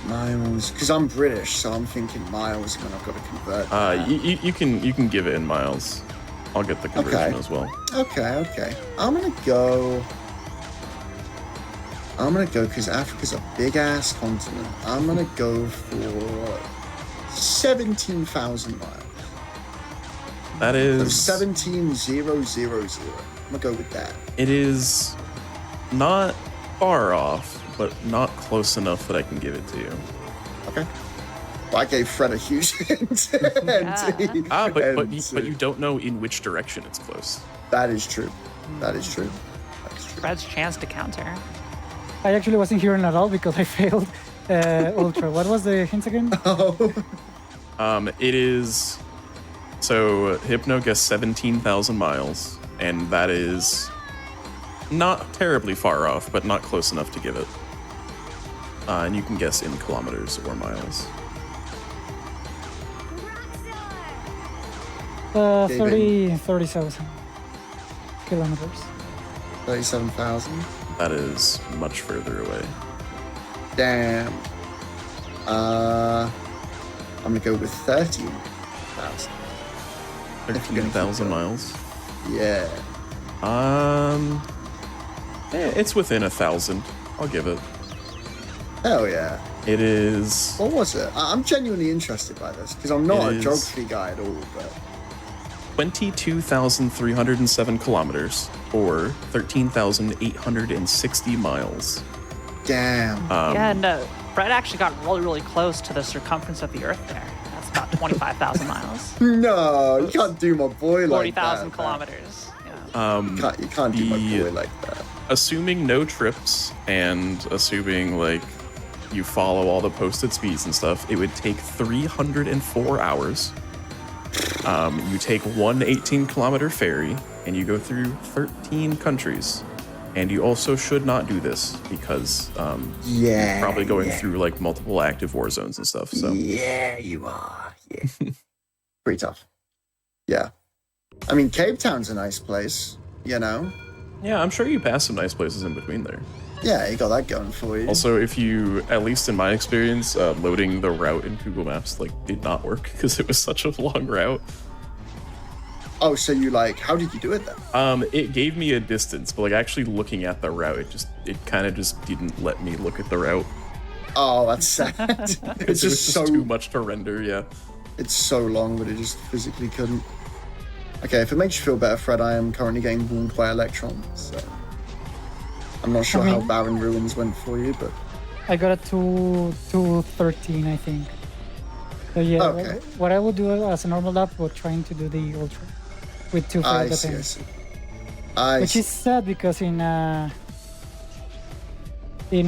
miles, because I'm British, so I'm thinking miles when I've got to convert. that. You can give it in miles. I'll get the conversion Okay. as well. Okay. I'm gonna go because Africa's a big ass continent. I'm gonna go for 17,000 miles. That So is 17,000. I'm gonna go with that. it is not far off, but not close enough that I can give it to you. Okay. Well, I gave Fred a huge hint. But you don't know in which direction it's close. That is true. That is true. Fred's chance to counter. I actually wasn't hearing at all because I failed Ultra. What was the hint again? It is so Hypno guessed 17,000 miles, and that is not terribly far off, but not close enough to give it. And you can guess in kilometers or miles. 30,000 kilometers. 37,000. That is much further away. Damn. I'm gonna go with 13,000. 13,000 miles. Yeah. It's within 1,000. I'll give it. Hell yeah. It is What was it? I'm genuinely interested by this because I'm not It a is- geography guy at all. But 22,307 kilometers, or 13,860 miles. damn. Yeah, no. Fred actually got really, really close to the circumference of the Earth there. That's about 25,000 miles. No, you can't do my boy like that. 40,000 kilometers. Yeah. You can't do my The- boy like that. Assuming no trips and assuming like you follow all the posted speeds and stuff, it would take 304 hours. You take one 18-kilometer ferry and you go through 13 countries. And you also should not do this because Yeah. you're probably going through like multiple active war zones and stuff. So Yeah, you are. Yeah. Pretty tough. Yeah. I mean, Cape Town's a nice place, you know? yeah, I'm sure you pass some nice places in between there. Yeah, you got that going for you. Also, if you, at least in my experience, loading the route in Google Maps like did not work because it was such a long route. Oh, so you how did you do it then? It gave me a distance, but like actually looking at the route, it kind of just didn't let me look at the route. Oh, that's sad. It's It's it was just so too much to render. Yeah. it's so long, but it just physically couldn't. Okay, if it makes you feel better, Fred, I am currently getting walled by electrons. So I'm not sure how Barren Ruins went for you, but I got a 213, I think. So yeah, Okay. what I will do as a normal lap was trying to do the Ultra with 2 I failed see. attempts. I Which see. is sad because in a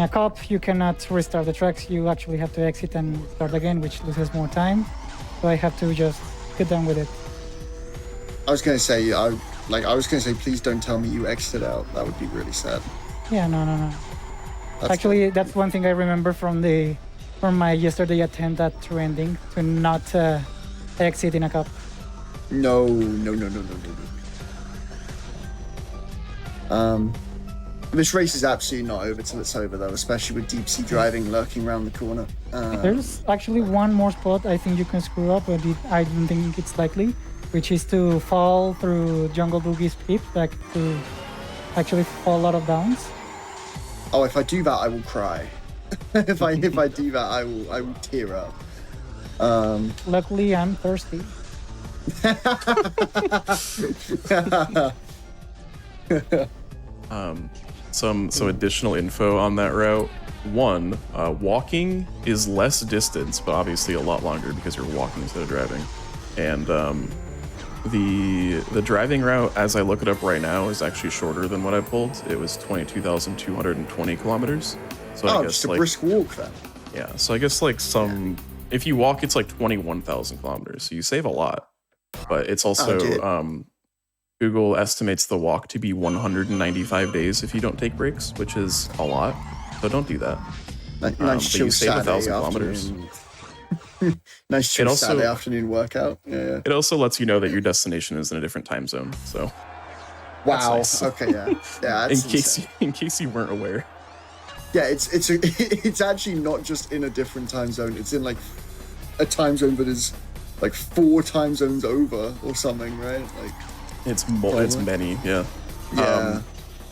cup you cannot restart the tracks. You actually have to exit and start again, which loses more time. So I have to just get done with it. I was gonna say, please don't tell me you exited out. That would be really sad. Yeah, no. That's Actually, that's one thing I remember from my yesterday attempt at true ending, to not exit in a cup. No. This race is absolutely not over till it's over, though, especially with deep sea driving lurking around the corner. There's actually one more spot I think you can screw up, but I don't think it's likely, which is to fall through Jungle Boogie's pit, like to actually fall out of bounds. Oh, if I do that, I will cry. if I do that, I will tear up. Luckily, I'm thirsty. Some additional info on that route. One, walking is less distance, but obviously a lot longer because you're walking instead of driving. And the driving route, as I look it up right now, is actually shorter than what I pulled. It was 22,220 kilometers. So I guess just a brisk walk then. Yeah, so I guess like if you walk, it's like 21,000 kilometers. So you save a lot, but it's also Google estimates the walk to be 195 days if you don't take breaks, which is a lot. So don't do that. Nice chill you save Saturday 1,000 kilometers. Nice chill Saturday afternoon workout. Yeah. It also lets you know that your destination is in a different time zone. So wow. Nice. Okay. Yeah. Yeah. in case you weren't aware. Yeah. It's actually not just in a different time zone. It's in like a time zone that is like 4 time zones over or something, right? Like. It's many, yeah. Yeah.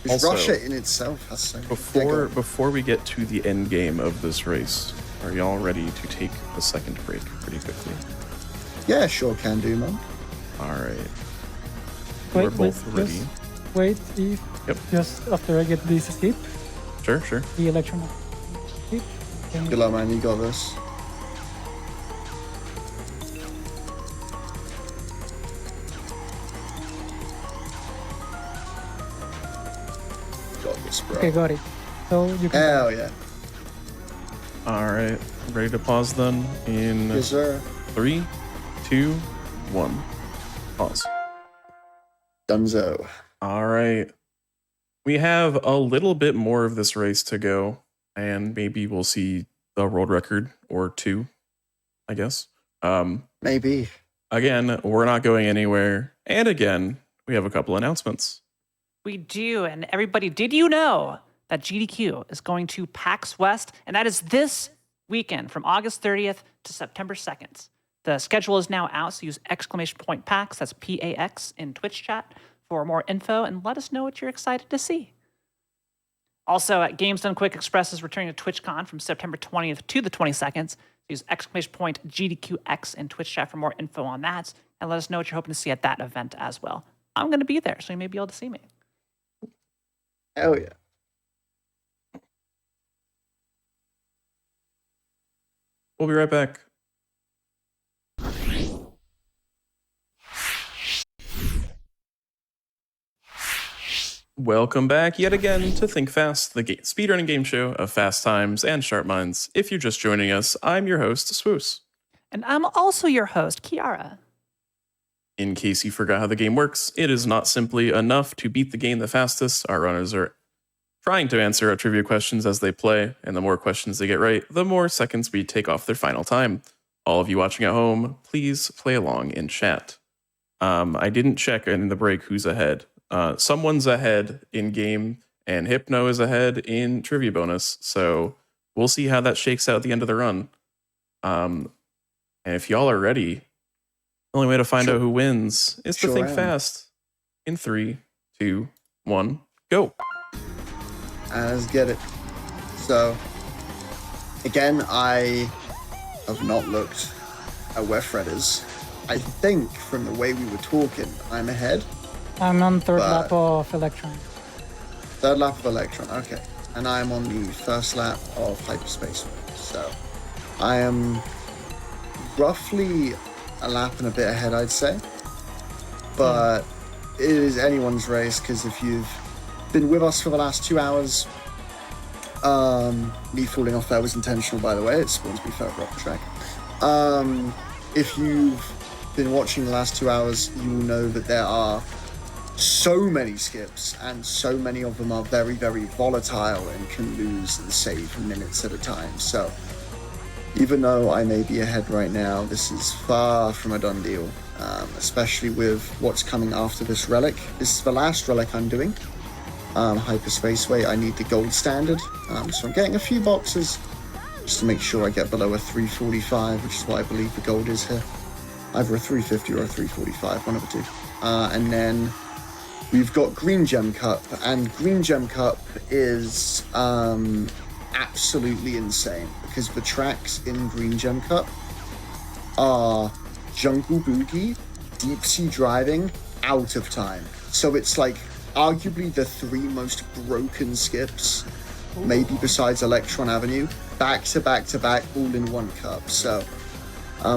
Also, Russia in itself has so before we get to the end game of this race, are y'all ready to take a second break pretty quickly? Yeah, sure can do, man. All right. We're both ready. Just after I get this skip. Sure. The electron skip. Good luck, man. You got this. Bro. Okay, got it. So you can. Hell yeah. All right. Ready to pause then in Yes, sir. 3, 2, 1. Pause. Dunzo. All right. We have a little bit more of this race to go, and maybe we'll see the world record or 2, I guess. Maybe. Again, we're not going anywhere. And again, we have a couple announcements. We do, and everybody, did you know that GDQ is going to PAX West? And that is this weekend from August 30th to September 2nd. The schedule is now out, so use !PAX, that's PAX, in Twitch chat for more info, and let us know what you're excited to see. Also, at Games Done Quick Express is returning to TwitchCon from September 20th to the 22nd. Use !GDQX in Twitch chat for more info on that, and let us know what you're hoping to see at that event as well. I'm going to be there, so you may be able to see me. Hell yeah. We'll be right back. Welcome back yet again to Think Fast, the speedrunning game show of fast times and sharp minds. If you're just joining us, I'm your host, Swoos. And I'm also your host, Kiara. In case you forgot how the game works, it is not simply enough to beat the game the fastest. Our runners are trying to answer our trivia questions as they play, and the more questions they get right, the more seconds we take off their final time. All of you watching at home, please play along in chat. I didn't check in the break who's ahead. Someone's ahead in game, and Hypno is ahead in trivia bonus, so we'll see how that shakes out at the end of the run. And if y'all are ready, the only way to find out who wins is to think fast. In 3, 2, 1, go. Let's get it. So, again, I have not looked at where Fred is. I think from the way we were talking, I'm ahead. I'm on third lap of Electron. Third lap of Electron, okay. And I'm on the first lap of Hyperspace. So, I am roughly a lap and a bit ahead, I'd say. But it is anyone's race, because if you've been with us for the last 2 hours, me falling off there was intentional, by the way. It spawns me further up the track. If you've been watching the last 2 hours, you will know that there are so many skips, and so many of them are very, very volatile and can lose and save minutes at a time. So even though I may be ahead right now, this is far from a done deal, especially with what's coming after this relic. This is the last relic I'm doing. Hyperspaceway, I need the gold standard. So I'm getting a few boxes just to make sure I get below a 345, which is what I believe the gold is here. Either a 350 or a 345, one of the two. And then we've got Green Gem Cup, and Green Gem Cup is absolutely insane because the tracks in Green Gem Cup are Jungle Boogie, Deep Sea Driving, Out of Time. So it's like arguably the 3 most broken skips, maybe besides Electron Avenue, back to back to back, all in one cup. So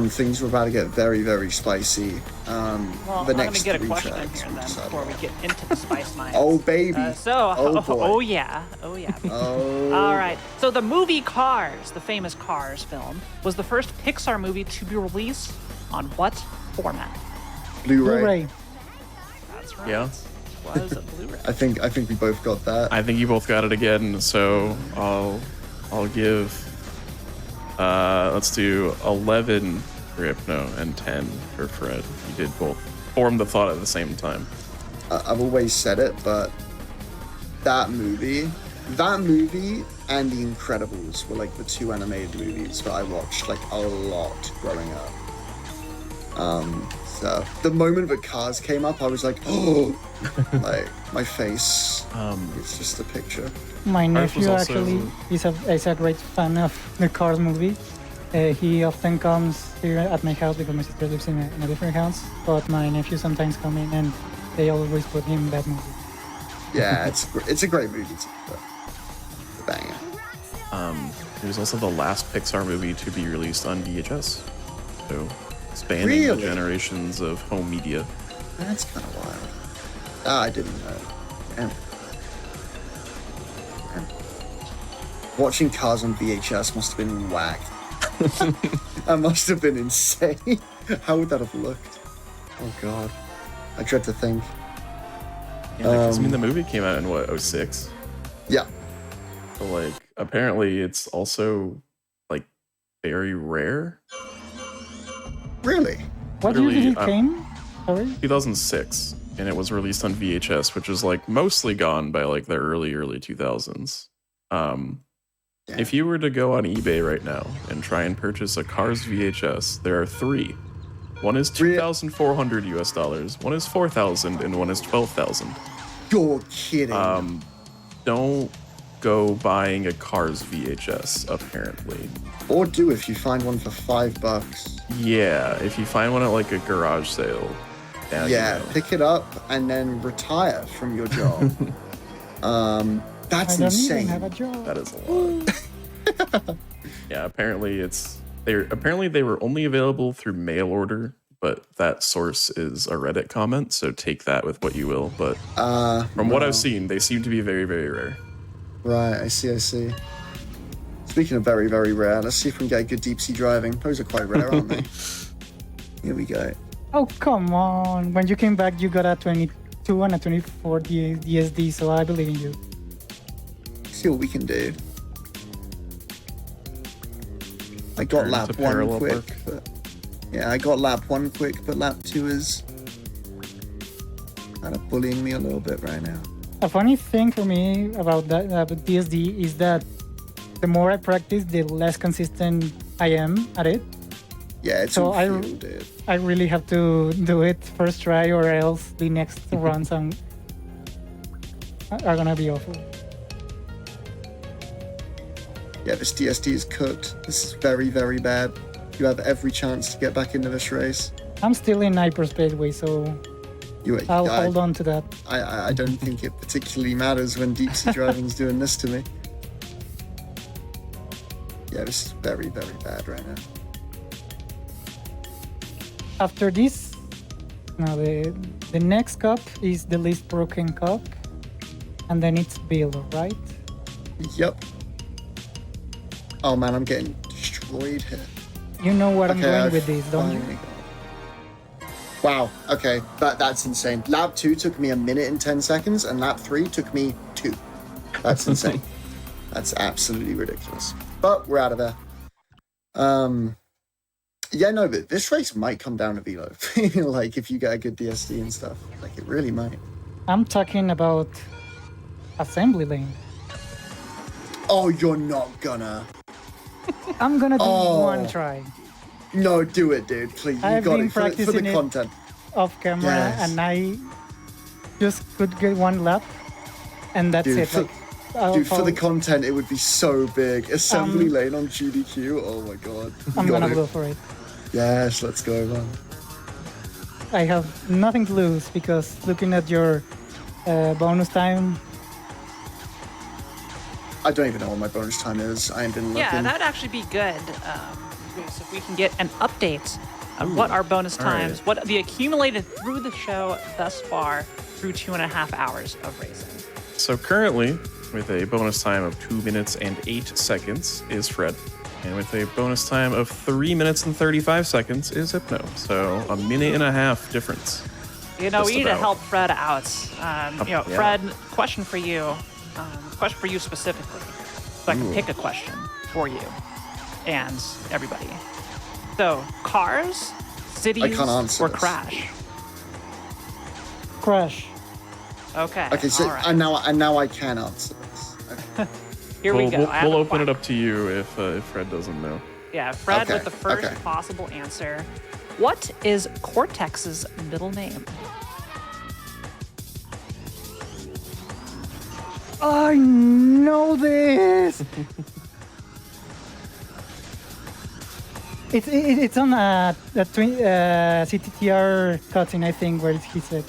things are about to get very, very spicy. Well, the I'm next gonna get a 3 question in tracks here will then decide before we that. get into the spice mines. Oh baby! Oh boy! yeah. Oh. All right. So the movie Cars, the famous Cars film, was the first Pixar movie to be released on what format? Blu-ray. That's right. Yeah. It was a Blu-ray. I think we both got that. I think you both got it again, so I'll give let's do 11 for Hypno and 10 for Fred. You did both form the thought at the same time. I've always said it, but that movie and The Incredibles were like the 2 animated movies that I watched like a lot growing up. So the moment that Cars came up, I was like, oh, like my face. It's just a picture. My Cars was nephew also- actually is a great fan of the Cars movie. He often comes here at my house because my sister lives in a different house. But my nephew sometimes come in and they always put him that movie. Yeah, it's a great movie too. But it's a banger. It was also the last Pixar movie to be released on VHS, so spanning the Really? generations of home media. That's kind of wild. I didn't know. Damn. Watching Cars on VHS must have been whack. That must have been insane. How would that have looked? Oh god. I dread to think. Yeah, because I mean the movie came out in what, 06? Yeah. So like apparently it's also like very rare. Really? What year did Literally, it came? Sorry? 2006, and it was released on VHS, which is like mostly gone by like the early 2000s. Yeah. If you were to go on eBay right now and try and purchase a Cars VHS, there are 3. One is $2,400 US, one is $4,000, and one is $12,000. You're kidding. Don't go buying a Cars VHS, apparently. Or do if you find one for $5. Yeah, if you find one at like a garage sale. Now Yeah, you know. pick it up and then retire from your job. That's I don't insane. even have a job. That is a lot. Yeah, apparently they were only available through mail order, but that source is a Reddit comment, so take that with what you will. But from what I've seen, they seem to be very, very rare. Right, I see. Speaking of very, very rare, let's see if we can get good deep sea driving. Those are quite rare, aren't they? Here we go. Oh, come on. When you came back, you got a 22 and a 24 DSD, so I believe in you. See what we can do. I got Turn lap to 1 parallel quick, park. but yeah, I got lap 1 quick, but lap 2 is kind of bullying me a little bit right now. A funny thing for me about that about DSD is that the more I practice, the less consistent I am at it. Yeah, it's So all I- feel, dude. I really have to do it first try, or else the next runs are gonna be awful. Yeah, this DSD is cooked. This is very, very bad. You have every chance to get back into this race. I'm still in hyperspaceway, so I'll hold on to that. I don't think it particularly matters when deep sea driving's doing this to me. Yeah, this is very, very bad right now. After this, now the next cup is the least broken cup, and then it's Bill, right? Yep. Oh man, I'm getting destroyed here. You know what I'm going I've with this, don't you? finally got it. Wow, okay, that's insane. Lap 2 took me 1 minute and 10 seconds, and lap 3 took me 2. That's insane. That's absolutely ridiculous. But we're out of there. Yeah, no, but this race might come down to Velo. Like, if you get a good DSD and stuff. Like, it really might. I'm talking about assembly lane. Oh, you're not gonna. I'm gonna do Oh. one try No, do it, dude. Please. You I've got been it for the practicing it. content. off camera, Yes. and I just could get one lap, and that's Dude, it. for, dude, for the content, it would be so big. Assembly lane on GDQ. Oh my god. You I'm got gonna it. go for it. Yes, let's go, man. I have nothing to lose because looking at your bonus time, I don't even know what my bonus time is. I ain't been looking. Yeah, that'd actually be good. So if we can get an update of what our bonus all right. times, what the accumulated through the show thus far through 2.5 hours of racing. So currently, with a bonus time of 2 minutes and 8 seconds, is Fred. And with a bonus time of 3 minutes and 35 seconds is Hypno. So a minute and a half difference. You know, Just we need to about. help Fred out. Yeah. Fred, question for you. Question for you specifically. So I can pick a question for you and everybody. So, cars, cities, I can't answer or this. crash? crash. Okay. Okay, so all right. and now I can answer this. Okay. Here we go. I have We'll a open it que- up to you if Fred doesn't know. Yeah, Fred Okay, with the first okay. possible answer. What is Cortex's middle name? I know this. It's on CTTR cutscene, I think, where he said.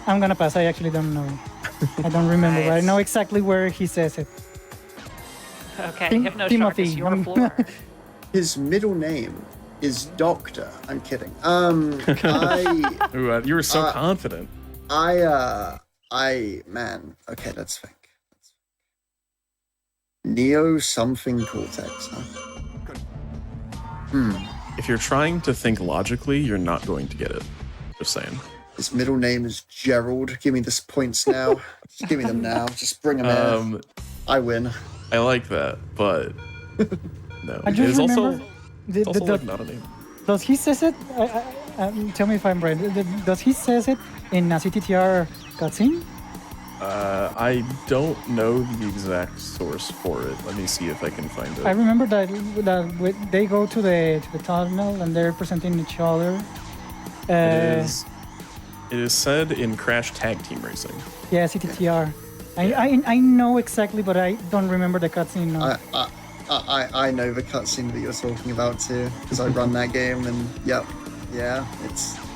I'm gonna pass. I actually don't know. I don't remember, but I Right. know exactly where he says it. Okay, Tim- Hypno Shark Timothy. is your floor. His middle name is Doctor. I'm kidding. Ooh, you were so Uh, confident. Man. Okay, let's think. Neo something Cortex, huh? If you're trying to think logically, you're not going to get it. Just saying. His middle name is Gerald. Give me the points now. Just give me them now. Just bring them in. I win. I like that, but no. I It just is also, remember. it's also like not a name. Does he says it? Tell me if I'm right. Does he says it in a CTTR cutscene? I don't know the exact source for it. Let me see if I can find it. I remember that they go to the tunnel and they're presenting each other. It is said in Crash Tag Team Racing. Yeah, CTTR. I know exactly, but I don't remember the cutscene. No. I know the cutscene that you're talking about too, because I run that game, and yeah,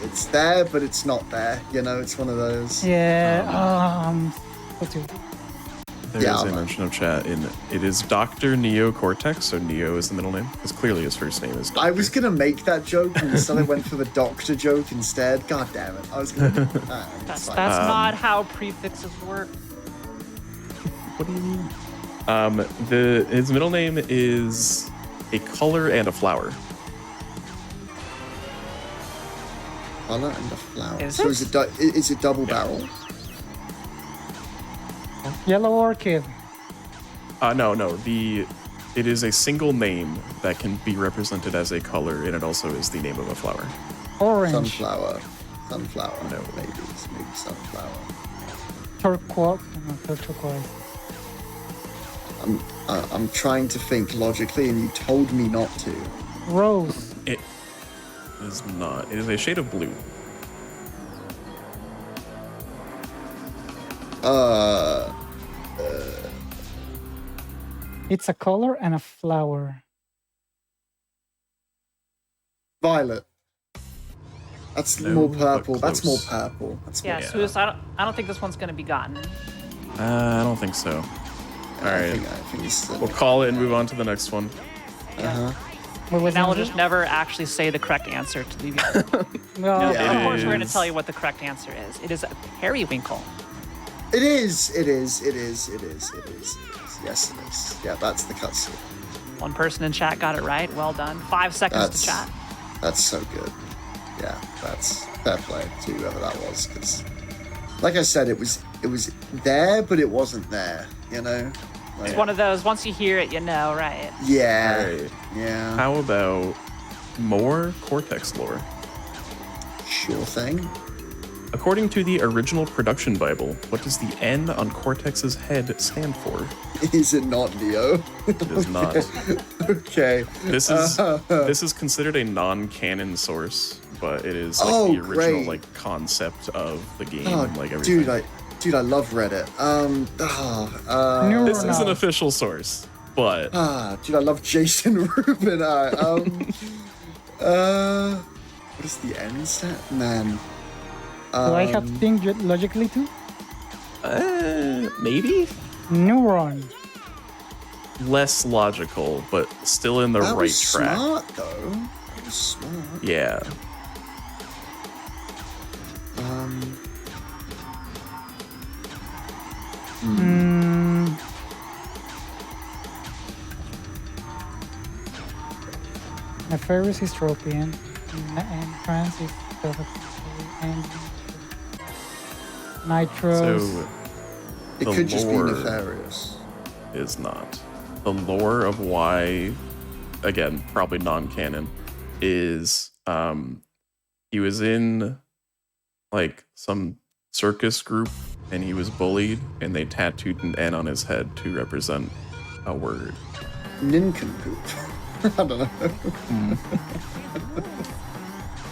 it's there, but it's not there. You know, it's one of those. Yeah. What's your... There is Yeah, a I'm- mention of chat in it is Dr. Neo Cortex, so Neo is the middle name, because clearly his first name is Dr. I was gonna make that joke, and instead I went for the Doctor joke instead. God damn it! I was gonna. That's fine. not how prefixes work. What do you mean? His middle name is a color and a flower. Color and a flower. Is so it? is it double barrel? Yellow Orchid. No. It is a single name that can be represented as a color, and it also is the name of a flower. Orange. Sunflower. No. Maybe sunflower. Turquoise. No, turquoise. I'm trying to think logically, and you told me not to. Rose. It is not. It is a shade of blue. It's a color and a flower. Violet. That's No, more but purple. That's more close. purple. That's more Yeah, Yeah. Swiss, I don't think this one's going to be gotten. I don't think so. All I right, think it's we'll call it and move on to the next one. What was Now the we'll answer? just never actually say the correct answer to leave you. No, No, Yeah. of course, we're going to is- tell you what the correct answer is. It is a periwinkle. It is. Yes, it is. Yeah, that's the cutscene. One person in chat got it right. Well done. 5 seconds That's to chat. That's so good. Yeah, that's fair play to whoever that was, because, like I said, it was there, but it wasn't there. You know. Like, It's one of those, once you hear it, you know, right? yeah. All right. Yeah. How about more Cortex lore? Sure thing. According to the original production Bible, what does the N on Cortex's head stand for? Is it not Neo? It is not. Okay. This is considered a non-canon source, but it is like the original great. like concept of the game Oh, and like everything. dude, I love Reddit. This is an official source, but dude, I love Jason Rubin. What is the end set, man? Do I have to think logically too? maybe Neuron. less logical, but still in the That right was track. smart, though. That was smart. Yeah. Nefarious is Tropian, and France is and Nitro. So It the could just be lore nefarious. is not. The lore of why, again, probably non-canon, is he was in like some circus group and he was bullied and they tattooed an N on his head to represent a word. Nincompoop. I don't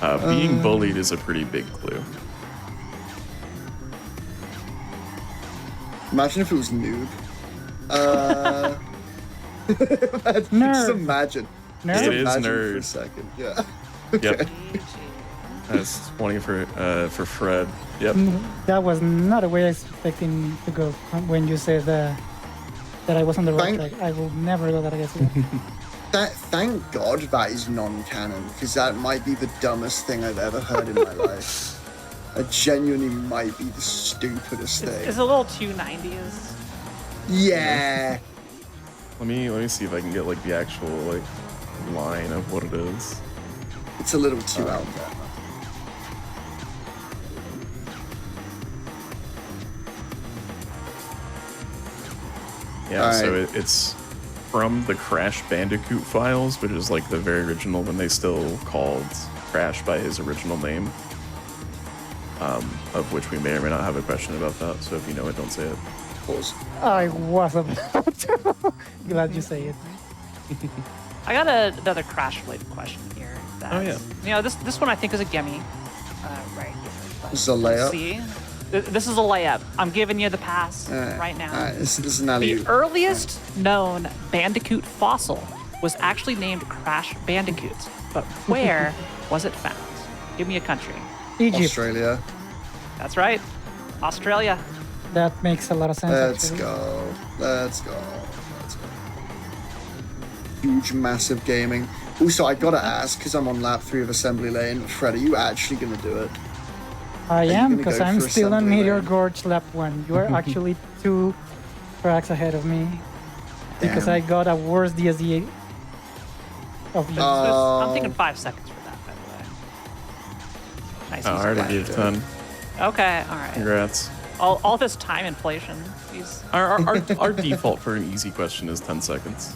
know. Being bullied is a pretty big clue. Imagine if it was noob. Just Nerd. imagine. Nerd? It is Imagine for a nerd. second. Yeah. Yep. That's 20 for Fred. Yep. That was not a way I was expecting to go when you said that I was on the right track. I will never do that again. Thank God that is non-canon, because that might be the dumbest thing I've ever heard in my life. It genuinely might be the stupidest thing. It's a little too 90s. Yeah. Let me see if I can get like the actual like line of what it is. It's a little too out there. Yeah, so Alright. it's from the Crash Bandicoot files, which is like the very original when they still called Crash by his original name. Of which we may or may not have a question about that. So if you know it, don't say it. Pause. I was about to. Glad you say it. I got another Crash-related question here. Oh, yeah. You know, this one I think is a gimme. Right here. But This is a layup. See? This is a layup. I'm giving you the pass right now. Alright, this is an alley. The earliest known Bandicoot fossil was actually named Crash Bandicoot. But where was it found? Give me a country. Egypt. Australia. That's right. Australia. That makes a lot of sense. Let's actually. go. Let's go. Let's go. Huge, massive gaming. Also, I gotta ask, because I'm on lap 3 of Assembly Lane, Fred, are you actually gonna do it? I you am, gonna because go I'm for still on assembly Meteor lane? Gorge lap 1. You are actually 2 tracks ahead of me. Because Damn. I got a worse DSD of you. I'm thinking 5 seconds for that, by the way. Nice. Oh, I easy already one. gave 10. Okay, all right. Congrats. All this time inflation. These. Our default for an easy question is 10 seconds.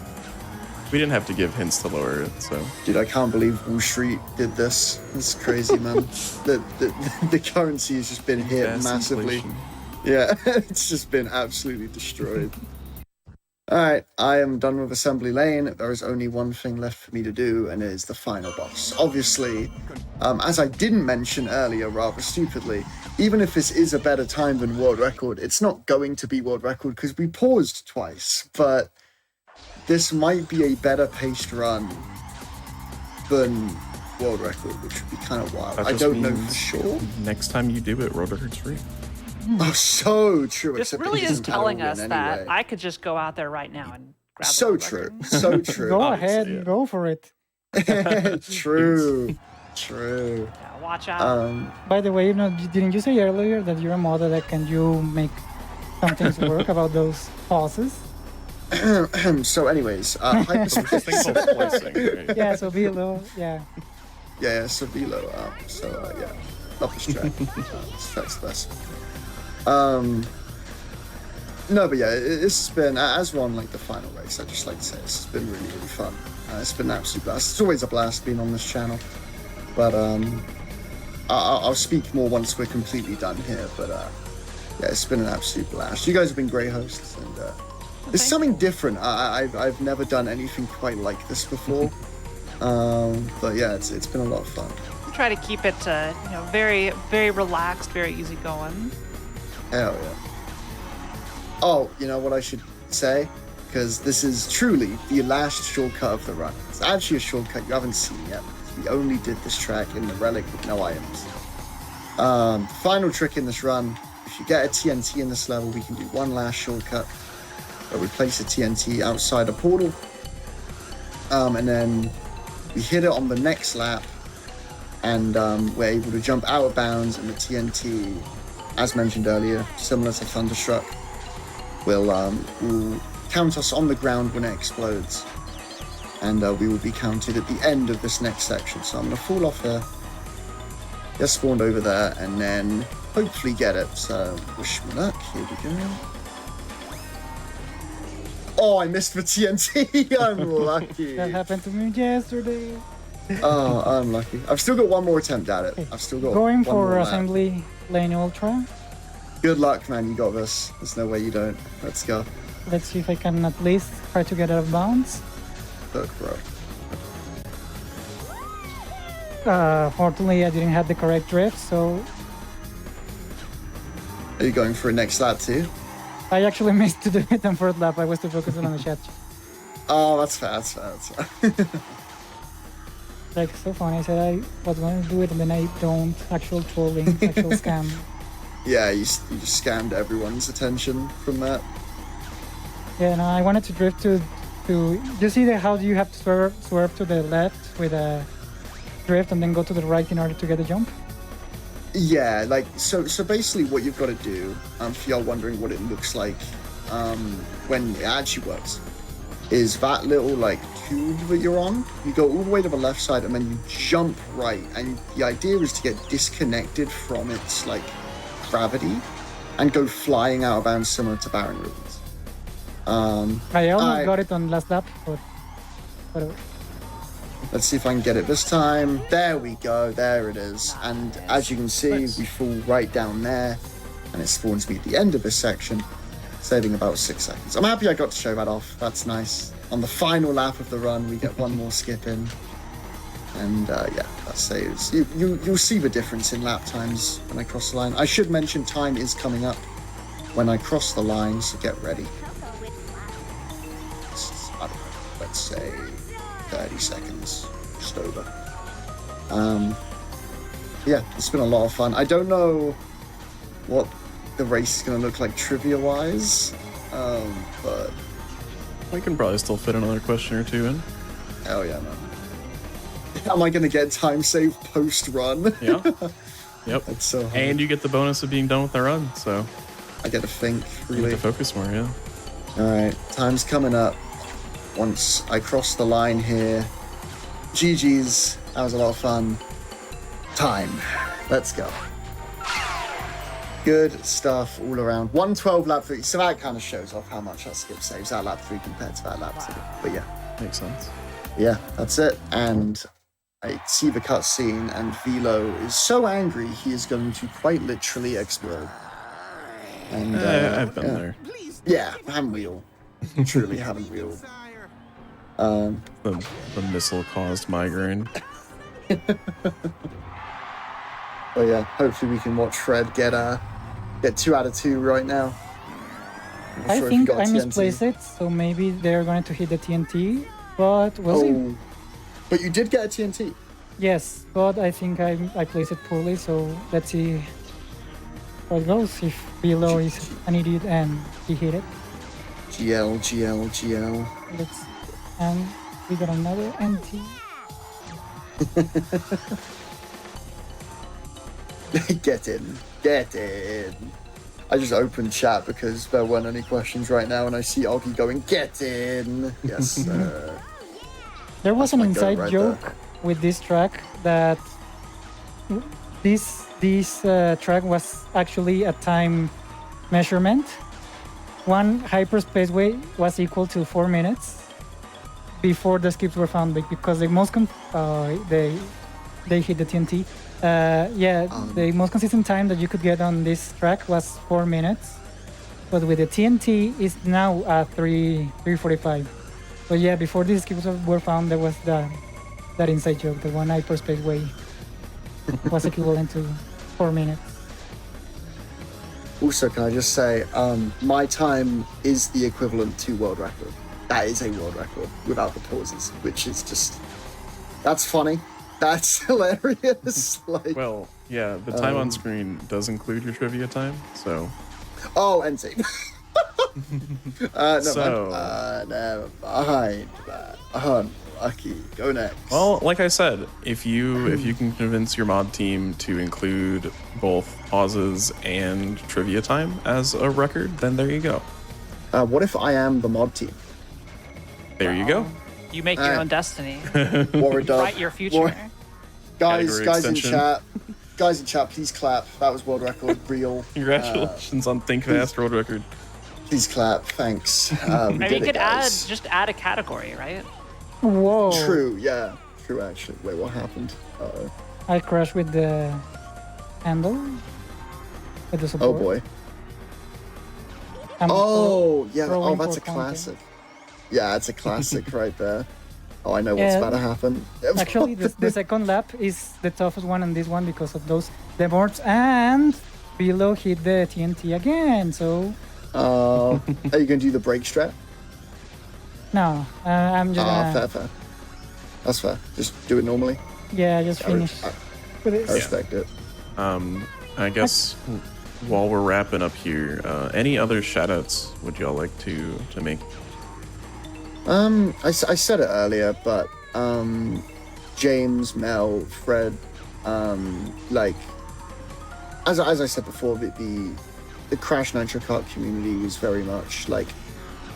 We didn't have to give hints to lower it, so. Dude, I can't believe Wall Street did this. It's crazy, man. The currency has just been hit Gas massively. inflation. Yeah, it's just been absolutely destroyed. Alright, I am done with Assembly Lane. There is only one thing left for me to do, and it is the final boss. Obviously, as I didn't mention earlier, rather stupidly, even if this is a better time than world record, it's not going to be world record because we paused twice, but this might be a better paced run than world record, which would be kind of wild. That I just don't know for means sure. Next time you do it, road record's free. Oh, so true. This except it really is doesn't matter telling when us that anyway. I could just go out there right now and grab the So world true. record. So true. Go Obviously, ahead, yeah. go for it. True. True. Yeah, watch out. By the way, you know, didn't you say earlier that you're a modder that can you make some things work about those pauses? So anyways, This hyperspace. thing's called splicing, right? Yeah, so be a little, yeah. Yeah, so Velo. Yeah. Love this track. That's the best. No, but yeah, it's been, as one, like the final race, I just like to say this has been really, really fun. It's been an absolute blast. It's always a blast being on this channel. But I'll speak more once we're completely done here. But yeah, it's been an absolute blast. You guys have been great hosts, and it's something different. I've never done anything quite like this before. But yeah, it's been a lot of fun. Try to keep it, very, very relaxed, very easygoing. Hell yeah. Oh, you know what I should say? Because this is truly the last shortcut of the run. It's actually a shortcut you haven't seen yet. We only did this track in the relic with no items. Final trick in this run, if you get a TNT in this level, we can do one last shortcut where we place a TNT outside a portal. And then we hit it on the next lap, and we're able to jump out of bounds, and the TNT, as mentioned earlier, similar to Thunderstruck, will count us on the ground when it explodes, and we will be counted at the end of this next section. So I'm going to fall off here, get spawned over there, and then hopefully get it. So wish me luck. Here we go. Oh, I missed the TNT. I'm lucky. That happened to me yesterday. Oh, I'm lucky. I've still got one more attempt at it. I've still got going one for more lap. assembly lane ultra. Good luck, man. You got this. There's no way you don't. Let's go. Let's see if I can at least try to get out of bounds. Look, bro. Fortunately, I didn't have the correct drift, so Are you going for a next lap too? I actually missed to do it on fourth lap. I was too focused on the chat. Oh, that's fair. That's fair. That's fair. Like, so funny. I said I was going to do it, and then I don't. Actual trolling, actual scam. Yeah, you just scammed everyone's attention from that. Yeah, no, I wanted to drift to. You see how you have to swerve to the left with a drift, and then go to the right in order to get the jump. Yeah, like so basically what you've got to do, if you're wondering what it looks like when it actually works, is that little like tube that you're on, you go all the way to the left side and then you jump right, and the idea is to get disconnected from its like gravity and go flying out of bounds similar to Baron Ruins. I almost got it on last lap, but whatever. Let's see if I can get it this time. There we go. There it is. And as you can see, we fall right down there, and it spawns me at the end of this section, saving about 6 seconds. I'm happy I got to show that off. That's nice. On the final lap of the run, we get one more skip in. And yeah, that saves. You'll see the difference in lap times when I cross the line. I should mention time is coming up when I cross the line, so get ready. I don't know, let's say 30 seconds, just over. Yeah, it's been a lot of fun. I don't know what the race is going to look like trivia-wise, but... We can probably still fit another question or two in. Hell yeah, man. Am I going to get time save post-run? Yeah. Yep. That's so hard. And you get the bonus of being done with the run, so... I get to think, You really. get to focus more, yeah. Alright, time's coming up. Once I cross the line here. GG's. That was a lot of fun. Time. Let's go. Good stuff all around. 112 lap 3. So that kind of shows off how much that skip saves that lap 3 compared to that lap 2. But yeah. Makes sense. Yeah, that's it. And I see the cutscene, and Velo is so angry he is going to quite literally explode. And I've been yeah. there. Yeah, haven't we all? Truly haven't we all? The missile caused migraine. But yeah, hopefully we can watch Fred get 2 out of 2 right now. I'm not I sure if he think got I TNT. misplaced it, so maybe they're going to hit the TNT, but we'll see. Oh, but you did get a TNT. Yes, but I think I placed it poorly, so let's see how it goes. If Velo is an idiot and he hit it, GL. and we got another NT. Get in. I just opened chat because there weren't any questions right now, and I see Oggy going, get in. Yes, sir. There was That's an my goal inside right joke with this track that this track was actually a time measurement. One hyperspace way was equal to 4 minutes before the skips were found, because the most they hit the TNT. Yeah, the most consistent time that you could get on this track was 4 minutes, but with the TNT, it's now at 3:45. But yeah, before these skills were found, there was that inside joke, the one hyperspace way was equivalent to 4 minutes. Also, can I just say, my time is the equivalent to world record. That is a world record without the pauses, which is just, that's funny. That's hilarious. Like, Well, yeah, the time on screen does include your trivia time, so. oh, and save. So- Never mind, man. Unlucky. Go next. Well, like I said, if you can convince your mod team to include both pauses and trivia time as a record, then there you go. What if I am the mod team? There you go. You make your own destiny. Warrior Dub. Write your future. Guys Category in extension. chat. Guys in chat, please clap. That was world record. Real. Congratulations on Think Fast World Record. Please clap. Thanks. Maybe you could add a category, right? Whoa! True. Yeah. True. Actually. Wait. What happened? I crashed with the handle. With the support. Oh boy. I'm Oh yeah. Oh, rolling that's a for pointing. classic. Yeah, it's a classic right there. Oh, I know what's Yeah. about to happen. Actually, the second lap is the toughest one on this one because of those deborts, and Velo hit the TNT again. So Are you gonna do the brake strat? no, I'm just gonna Fair. That's fair. Just do it normally. just finish with I it. respect it. I guess while we're wrapping up here, any other shoutouts would y'all like to make? I said it earlier, but James, Mel, Fred, like as I said before, the Crash Nitro Kart community was very much like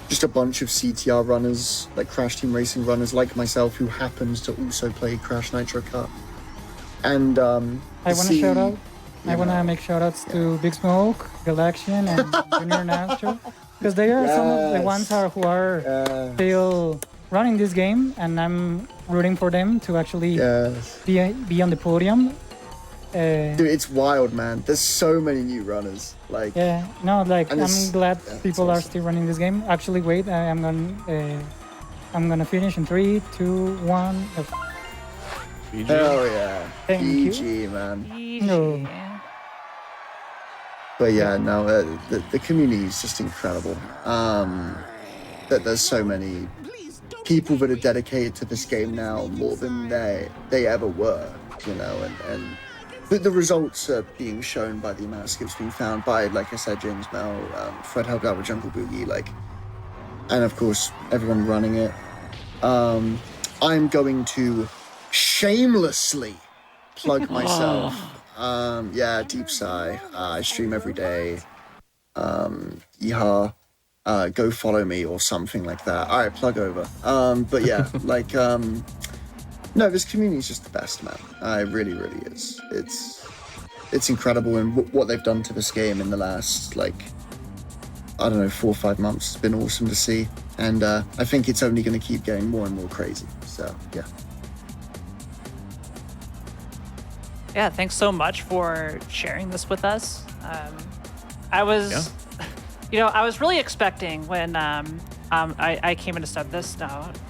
just a bunch of CTR runners, like Crash Team Racing runners like myself, who happens to also play Crash Nitro Kart. And I want to shout out. I want to make shout outs to Big Smoke, Galaxian, and Junior Nastro, because they are some of the ones who are still running this game, and I'm rooting for them to actually be on the podium. Dude, it's wild, man. There's so many new runners. Like, Yeah, no, like And I'm it's- glad yeah, it's people are awesome. still running this game. Actually, wait, I'm gonna finish in 3, 2, 1. BG? hell yeah, Thank you. GG, man. No. But yeah, no, the community is just incredible. That there's so many people that are dedicated to this game now more than they ever were, you know, and the results are being shown by the amount of skips being found by, like I said, James Mel, Fred helped out with Jungle Boogie, like, and of course everyone running it. I'm going to shamelessly plug myself. Yeah, Deep Sigh. I stream every day. Yeehaw. Go follow me or something like that. All right, plug over. But yeah, like, no, this community is just the best, man. It really, really is. It's incredible, and what they've done to this game in the last, like, I don't know, 4 or 5 months. It's been awesome to see, and I think it's only going to keep getting more and more crazy. So yeah. Yeah, thanks so much for sharing this with us. I was, I was really expecting when I came in to start this.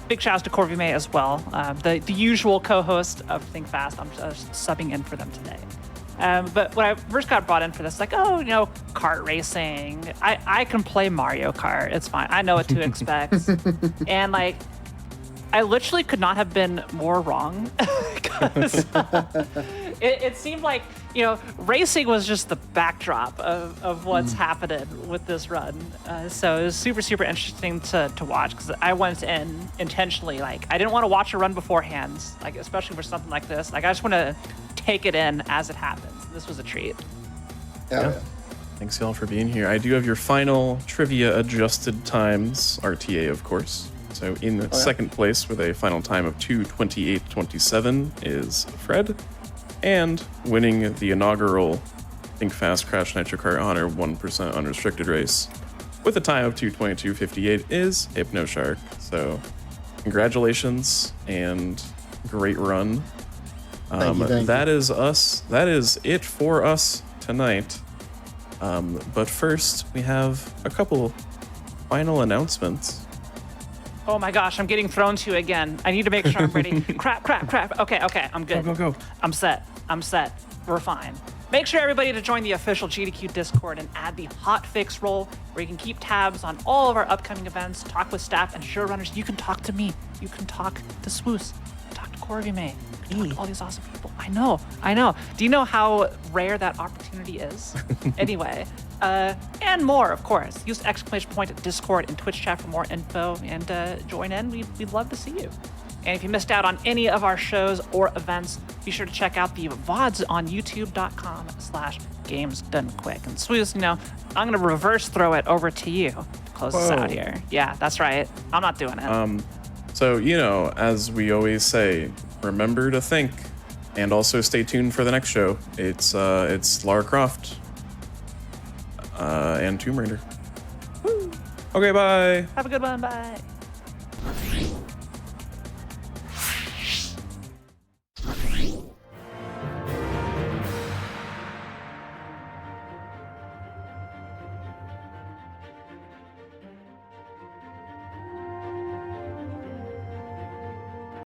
Big shout out to Corvy May as well, the usual co-host of Think Fast. I'm subbing in for them today. But when I first got brought in for this, like, kart racing. I can play Mario Kart. It's fine. I know what to expect. And like, I literally could not have been more wrong. 'Cause, it seemed like, racing was just the backdrop of what's happening with this run. So it was super, super interesting to watch, because I went in intentionally, like, I didn't want to watch a run beforehand, like, especially for something like this. Like, I just want to take it in as it happens. This was a treat. Yeah. Thanks y'all for being here. I do have your final trivia adjusted times, RTA of course. So in second place with a final time of 2:28.27 is Fred, and winning the inaugural Think Fast Crash Nitro Kart Honor 1% unrestricted race with a time of 2:22.58 is HypnoShark. So congratulations and great run. Thank you. That is us. That is it for us tonight. But first, we have a couple final announcements. Oh my gosh, I'm getting thrown to again. I need to make sure I'm ready. Crap. Okay, I'm good. Go. I'm set. We're fine. Make sure everybody to join the official GDQ Discord and add the Hotfix role, where you can keep tabs on all of our upcoming events, talk with staff and showrunners. You can talk to me. You can talk to Swoos. Talk to Corvy May. You can talk to all these awesome people. I know. Do you know how rare that opportunity is? Anyway, and more, of course. Use the exclamation point at Discord and Twitch chat for more info, and join in. We'd love to see you. And if you missed out on any of our shows or events, be sure to check out the VODs on youtube.com/gamesdonequick. And Swoos, I'm going to reverse throw it over to you to close this out here. Yeah, that's right. I'm not doing it. So, as we always say, remember to think, and also stay tuned for the next show. It's Lara Croft and Tomb Raider. Woo. Okay, bye. Have a good one. Bye.